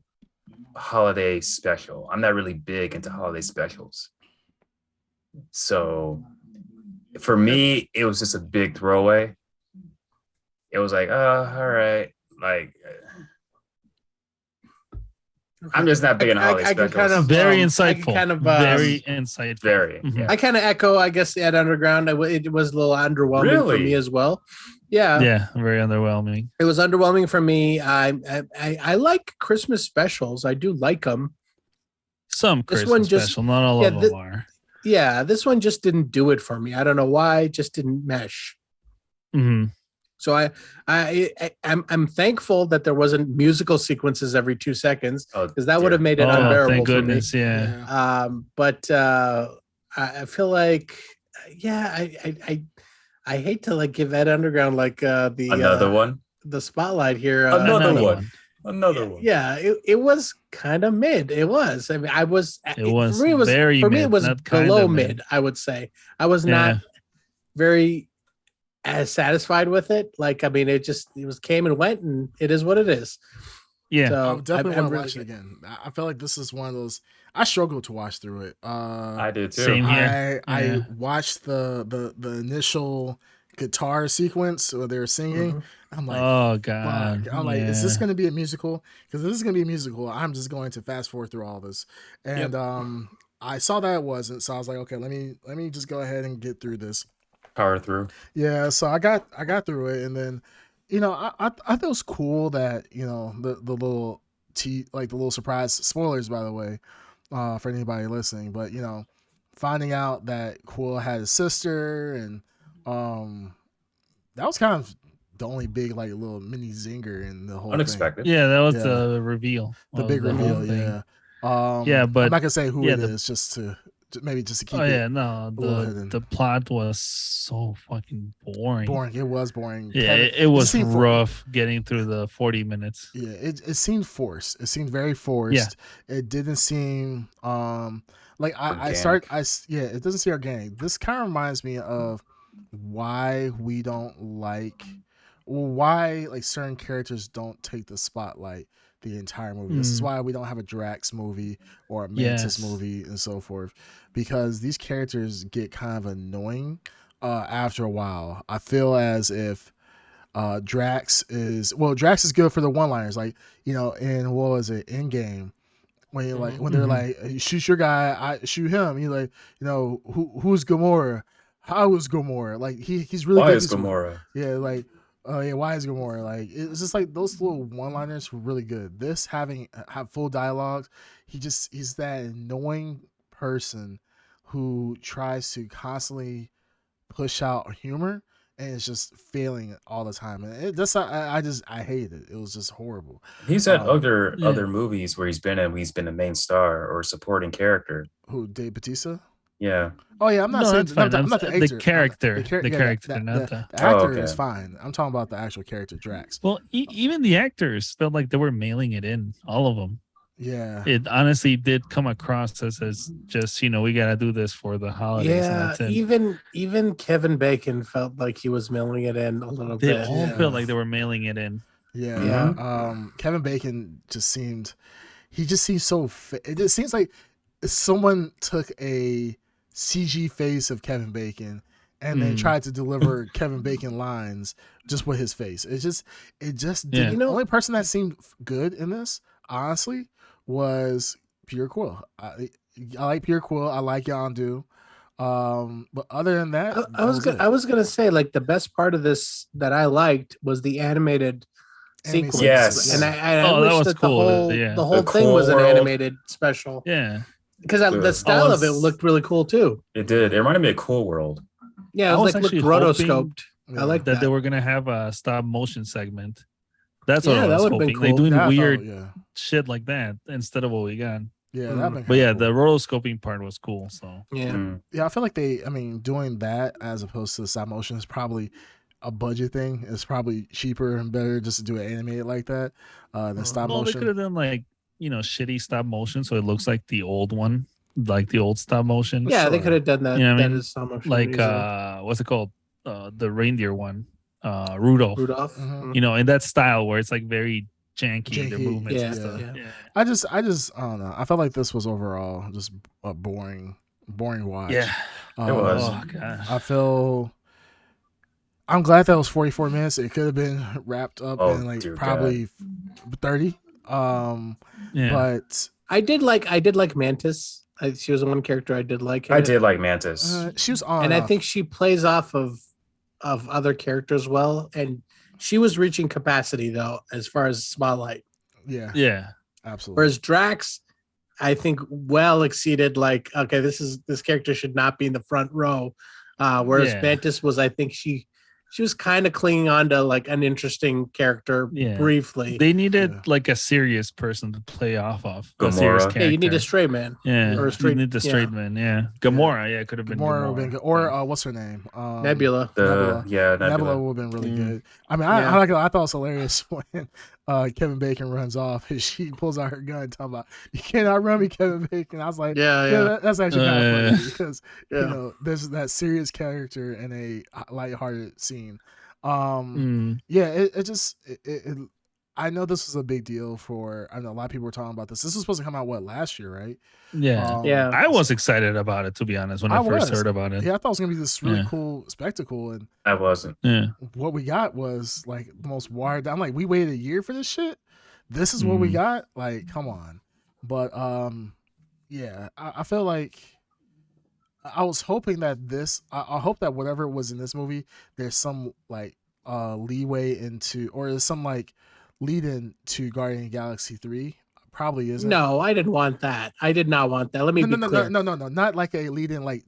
holiday special. I'm not really big into holiday specials. So for me, it was just a big throwaway. It was like, oh, all right. Like, I'm just not big into holiday I can specials. kind of Very I can insightful. kind of Very insightful. Very, Mhm. yeah. I kind of echo, I guess, Ed Underground. It was a little underwhelming for Really? me as well. Yeah, Yeah, very underwhelming. it was underwhelming for me. I like Christmas specials. I do like them. Some This Christmas one just- special, not all yeah, of them are. Yeah, this one just didn't do it for me. I don't know why. It just didn't mesh. Hmm. So I'm thankful that there wasn't musical sequences every 2 seconds, Oh, because that would have made it Oh, unbearable thank for me. goodness. Yeah. But I feel like, yeah, I hate to like give Ed Underground like the another one. the spotlight here. Another Another one. Another one. Yeah, it was kind of mid. It was. I mean, It was for me, it was very for me. It mid, was not kinda below mid. mid. I would say I was Yeah. not very as satisfied with it. Like, I mean, it was came and went, and it is what it is. Yeah. So I definitely I'm want to really watch it good. again. I feel like this is one of those. I struggled to watch through it. I did too. Same here. I Yeah. watched the initial guitar sequence where they were singing. Mhm. I'm like, Oh God. fuck. I'm like, is this Yeah. going to be a musical? Because if this is going to be a musical, I'm just going to fast forward through all this. And I saw that it wasn't, so I was like, okay, let me just go ahead and get through this. Power through. Yeah, so I got through it, and then, I thought it was cool that the little the little surprise spoilers, by the way, for anybody listening, but finding out that Quill had a sister, and that was kind of the only big like little mini zinger in the whole thing. Unexpected. Yeah, that was Yeah. the reveal. The of big the whole reveal, thing. yeah. Yeah, I'm but- not gonna say who yeah, it the- is, just to keep Oh it yeah, no, little hidden. the plot was so fucking boring. boring. It was boring. Yeah, Kevin- it was seemed rough getting through the 40 minutes. Yeah, it seemed forced. It seemed very forced. It didn't seem like it doesn't seem organic. This kind of reminds me of why we don't why like certain characters don't take the spotlight the entire movie. This is why we don't have a Drax movie or a Mantis Yes. movie and so forth, because these characters get kind of annoying after a while. I feel as if Drax is good for the one-liners, like in what was it, Endgame, when you're like when they're like, shoot your guy, I shoot him. You're like, who's Gamora? How is Gamora? Like he's really Why good. is Gamora? Yeah, like, oh yeah, why is Gamora? Like, it's just like those little one-liners were really good. This have full dialogues. He's that annoying person who tries to constantly push out humor and it's just failing all the time. And I hate it. It was just horrible. He's had Yeah. other movies where he's been a main star or supporting character. Who, Dave Bautista? Yeah. Oh yeah, I'm not No, saying that's fine. I'm not the The actor. character, The the character, not the the- actor okay. is fine. I'm talking about the actual character Drax. Well, even the actors felt like they were mailing it in, all of them. Yeah. It honestly did come across as just, we got to do this for the holidays. and Yeah, that's it. even Kevin Bacon felt like he was mailing it in a little They bit. all Yeah. felt like they were mailing it in. Yeah. Yeah. Kevin Bacon seemed so it just seems like someone took a CG face of Kevin Bacon and then tried to deliver Kevin Bacon lines just with his face. It just Yeah. the only person that seemed good in this, honestly, was Pure Quill. I like Pure Quill. I like Yondu. But other than that, I was gonna say, like, the best part of this that I liked was the animated Animated sequence. Yes. And I Oh, that wish was that cool, the yeah. whole The thing was an Core World. animated special, Yeah. because The- the style of it was- looked really cool too. It did. It reminded me of Cool World. Yeah, I it was was like looked actually rotoscoped. Yeah. I like That that. they were going to have a stop motion segment. That's what Yeah, I that was would've been hoping. Like cool. doing Yeah, I thought- weird yeah. shit like that instead of what we got. Yeah, Mm. that'd been But yeah, kinda the cool. rotoscoping part was cool. So Yeah. Mm. Yeah, I feel like doing that as opposed to stop motion is probably a budget thing. It's probably cheaper and better just to do it animated like that than stop well, they could motion. have done like shitty stop motion, so it looks like the old one, like the old stop motion. Yeah, they Sure. could have done that. You know what I that mean? is so much Like easier. what's it called? the reindeer one, Rudolph. Rudolph. Mhm. You know, in that style where it's like very janky, their Janky, movements and yeah, stuff. yeah. Yeah. I just I don't know. I felt like this was overall just a boring watch. Yeah. It was. Oh god. I feel. I'm glad that was 44 minutes. It could have been wrapped up Oh, in like dear probably 30. Yeah. But I did like Mantis. She was the one character I did like. in I it. did like Mantis. she was on. and I off. think she plays off of other characters well. And she was reaching capacity though, as far as spotlight. yeah, Yeah. absolutely. Whereas Drax, I think, well exceeded. Like, okay, this character should not be in the front row. Whereas Yeah. Mantis was, I think she was kind of clinging on to like an interesting character Yeah. briefly. They needed Yeah. like a serious person to play off of. A serious Gamora. Yeah, you need a character. straight man. Yeah, or a straight- you need the yeah. straight man. Yeah, Gamora. Yeah, it could have been Gamora would have been good. Or Yeah. what's her name? Nebula. Nebula. Nebula. Nebula would have been really Mm. good. I mean, Yeah. I thought it was hilarious when Kevin Bacon runs off and she pulls out her gun, talking about "You cannot run me, Kevin Bacon." I was like, Yeah. that's actually kind of funny Yeah. because Yeah. you know there's that serious character in a lighthearted scene. Yeah, it just I know this was a big deal for. I know a lot of people were talking about this. This was supposed to come out last year, right? Yeah, Yeah. I was excited about it, to be honest, when I first heard about it. Yeah, I thought it was gonna be this really Yeah. cool spectacle, and I wasn't. Yeah, what we got was like the most wired down. I'm like, we waited a year for this shit. This is what we Mhm. got. Like, come on. But yeah, I feel like I was hoping that I hope that whatever was in this movie, there's some like leeway into, or there's some like lead in to Guardian of the Galaxy 3. Probably isn't. No, I didn't want that. I did not want that. Let me be clear. No, not like a lead in, like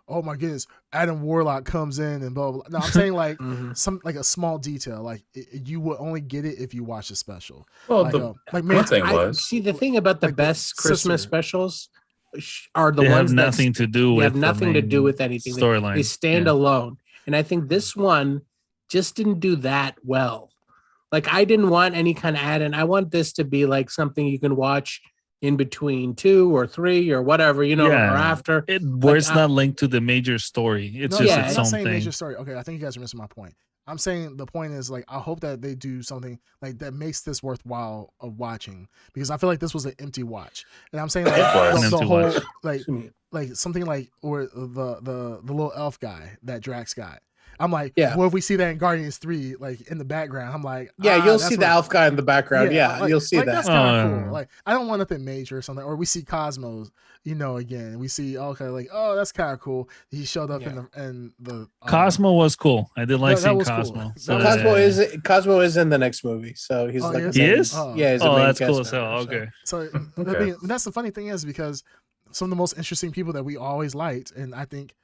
oh my goodness, Adam Warlock comes in and blah blah. blah. No, I'm saying like Mhm. some like a small detail, like you will only get it if you watch the special. Well, Like, the like one thing I was see the thing about the like the best Christmas sister. specials are the they have ones that nothing to do with. have the nothing to main do with anything. storyline. They stand Yeah. alone. And I think this one just didn't do that well. Like, I didn't want any kind of add in. I want this to be like something you can watch in between 2 or 3 or whatever, or Yeah. after. Where it's I- not linked to the major story. It's No, just yeah, I'm its not own saying thing. major story. Okay, I think you guys are missing my point. I'm saying the point is like I hope that they do something like that makes this worthwhile of watching, because I feel like this was an empty watch, and I'm saying like It was. the An empty whole watch. like something like, or the little elf guy that Drax got. I'm like, Yeah. well, if we see that in Guardians 3, like in the background, I'm like, Yeah, you'll that's see the what- elf guy in the background. Yeah, like- you'll see like, that. That's kind of Oh, cool. Like, I don't want nothing major or something. Or we see Cosmos, again. We see like, oh, that's kind of cool. He showed up in the Cosmo was cool. I did like that seeing was cool. Cosmo. That So, was- Cosmo is in the next movie, so he's Oh, like he is? He is? Yeah, he's a Oh, main that's cast cool as hell. member, so- Okay. So the Okay. thing, that's the funny thing is because some of the most interesting people that we always liked, and I think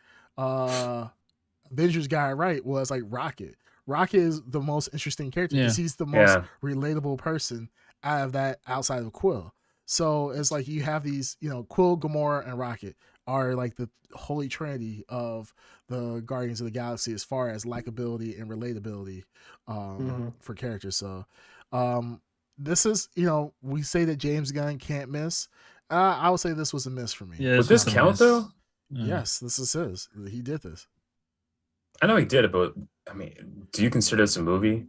Avengers got it right, was like Rocket. Rocket is the most interesting character because he's the most Yeah. relatable person out of that, outside of Quill. So it's like you have these, Quill, Gamora, and Rocket are like the holy trinity of the Guardians of the Galaxy as far as likability and relatability for characters. So this is, we say that James Gunn can't miss. I would say this was a miss for me. Yeah, Would this was a count mess. though? Yeah. Yes, this is his. He did this. I know he did it, but I mean, do you consider this a movie?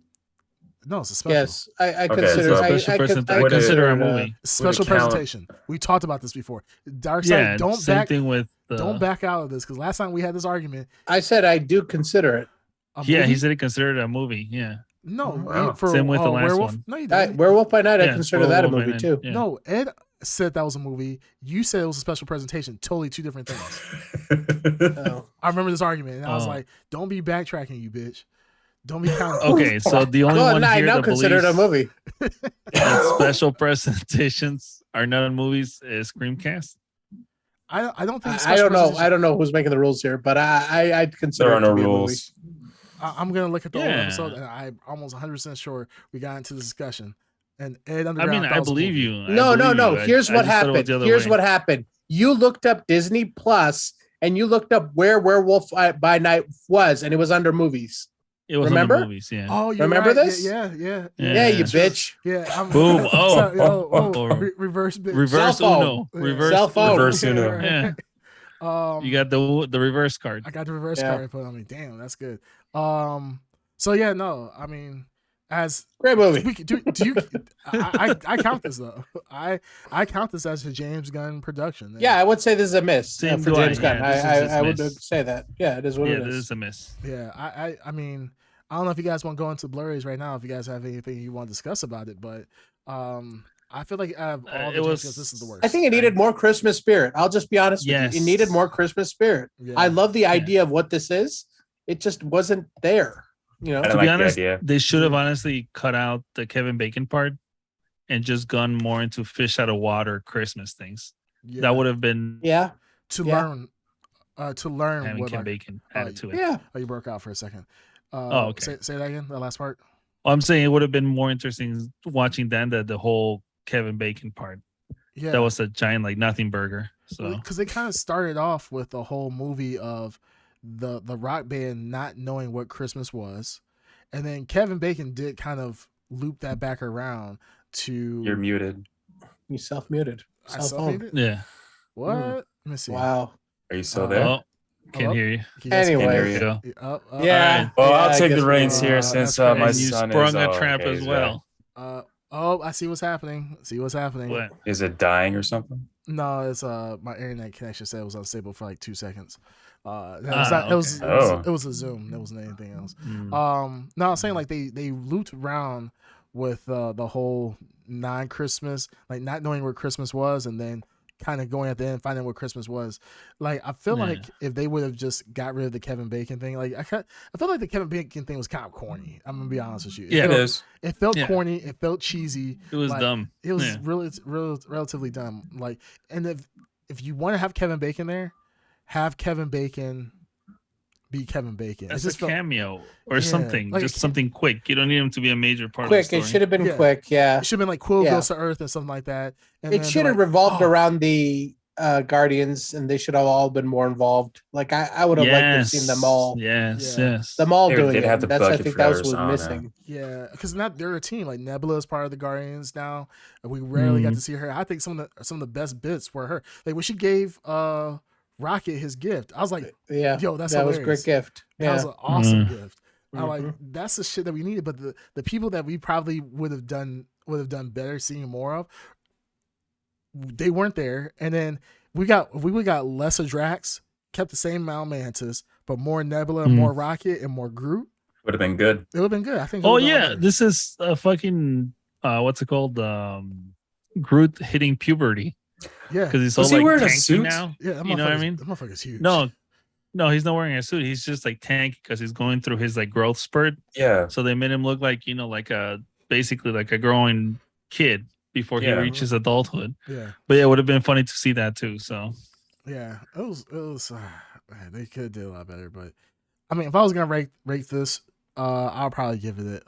No, it's a special. Yes, I Okay, consider. so- I, Special I, present- I I Would it- consider a consider it, movie. Special Would it count? presentation. We talked about this before. Darkseid, Yeah, don't same back thing with. don't back out of this, because last time we had this argument. I said I do consider it. A Yeah, movie? he said he considered it a movie. Yeah. No. Wow. For Same with the last Werewolf? one. No, you didn't. Werewolf by Night, I Yeah, consider that a Werewolf movie by too. Night, yeah. No, Ed said that was a movie. You said it was a special presentation. Totally two different things. Oh. I remember this argument, and I was Oh. like, "Don't be backtracking, you bitch. Don't be counting." Okay, so the only Well, one I here now that consider it a believes movie. that special presentations are not in movies is Screamcast. I don't think. I special don't know. presentation- I don't know who's making the rules here, but I'd consider There are it no to be a movie. rules. I'm gonna look at the old Yeah. episode, and I'm almost 100% sure we got into the discussion. And Ed I Underground. mean, thought I it was a believe movie. you. I No. believe you. Here's I what just thought it was happened. the other Here's way. what happened. You looked up Disney Plus and you looked up where Werewolf by Night was, and it was under movies. It was Remember? on the movies. Yeah. Oh, you Remember right. this? Yeah. Yeah. Yeah, you Sure. bitch. Yeah. I'm, Boom. Oh. sorry, Oh. reverse bitch. Reverse Cell phone. Uno. Yeah. Reverse Cell phone. Reverse Uno. Yeah. You got the reverse card. I got the reverse Yeah. card put on me. Damn, that's good. So yeah, no, I mean, as Great movie. do you? I count this though. I count this as a James Gunn production. Yeah, I would say this is a miss Same for do I. James Gunn. Yeah, this is I just would miss. say that. Yeah, it is what Yeah, it this is. is a miss. Yeah, I mean, I don't know if you guys want to go into blurries right now. If you guys have anything you want to discuss about it, but I feel like out of all the It James was- Gunns, this is the worst. I think it needed more Christmas spirit. I'll just be honest with Yes. you. It needed more Christmas spirit. Yeah. I love the idea of what this is. It just wasn't there. You know, I To don't be like honest, the idea. they should have honestly cut out the Kevin Bacon part and just gone more into fish out of water Christmas things. Yeah. That would have been yeah, to yeah. learn having what Kevin like, Bacon added to it. yeah. oh, you broke out for a second. Okay. Say that again. The last part. I'm saying it would have been more interesting watching then the whole Kevin Bacon part. Yeah, That was a giant like nothing burger. So because they kind of started off with the whole movie of the rock band not knowing what Christmas was, and then Kevin Bacon did kind of loop that back around to You're muted. You self-muted. I Cell phone. self-hated? yeah. What? Let me see. Wow. Are you still Uh, there? Oh, can't Hello? hear you. Can you guys hear me? Anyway. There There you you go. go. Yeah. Well, yeah, I'll I take the guess we- reins here that's since crazy. my And you son sprung is a trap okay, as he's well. I see what's happening. See what's happening. What? Is it dying or something? No, it's my internet connection said it was unstable for like 2 seconds. It was Ah, not, it was okay. Oh. it was a Zoom. There wasn't anything else. Mm. No, I'm saying like they looped around with the whole non-Christmas, like not knowing where Christmas was, and then kind of going at the end finding what Christmas was. Like I feel Yeah. like if they would have just got rid of the Kevin Bacon thing, like I feel like the Kevin Bacon thing was kind of corny. I'm gonna be honest with you. Yeah. It felt, is. It felt Yeah. corny. It felt cheesy. It was like, dumb. It was Yeah. relatively dumb. Like, and if you want to have Kevin Bacon there, have Kevin Bacon be Kevin Bacon. That's it just a felt, cameo or Yeah, something. like Just a something quick. You don't need him to be a major part Quick. of the It story. should have been Yeah. quick. Yeah. it should have been like Quill Yeah. goes to Earth and something like that. And It then should they're have like, revolved oh, around the Guardians, and they should have all been more involved. Like I would have liked to have seen them all, Yes, Yeah. yes. them all They doing did it. have the And that's I budget think for that that was or what was something. missing. Yeah, because not they're a team. Like Nebula is part of the Guardians now. And we rarely got Mhm. to see her. I think some of the best bits were her. Like when she gave Rocket his gift, I was like, Yeah, yo, that's that was a hilarious. great gift. That Yeah, was an awesome Mhm. gift. I like Mhm. that's the shit that we needed. But the people that we probably would have done better seeing more of, they weren't there. And then we got lesser Drax, kept the same amount of Mantis, but more Nebula, and Mhm. more Rocket, and more Groot. Would have been good. It would have been good. I think. it Oh would've been a lot yeah, better. this is a fucking what's it called? Groot hitting puberty Yeah, because he's so Was he like wearing a tanky suit? now. yeah. That You know what I mean? That motherfucker's huge. No, he's not wearing a suit. He's just like tanky because he's going through his like growth spurt. Yeah. So they made him look like like basically like a growing kid before he Yeah. reaches adulthood. Yeah, But yeah, it would have been funny to see that too. So yeah. It was. Man, they could have did a lot better. But I mean, if I was gonna rate this, I'll probably give it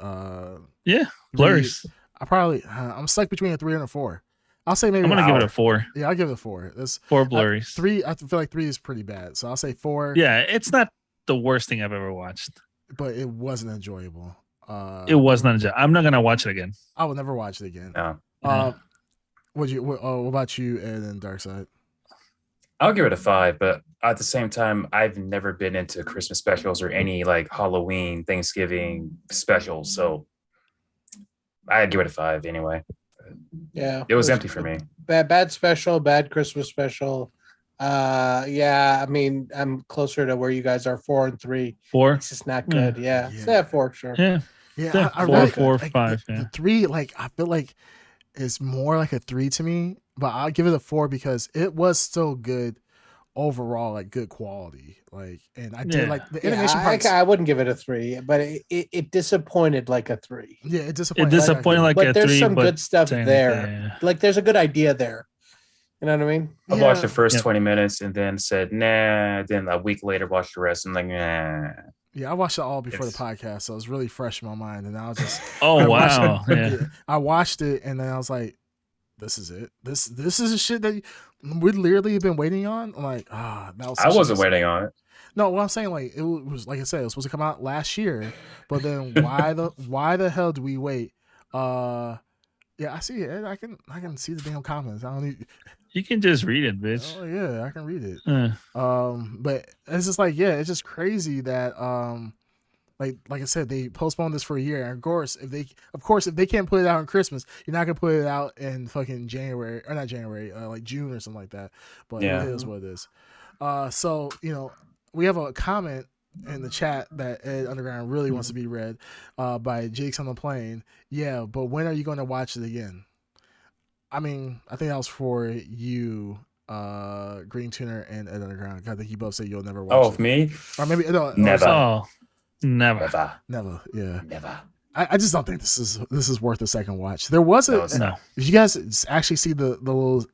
yeah, three- blurs. I'm stuck between a 3 and a 4. I'll say maybe. I'm gonna an give it hour. a 4. Yeah, I'll give it a 4. This 4 blurries. 3. I feel like 3 is pretty bad, so I'll say 4. Yeah, it's not the worst thing I've ever watched. But it wasn't enjoyable. It was not. I'm not gonna watch it again. I will never watch it again. No. What about you, Ed and Darkside? I'll give it a 5, but at the same time, I've never been into Christmas specials or any like Halloween, Thanksgiving specials. So I'd give it a 5 anyway. Yeah, It was empty for me. Bad special, bad Christmas special. Yeah, I mean, I'm closer to where you guys are, 4 and 3. 4. It's just not good. Yeah, Yeah. 4, sure. Yeah. Yeah, Yeah, I 4, really, 4, like, 5. The Yeah. 3, like I feel like it's more like a 3 to me, but I'll give it a 4 because it was still good overall, like good quality. Like, and I did Yeah. like the Yeah, animation parts. I wouldn't give it a 3, but it disappointed like a 3. Yeah, it It disappointed. disappointed like But a there's 3. some but good stuff technically, there. yeah. Like there's a good idea there. You know what I mean? I watched the Yeah. first Yeah. 20 minutes and then said, nah. Then a week later, watched the rest. I'm like, nah. Yeah, I watched it all before the It's- podcast, so it was really fresh in my mind. And I was just, Oh I watched wow. it- Yeah. I watched it, and then I was like, "This is it. This is the shit that we'd literally been waiting on." I'm like, that was. I such a wasn't mistake. waiting on it. No, what I'm saying, like, it was like I said, it was supposed to come out last year, but then why the hell do we wait? Yeah, I see it. I can see the damn comments. I don't need. You can just read it, bitch. Oh yeah, I can read it. Uh, But it's just like, yeah, it's just crazy that like I said, they postponed this for a year. And of course if they can't put it out on Christmas, you're not gonna put it out in fucking January, or not January, like June or something like that. But Yeah. it is what it is. So we have a comment in the chat that Ed Underground really wants to be read by Jake's on the Plane. Yeah, but when are you going to watch it again? I mean, I think that was for you, Green Tuner and Ed Underground. I think you both said you'll never watch it. Oh, me? Or maybe no, Never. oh, never. never. Yeah, Never. I just don't think this is worth a second watch. There was No, a. it's No, Did you guys actually see the little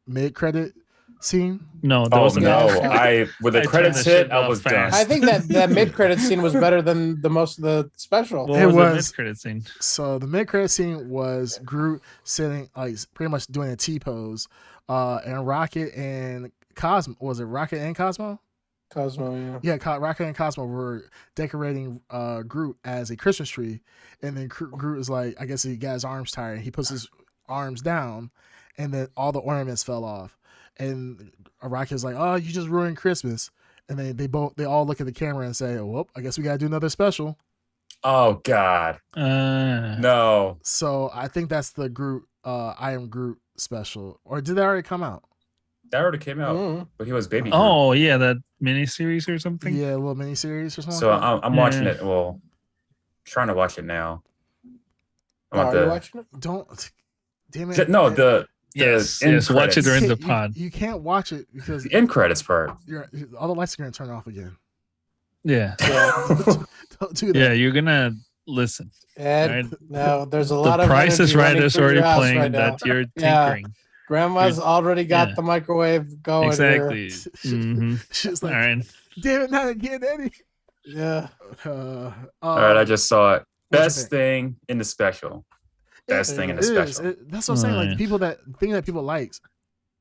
mid credit scene? no. There Oh was a no! mid- When the I turned credits the shit hit, I off was done. fast. I think that mid credit scene was better than the most of the special. What It was was- the mid-credit scene? So the mid credit scene was Groot sitting like pretty much doing a T pose, and Rocket and Cosmo, was it Rocket and Cosmo? Cosmo, yeah. Yeah, Rocket and Cosmo were decorating Groot as a Christmas tree, and then Groot is like, I guess he got his arms tired. He puts his arms down, and then all the ornaments fell off, and Rocket's like, "Oh, you just ruined Christmas." And then they all look at the camera and say, "Well, I guess we gotta do another special." Oh God, no! So I think that's the Groot, I Am Groot special, or did that already come out? That already came out, Mhm. but he was baby. Groot. Oh yeah, that miniseries or something. Yeah, a little mini series or something. So like that. I'm watching Yeah. it. Well, trying to watch it now. I'm Oh, at are you the watching it? Don't, damn it. no the Yes, end yes. Watch it credits. during the You- pod. You can't watch it because the end credits part. all the lights are gonna turn off again. Yeah, Don't do that. yeah. You're gonna listen. Ed, Right. no, there's a The lot of Price is energy Right running is through your already house playing right now. that you're Yeah. tinkering. Grandma's already got yeah. the microwave going Exactly. She- Mhm. She's All like, right. damn it, not again, Eddie. here. Yeah. All right, I just saw it. what'd you Best thing in the special. Best thing in the It is. special. That's what I'm saying. Like the Nice. people the thing that people liked,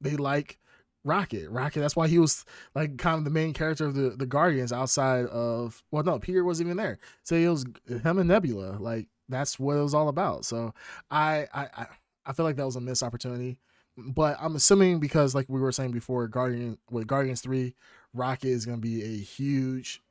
they like Rocket. That's why he was like kind of the main character of the Guardians outside of, well, no, Peter wasn't even there. So it was him and Nebula. Like that's what it was all about. So I feel like that was a missed opportunity. But I'm assuming because like we were saying before, Guardians 3, Rocket is gonna be a huge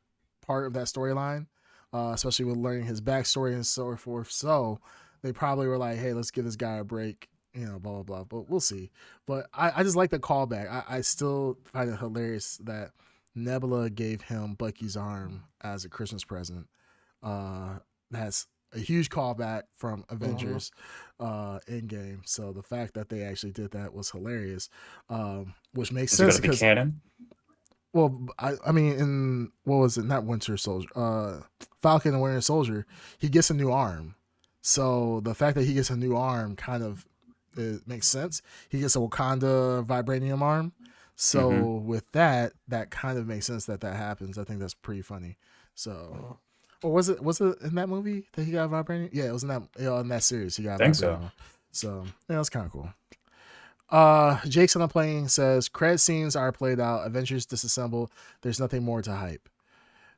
part of that storyline. Especially with learning his backstory and so forth. So they probably were like, hey, let's give this guy a break, blah, blah, blah. But we'll see. But I just like the callback. I still find it hilarious that Nebula gave him Bucky's arm as a Christmas present. That's a huge callback from Avengers Endgame. So the fact that they actually did that was hilarious, which makes Is it sense gonna be because, canon? well, I mean, in what was it? Not Winter Soldier, Falcon and Winter Soldier. He gets a new arm, so the fact that he gets a new arm kind of it makes sense. He gets a Wakanda vibranium arm, so with that kind of makes sense that happens. I think that's pretty funny. So, or was it in that movie that he got vibranium? Yeah, it was in that series he got. I think so. vibranium. So yeah, that's kind of cool. Jake's on the Plane says credit scenes are played out. Avengers disassemble. There's nothing more to hype.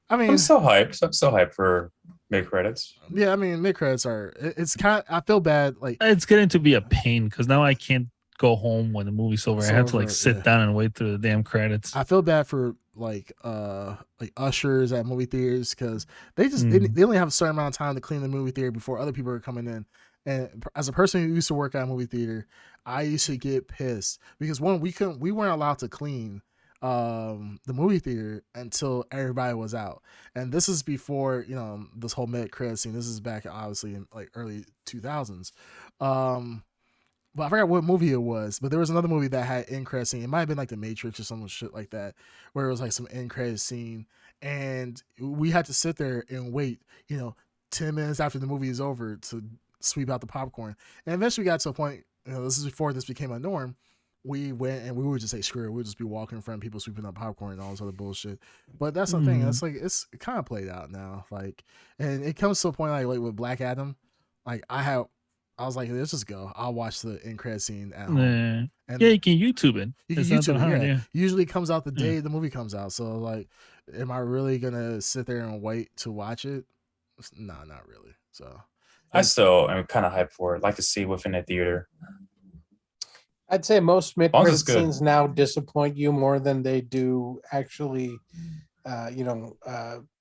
I mean, I'm so hyped. I'm so hyped for mid credits. yeah, I mean, mid credits are. It's kind. I feel bad. Like It's getting to be a pain because now I can't go home when the movie's over. It's I have to over, like sit yeah. down and wait through the damn credits. I feel bad for like ushers at movie theaters because they just they only have a certain amount of time to clean the movie theater before other people are coming in. And as a person who used to work at a movie theater, I used to get pissed because one, we weren't allowed to clean the movie theater until everybody was out. And this is before, this whole mid credit scene. This is back obviously in like early 2000s. But I forgot what movie it was, but there was another movie that had end credit scene. It might have been like The Matrix or some shit like that, where it was like some end credit scene, and we had to sit there and wait, 10 minutes after the movie is over to sweep out the popcorn. And eventually we got to a point, this is before this became a norm. We went and we would just say screw it. We'd just be walking in front of people sweeping up popcorn and all this other bullshit. But that's the thing. It's like it's kind of played out now. Like, and it comes to a point like with Black Adam, like I was like, let's just go. I'll watch the end credit scene at home. And yeah, you can YouTube it. you can It's not YouTube that it. hard, Yeah. Usually it comes out the day the movie comes out. So like, am I really gonna sit there and wait to watch it? No, not really. So I still am kind of hyped for it. Like to see within the theater. I'd say most Bonds mid-credit is good. scenes now disappoint you more than they do actually,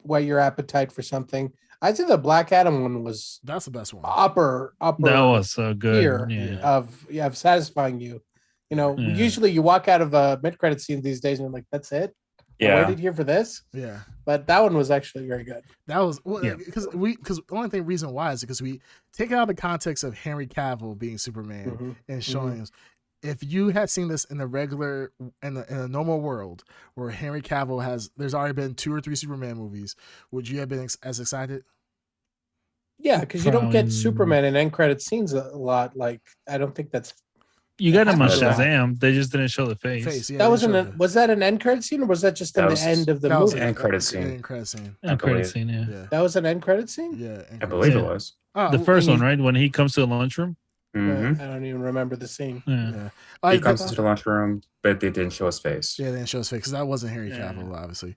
whet your appetite for something. I'd say the Black Adam one was That's the best one. upper That was so good. tier Yeah. of satisfying you. Yeah. Usually you walk out of a mid-credit scene these days and you're like, that's it. I Yeah. waited here for this. Yeah. But that one was actually very good. That was Yeah. because the only reason why is because we take it out of the context of Henry Cavill being Superman Mhm. and showing us. If you had seen this in in a normal world where Henry Cavill there's already been 2 or 3 Superman movies, would you have been as excited? Yeah, because you don't get From- Superman in end credit scenes a lot. Like, I don't think that's You got him on That's right. Shazam. They just didn't show the face. Yeah, that they wasn't showed a, was that an end credit scene or was that just That in was- the end of the that was movie? End credit an scene. end credit scene. And credit believe. scene, yeah. Yeah, That was an end credit scene? yeah. end I credit believe scene. it was. Oh, The first and one, right? When he comes to the lunchroom. hmm I don't even remember the scene. Yeah. Yeah. He Like, comes into the lunchroom, but they didn't show his face. yeah, they didn't show his face because that wasn't Henry Yeah. Cavill, obviously.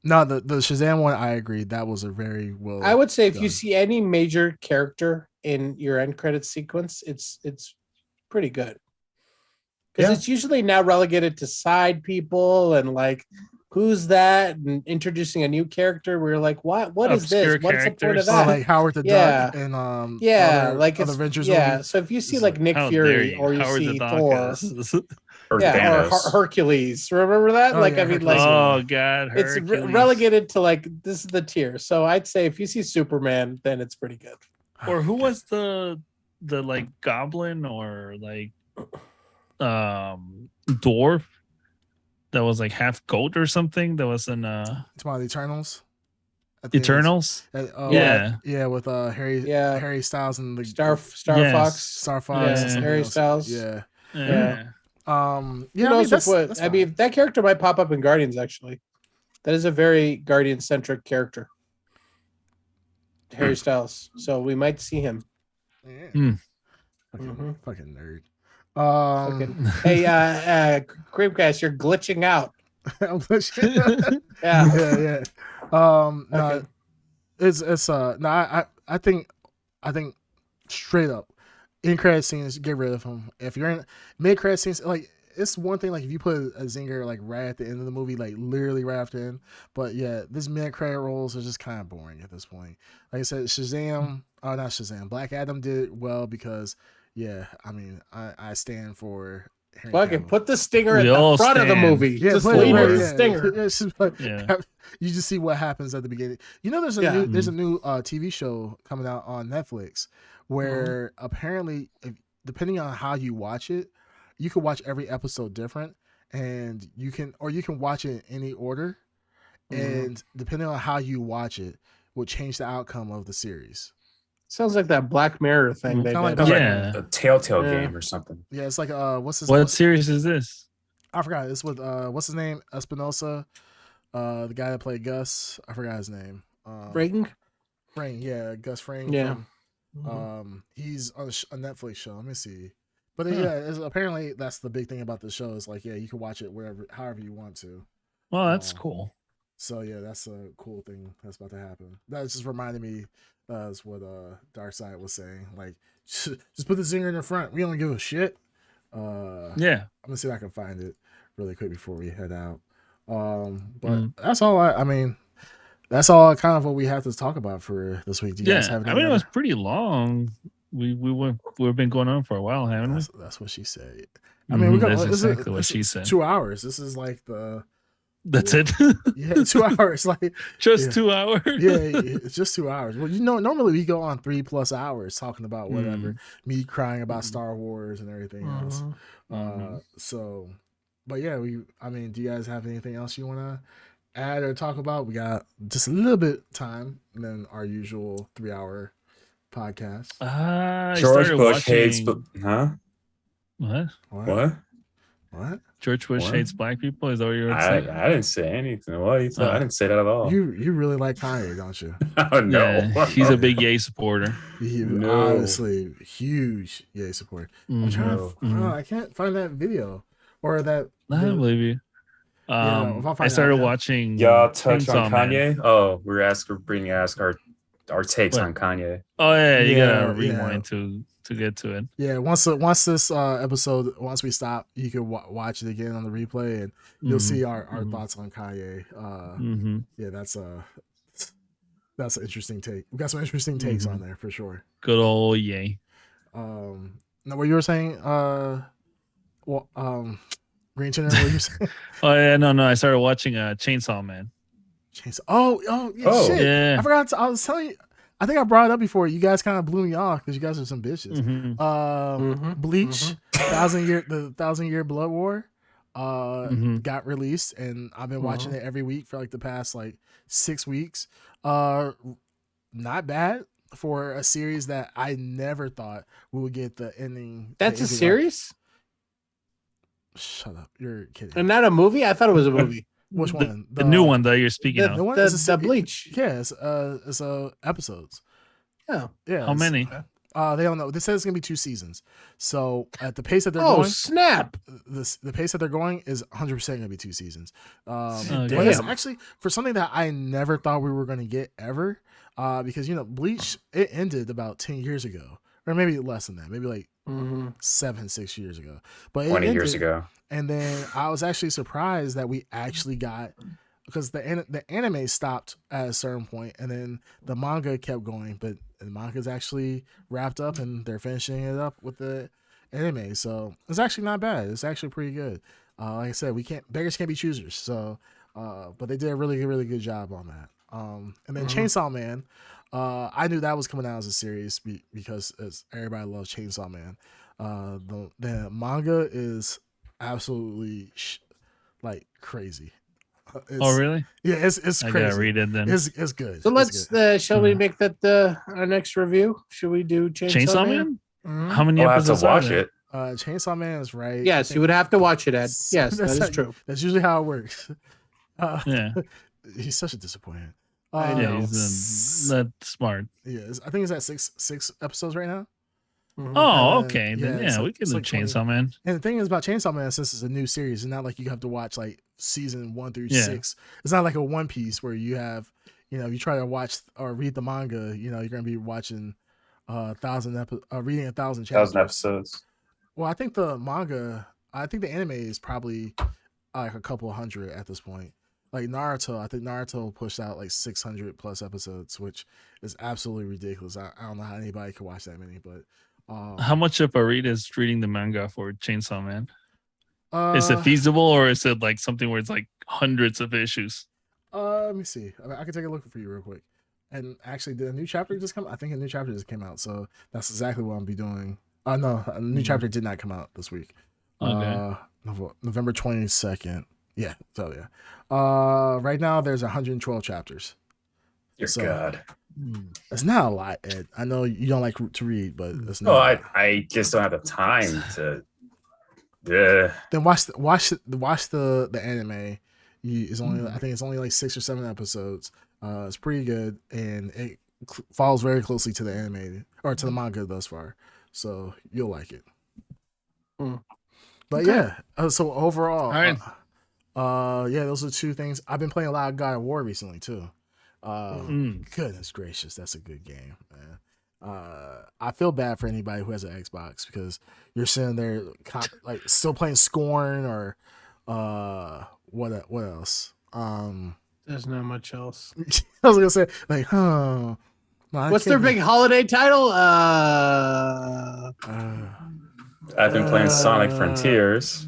No, the Shazam one, I agree. That was a very well. I would say if you done. see any major character in your end credit sequence, it's pretty good. Because Yeah. it's usually now relegated to side people and like who's that and introducing a new character where you're like, what is Obscure this? What's the point of characters. Oh, that? like Howard the Yeah. Duck and yeah, other, like other it's Avengers yeah. movies. So if you see It's like like, Nick How dare Fury you, or you Howard see the Thor, Donkus. Or yeah, or Thanos. Hercules, remember that? Oh, like yeah, I mean, Hercules. like Oh God, it's Hercules. relegated to like this is the tier. So I'd say if you see Superman, then it's pretty good. Or who was the like goblin or like dwarf that was like half goat or something that was in It's about the Eternals. I think it's- Eternals? yeah, Yeah. with Harry Yeah. Harry Styles and the Star Yes. Fox. Star Fox. Yeah. and something Harry else. Styles. Yeah. Yeah. Yeah. Who knows if what? I mean, that character might pop up in Guardians. Actually, that is a very Guardian centric character, Harry Styles. So we might see him. yeah. Hmm. Mhm. Fucking nerd. Fucking- hey, Creamcast, you're glitching out. yeah, Yeah. yeah. No, Okay. it's no, I think straight up in credit scenes, get rid of him. If you're in mid credit scenes, like it's one thing, like if you put a zinger like right at the end of the movie, like literally right after the end. But yeah, this mid credit roles are just kind of boring at this point. Like I said, not Shazam, Black Adam did it well because yeah, I mean I stand for Henry Fucking Cavill. put the stinger We at all the front of the stand. movie. Yeah, Just put it leave right- with the yeah, stinger. yeah, it's just like- Yeah. you just see what happens at the beginning. You know, there's a Yeah. new TV show coming out on Netflix where apparently, depending on how you watch it, you can watch every episode different, and you can watch it in any order, and depending on how you watch it, will change the outcome of the series. Sounds like that Black Mirror thing. They Kinda like did. that. Yeah. A Telltale Yeah. game or something. Yeah, it's like what's his What series is this? I forgot. It's with what's his name? Espinosa, the guy that played Gus. I forgot his name. Ring? Fring, yeah, Gus Fring. Yeah. He's on a Netflix show. Let me see. But Huh. apparently that's the big thing about the show is like, yeah, you can watch it however you want to. Well, that's Oh. cool. So yeah, that's a cool thing that's about to happen. That just reminded me is what Darkseid was saying. Like, just put the zinger in the front. We don't give a shit. Yeah. I'm gonna see if I can find it really quick before we head out. But Mm. that's all. I mean, that's all kind of what we have to talk about for this week. Do you guys Yeah. have I any mean, it was other- pretty long. We've been going on for a while, haven't we? That's what she said. I mean, we're gonna, That's this is- exactly what this she is said. 2 hours. This is like the That's it. yeah 2 hours. Like Just Yeah. 2 hours. yeah, it's just 2 hours. Well, normally we go on 3+ hours talking about whatever. Me crying about Star Wars and everything else. So, but yeah, I mean, do you guys have anything else you want to add or talk about? We got just a little bit time than our usual 3-hour podcast. I George started Bush hates, watching- huh? What? What? George Bush What? hates black people? Is that what you were I saying? didn't say anything. What you thought? I didn't say that at all. You really like Kanye, don't you? Oh, no. Yeah, he's a big gay supporter. He No. obviously huge yay support. I'm trying to, Mhm. I can't find that video or that. I believe you. Yeah, if I I find started out, yeah. watching. Y'all touch Chainsaw on Man. Kanye? Oh, we're ask our takes What? on Kanye. Oh yeah, you Yeah, gotta yeah. rewind to to get to it. Yeah, once this episode, once we stop, you can watch it again on the replay, and you'll see our thoughts on Kaye. Yeah, that's an interesting take. We got some interesting takes on there for sure. Good old yay. Now, what you were saying, Green Chinner, what you saying? Oh yeah, no. I started watching Chainsaw Man. Chainsaw. Oh yeah, shit. Yeah. I forgot. I was telling you. I think I brought it up before. You guys kind of blew me off because you guys are some bitches. Bleach, the 1,000-Year Blood War, got released, and I've been watching it every week for like the past like 6 weeks. Not bad for a series that I never thought we would get the ending. That's a series? Shut up! You're kidding. And not a movie? I thought it was a movie. Which one? The new one that you're speaking of. The one the Bleach. Yeah, it's episodes. Oh. Yeah. How many? They don't know. They said it's gonna be 2 seasons. So at the pace that they're going, snap! The pace that they're going is 100% gonna be 2 seasons. But damn. it's actually for something that I never thought we were gonna get ever. Because Bleach, it ended about 10 years ago, or maybe less than that, maybe like 6 years ago. But 20 years ago. And then I was actually surprised that we actually got, because the anime stopped at a certain point, and then the manga kept going, but the manga's actually wrapped up, and they're finishing it up with the anime. So it's actually not bad. It's actually pretty good. Like I said, beggars can't be choosers. So, but they did a really, really good job on that. And then Chainsaw Man, I knew that was coming out as a series because everybody loves Chainsaw Man. The manga is absolutely like crazy. Oh really? Yeah, it's crazy. I gotta read it then. It's good. So It's good. shall we make that our next review? Should we do Chainsaw Man? How many I'll have to episodes watch are there? it. Chainsaw Man is right. Yes, you would have to watch it, Ed. Yes, that is true. That's usually how it works. Yeah. He's such a disappointment. I know. He's not smart. Yeah, I think it's at six episodes right now. Oh, And okay. then, Then it's we can it's do like 20. Chainsaw Man. And the thing is about Chainsaw Man, since it's a new series, it's not like you have to watch like season 1 through Yeah. 6. It's not like a One Piece where you have, you try to watch or read the manga, you're gonna be watching reading 1,000 chapters. 1,000 episodes. Well, I think the anime is probably like a couple hundred at this point. Like Naruto, I think Naruto pushed out like 600 plus episodes, which is absolutely ridiculous. I don't know how anybody could watch that many, but How much of a read is reading the manga for Chainsaw Man? Is it uh, feasible, or is it like something where it's like hundreds of issues? let me see. I can take a look for you real quick. And actually, did a new chapter just come? I think a new chapter just came out, so that's exactly what I'll be doing. No, a new chapter did not come out this week. Okay. November 22nd. Yeah, so yeah. Right now there's 112 chapters. Dear So- God. It's not a lot, Ed. I know you don't like to read, but it's not. No, I just don't have the time to. Then watch the anime. It's only I think it's only like 6 or 7 episodes. It's pretty good, and it follows very closely to the anime or to the manga thus far. So you'll like it. But yeah, so overall, All right. yeah, those are 2 things. I've been playing a lot of God of War recently too. Goodness gracious, that's a good game, man. I feel bad for anybody who has an Xbox because you're sitting there like still playing Scorn or what else? There's not much else. I was gonna say like, no, I What's their can't- big holiday title? I've been playing Sonic Frontiers.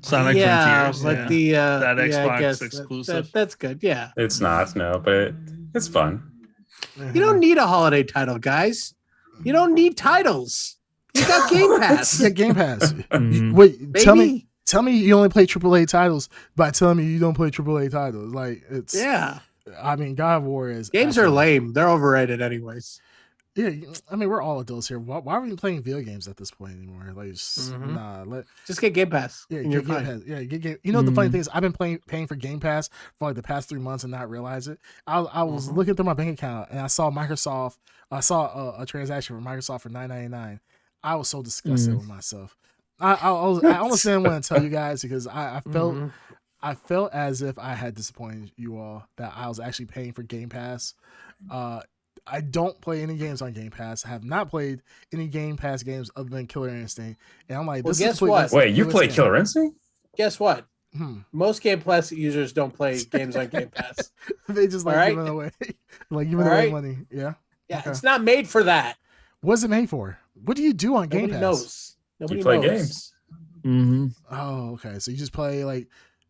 Sonic Frontiers. Like Yeah. the That yeah, I Xbox guess exclusive. that's good. Yeah, It's not, no, but it's fun. you don't need a holiday title, guys. You don't need titles. You got Game Pass. Yeah, Game Pass. Mhm. Wait, Baby. tell me you only play AAA titles by telling me you don't play AAA titles. Like it's Yeah, I mean, God of War is games are absolutely- lame. They're overrated, anyways. Yeah, I mean, we're all adults here. Why are we playing video games at this point anymore? Like, just, Mhm. nah. Just get Game Pass. Yeah, and you're get Game fine. Pass. Yeah, get Game. You know, the funny thing is, I've been paying for Game Pass for like the past 3 months and not realize it. I was looking through my bank account and I saw Microsoft. I saw a transaction from Microsoft for $9.99. I was so disgusted with myself. I almost didn't want to tell you guys because I felt Mhm. I felt as if I had disappointed you all that I was actually paying for Game Pass. I don't play any games on Game Pass. I have not played any Game Pass games other than Killer Instinct. And I'm like, Well, this guess is completely what? nonsense. Wait, you Newest play game. Killer Instinct? Guess what? Hmm. Most Game Pass users don't play games on Game Pass. They just like All right. giving away, like giving All away right. money. Yeah. Yeah, Okay. it's not made for that. What's it made for? What do you do on Game Nobody Pass? knows. Nobody play knows. games. Mm-hmm. Oh, okay. So you just play like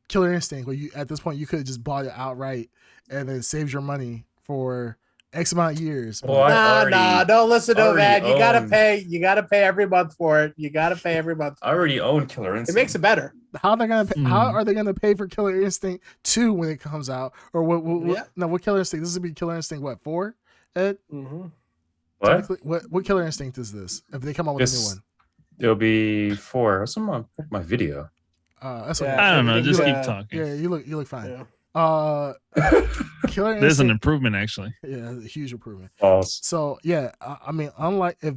Killer Instinct, where you at this point you could have just bought it outright and then saved your money for X amount of years. Well, I Nah, don't listen to already that. You gotta own- pay. You gotta pay every month for it. You gotta pay every month. I already own Killer It Instinct. makes it better. How are they gonna pay, how Hmm. are they gonna pay for Killer Instinct 2 when it comes out? Or what Yeah. no, what Killer Instinct? This would be Killer Instinct what, 4? Ed? Mm-hmm. What? Technically, what Killer Instinct is this? If they come out with a new This- one. It'll be 4. What's on my video? That's Yeah. okay. I don't know. think Just you, keep uh, talking. Yeah, you look fine. Yeah. Killer There's an Instinct. improvement actually. Yeah, a huge improvement. False. So yeah, I mean, unlike if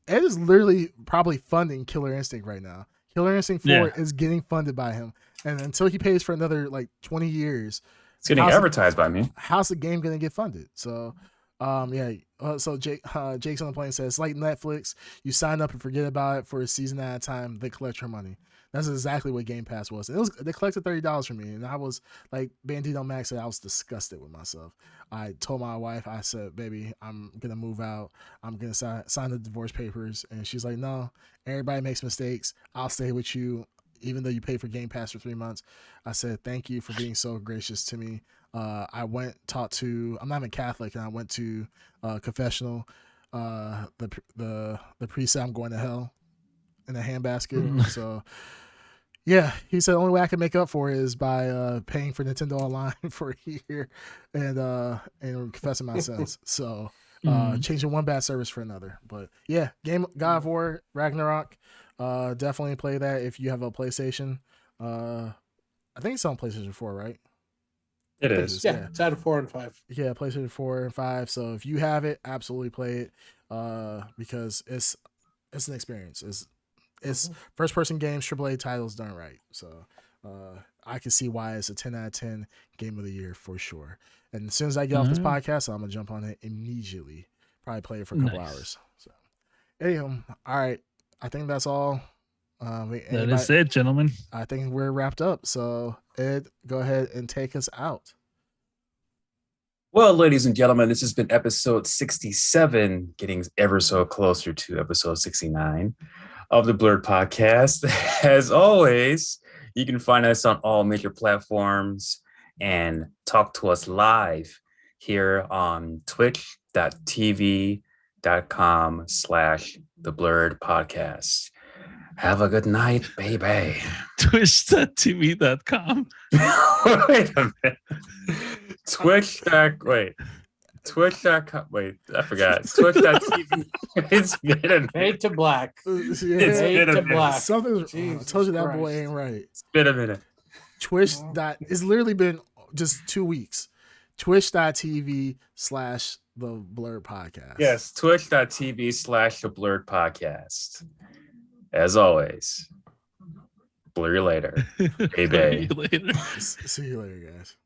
Ed is literally probably funding Killer Instinct right now. Killer Instinct 4 Yeah. is getting funded by him, and until he pays for another like 20 years, It's getting How's it- advertised by me. how's the game gonna get funded? So, yeah. So Jake's on the plane says, it's like Netflix. You sign up and forget about it for a season at a time. They collect your money. That's exactly what Game Pass was. They collected $30 from me, and I was like, Bandito Max said, I was disgusted with myself. I told my wife, I said, baby, I'm gonna move out. I'm gonna sign the divorce papers, and she's like, no. Everybody makes mistakes. I'll stay with you, even though you pay for Game Pass for 3 months. I said, thank you for being so gracious to me. I went talked to. I'm not even Catholic, and I went to confessional. The priest said I'm going to hell in a handbasket. So, yeah, he said the only way I can make up for it is by paying for Nintendo Online for a year and confessing my sins. So, changing one bad service for another. But yeah, God of War Ragnarok. Definitely play that if you have a PlayStation. I think it's on PlayStation 4, right? It It is. is. Yeah, Yeah. it's out of 4 and 5. Yeah, PlayStation 4 and 5. So if you have it, absolutely play it. Because it's an experience. It's first person games, AAA titles done right. So I can see why it's a 10 out of 10 game of the year for sure. And as soon as I get off this podcast, I'm gonna jump on it immediately. Probably play it for a couple hours. So anyhow, all right. I think that's all. That is it, gentlemen. I think we're wrapped up. So Ed, go ahead and take us out. Well, ladies and gentlemen, this has been episode 67, getting ever so closer to episode 69 of the Blurred Podcast. As always, you can find us on all major platforms and talk to us live here on twitch.tv.com/the-blurred-podcast. Have a good night, baby. Twitch.tv.com. Wait a minute. Twitch.com. Wait, I forgot. Twitch.tv. It's been a minute. Fade to black. It's Yeah, been Fade a to minute. black. something's wrong. I Jesus told you that boy Christ. ain't right. It's been a minute. It's literally been just 2 weeks. Twitch.tv/the Blurred Podcast. Yes, twitch.tv/the blurred podcast. As always, blur you later. Baby. Later. See you later, guys.